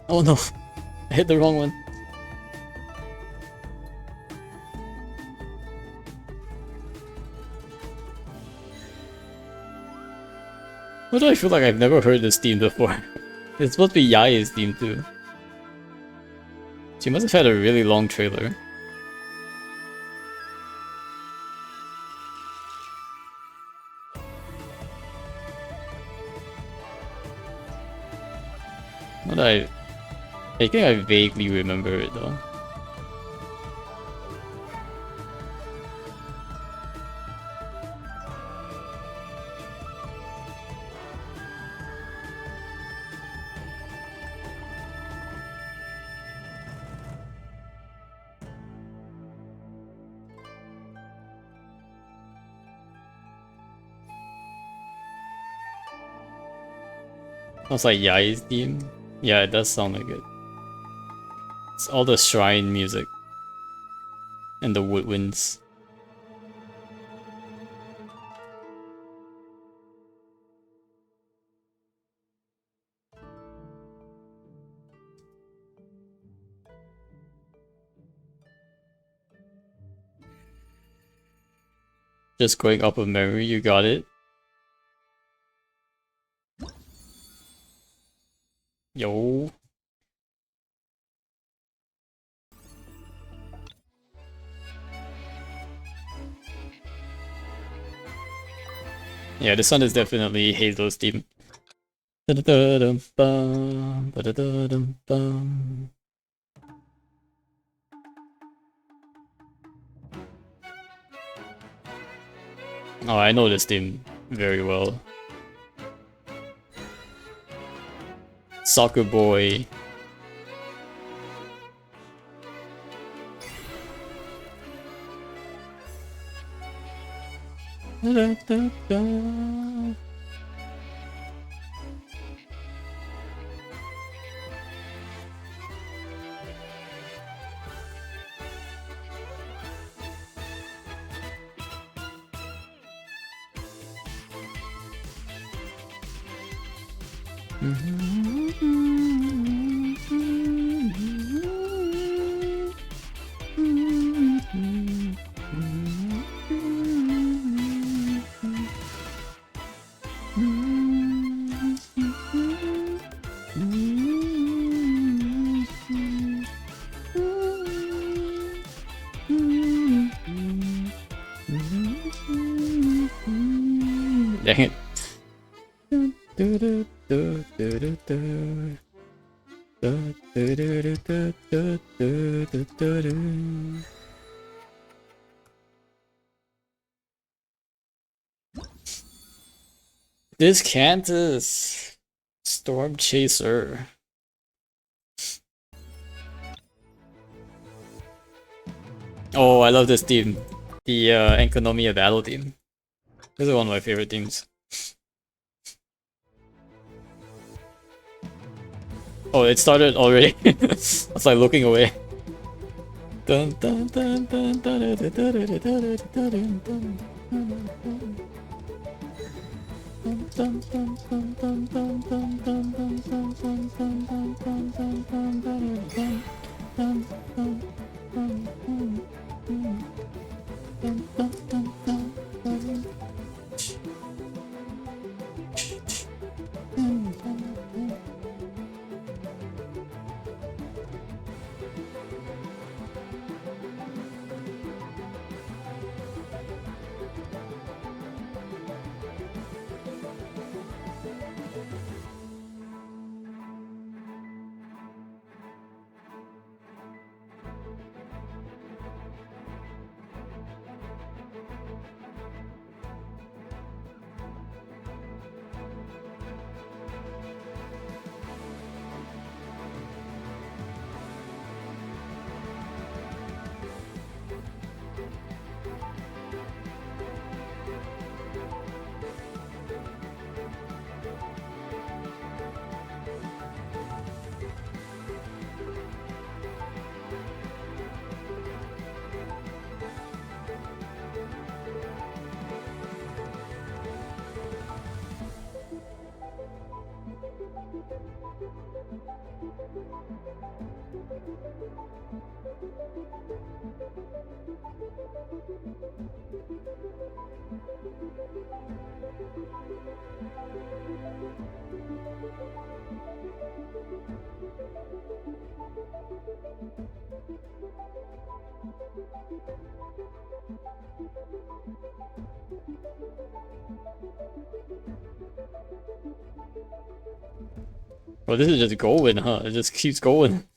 Oh no. I hit the wrong one. Why do I feel like I've never heard this theme before? It's supposed to be Yae's theme too. She must have had a really long trailer. What I think I vaguely remember it though. Sounds like Yae's theme. Yeah, it does sound like it. It's all the shrine music and the woodwinds. Just going up of memory, you got it. Yo. Yeah, this one is definitely Hazel's team. Da-da-da-dum-bum, ba-da-da-dum-bum. Oh, I know this team very well. Soccer Boy. Da-da-da-da. Dang it. This Cantus Storm Chaser. Oh, I love this team. The Enkonomiya Battle team. This is one of my favorite teams. Oh, it started already. I was like looking away. Dun, dun, dun, dun, dun, dun, dun, dun, dun, dun, dun, Well, this is just going, huh? It just keeps going.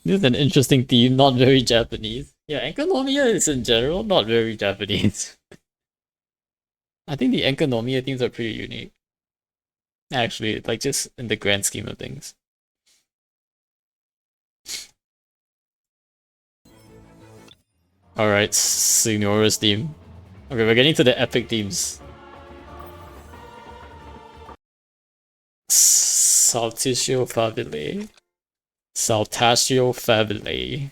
This is an interesting theme, not very Japanese. Yeah, Enkonomiya is in general not very Japanese. I think the Enkonomiya themes are pretty unique. Actually, like just in the grand scheme of things. Alright, Signora's theme. Okay, we're getting to the epic themes. Saltatio Fabile. Saltatio Fabile.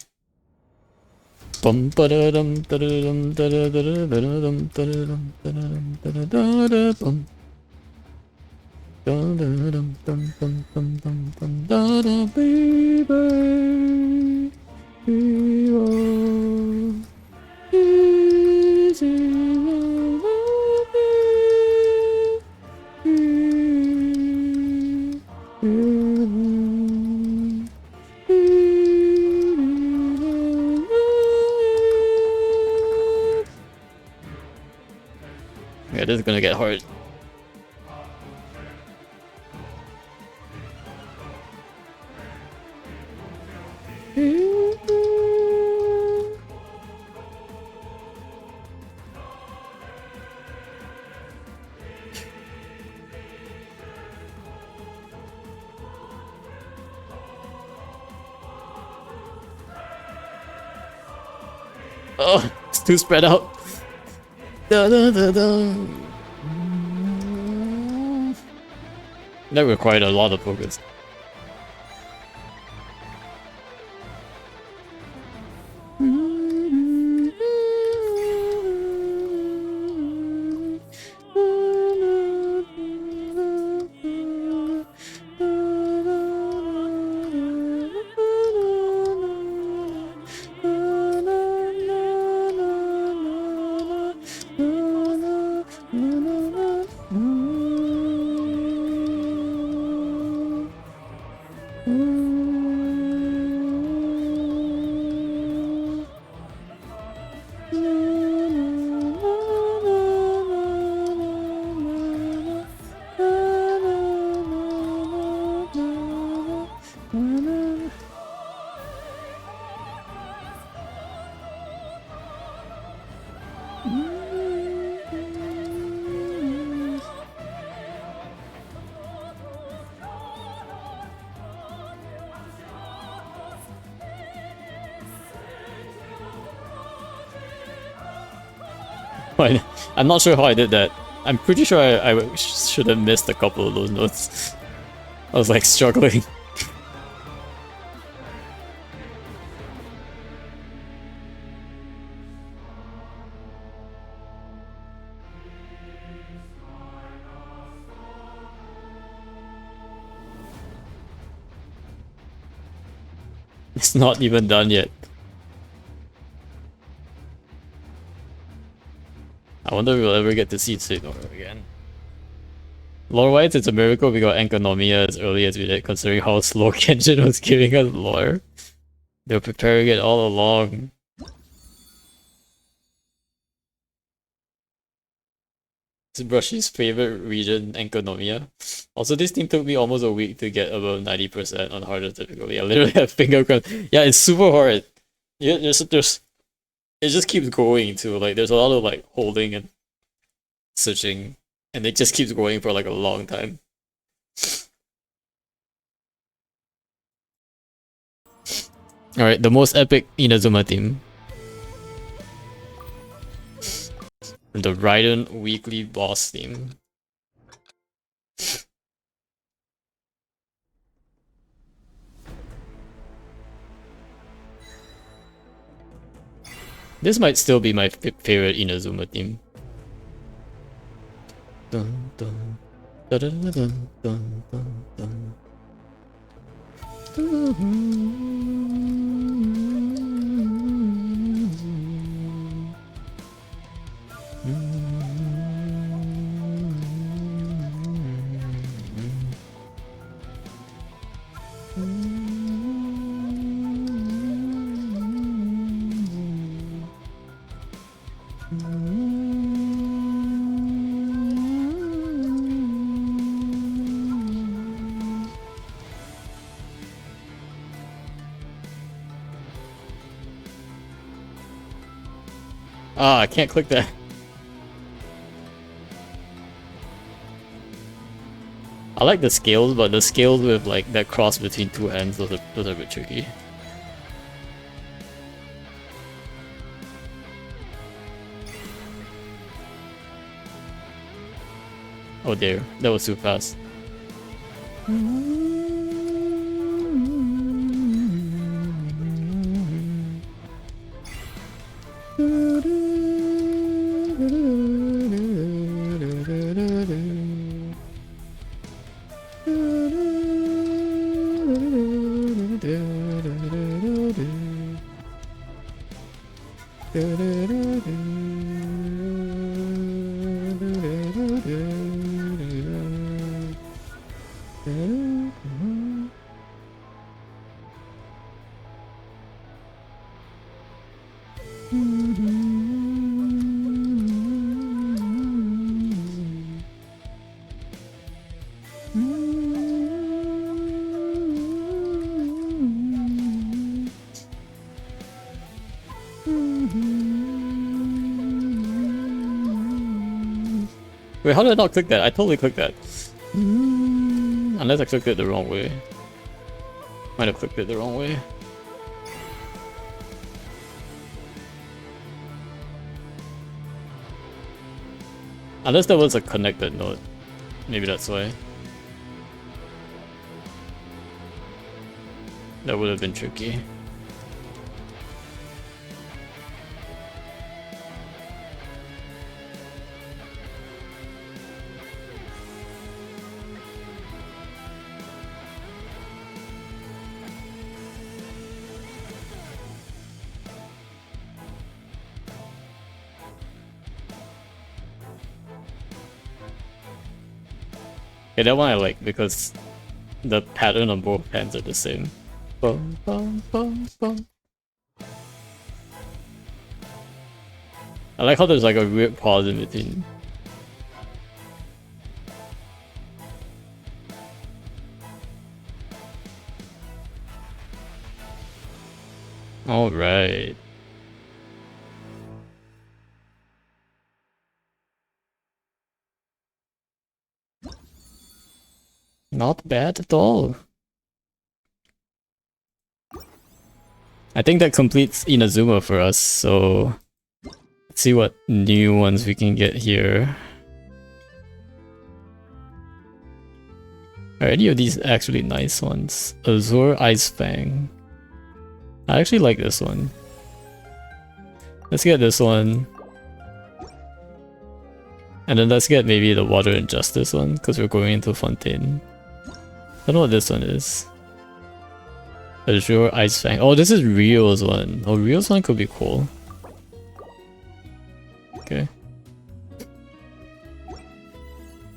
Bum ba-da-dum da-da-dum da-da-da-da-da-dum da-da-dum da-da-dum da-da-da-da-bum. Da-da-dum dum dum dum dum dum da-da baby. Yeah, Okay, this is gonna get hard. Oh, it's too spread out. Da, da, da, da. That required a lot of focus. I'm not sure how I did that. I'm pretty sure I should have missed a couple of those notes. I was like struggling. It's not even done yet. I wonder if we'll ever get to see Tsunoda again. Lore-wise, it's a miracle we got Enkanomiya as early as we did, considering how slow Kenshin was giving us lore. They were preparing it all along. It's Brushy's favorite region, Enkanomiya. Also, this team took me almost a week to get above 90% on hardest difficulty. I literally have finger cramps. Yeah, it's super hard. Yeah, it just keeps going too. Like, there's a lot of like holding and searching, and it just keeps going for like a long time. Alright, the most epic Inazuma team. The Raiden weekly boss team. This might still be my favorite Inazuma team. Dun, dun, dun, dun, dun, dun, dun, Ah, I can't click that. I like the scales, but the scales with like that cross between two hands, those are a bit tricky. Oh dear, that was too fast. Wait, how did I not click that? I totally clicked that. Unless I clicked it the wrong way. Might have clicked it the wrong way. Unless there was a connected node. Maybe that's why. That would have been tricky. Yeah, that one I like because the pattern on both hands are the same. Bum, bum, bum, bum. I like how there's like a weird pause in between. Alright. Not bad at all. I think that completes Inazuma for us, so let's see what new ones we can get here. Are any of these actually nice ones? Azure Ice Fang. I actually like this one. Let's get this one. And then let's get maybe the Water and Justice one, because we're going into Fontaine. I don't know what this one is. Azure Ice Fang. Oh, this is Rio's one. Oh, Rio's one could be cool. Okay.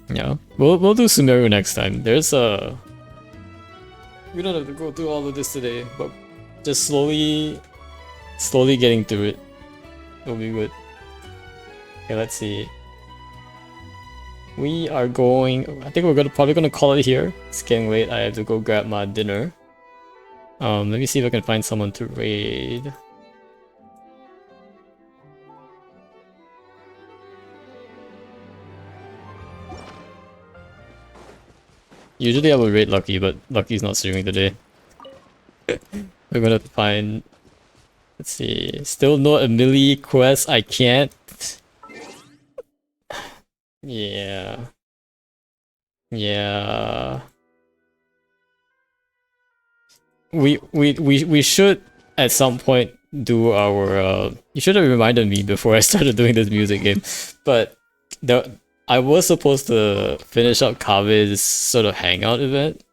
Yeah, we'll do Sumeru next time. There's a... We don't have to go through all of this today, but just slowly getting through it will be good. Okay, let's see. We are going... I think we're probably gonna call it here. It's getting late. I have to go grab my dinner. Let me see if I can find someone to raid. Usually I would raid Lucky, but Lucky's not streaming today. We're gonna find... Let's see... Still no Amelie quest, I can't. Yeah. Yeah. We should at some point do our you should have reminded me before I started doing this music game. But I was supposed to finish up Kabe's sort of hangout event.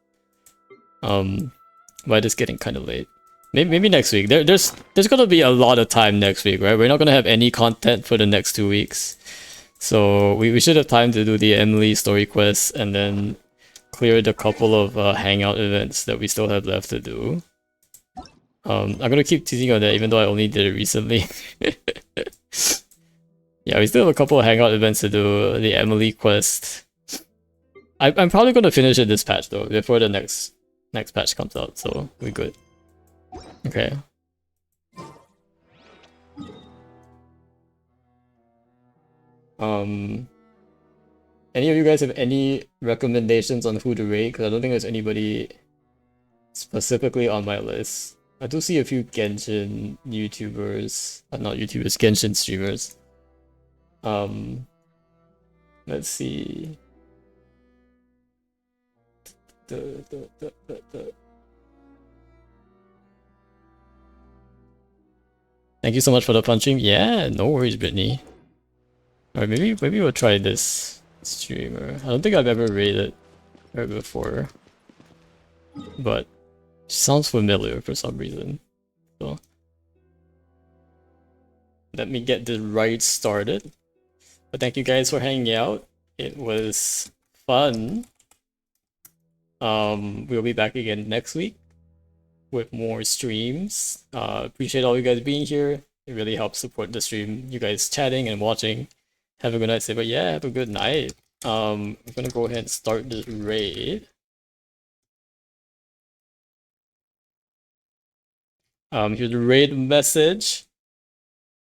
But it's getting kind of late. Maybe next week. There's gonna be a lot of time next week, right? We're not gonna have any content for the next 2 weeks. So we should have time to do the Emily story quest and then clear the couple of hangout events that we still have left to do. I'm gonna keep teasing on that even though I only did it recently. Yeah, we still have a couple of hangout events to do, the Emily quest. I'm probably gonna finish it this patch though, before the next patch comes out, so we're good. Okay. Any of you guys have any recommendations on who to raid? Because I don't think there's anybody specifically on my list. I do see a few Genshin YouTubers, not YouTubers, Genshin streamers. Let's see. Thank you so much for the punching. Yeah, no worries, Brittany. Alright, maybe we'll try this streamer. I don't think I've ever raided her before, but she sounds familiar for some reason. So let me get the ride started. But thank you guys for hanging out. It was fun. We'll be back again next week with more streams. Appreciate all you guys being here. It really helps support the stream. You guys chatting and watching. Have a good night, say, but yeah, have a good night. I'm gonna go ahead and start this raid. Here's the raid message.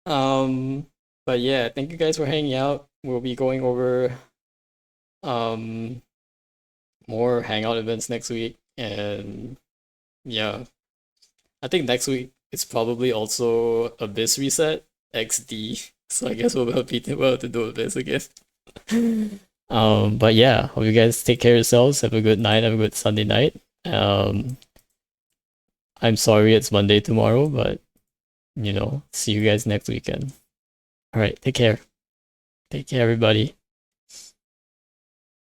But yeah, thank you guys for hanging out. We'll be going over more hangout events next week, and yeah, I think next week it's probably also Abyss reset XD. So I guess we'll have to do Abyss again. But yeah, hope you guys take care of yourselves. Have a good night. Have a good Sunday night. I'm sorry it's Monday tomorrow, but see you guys next weekend. All right, take care. Take care, everybody.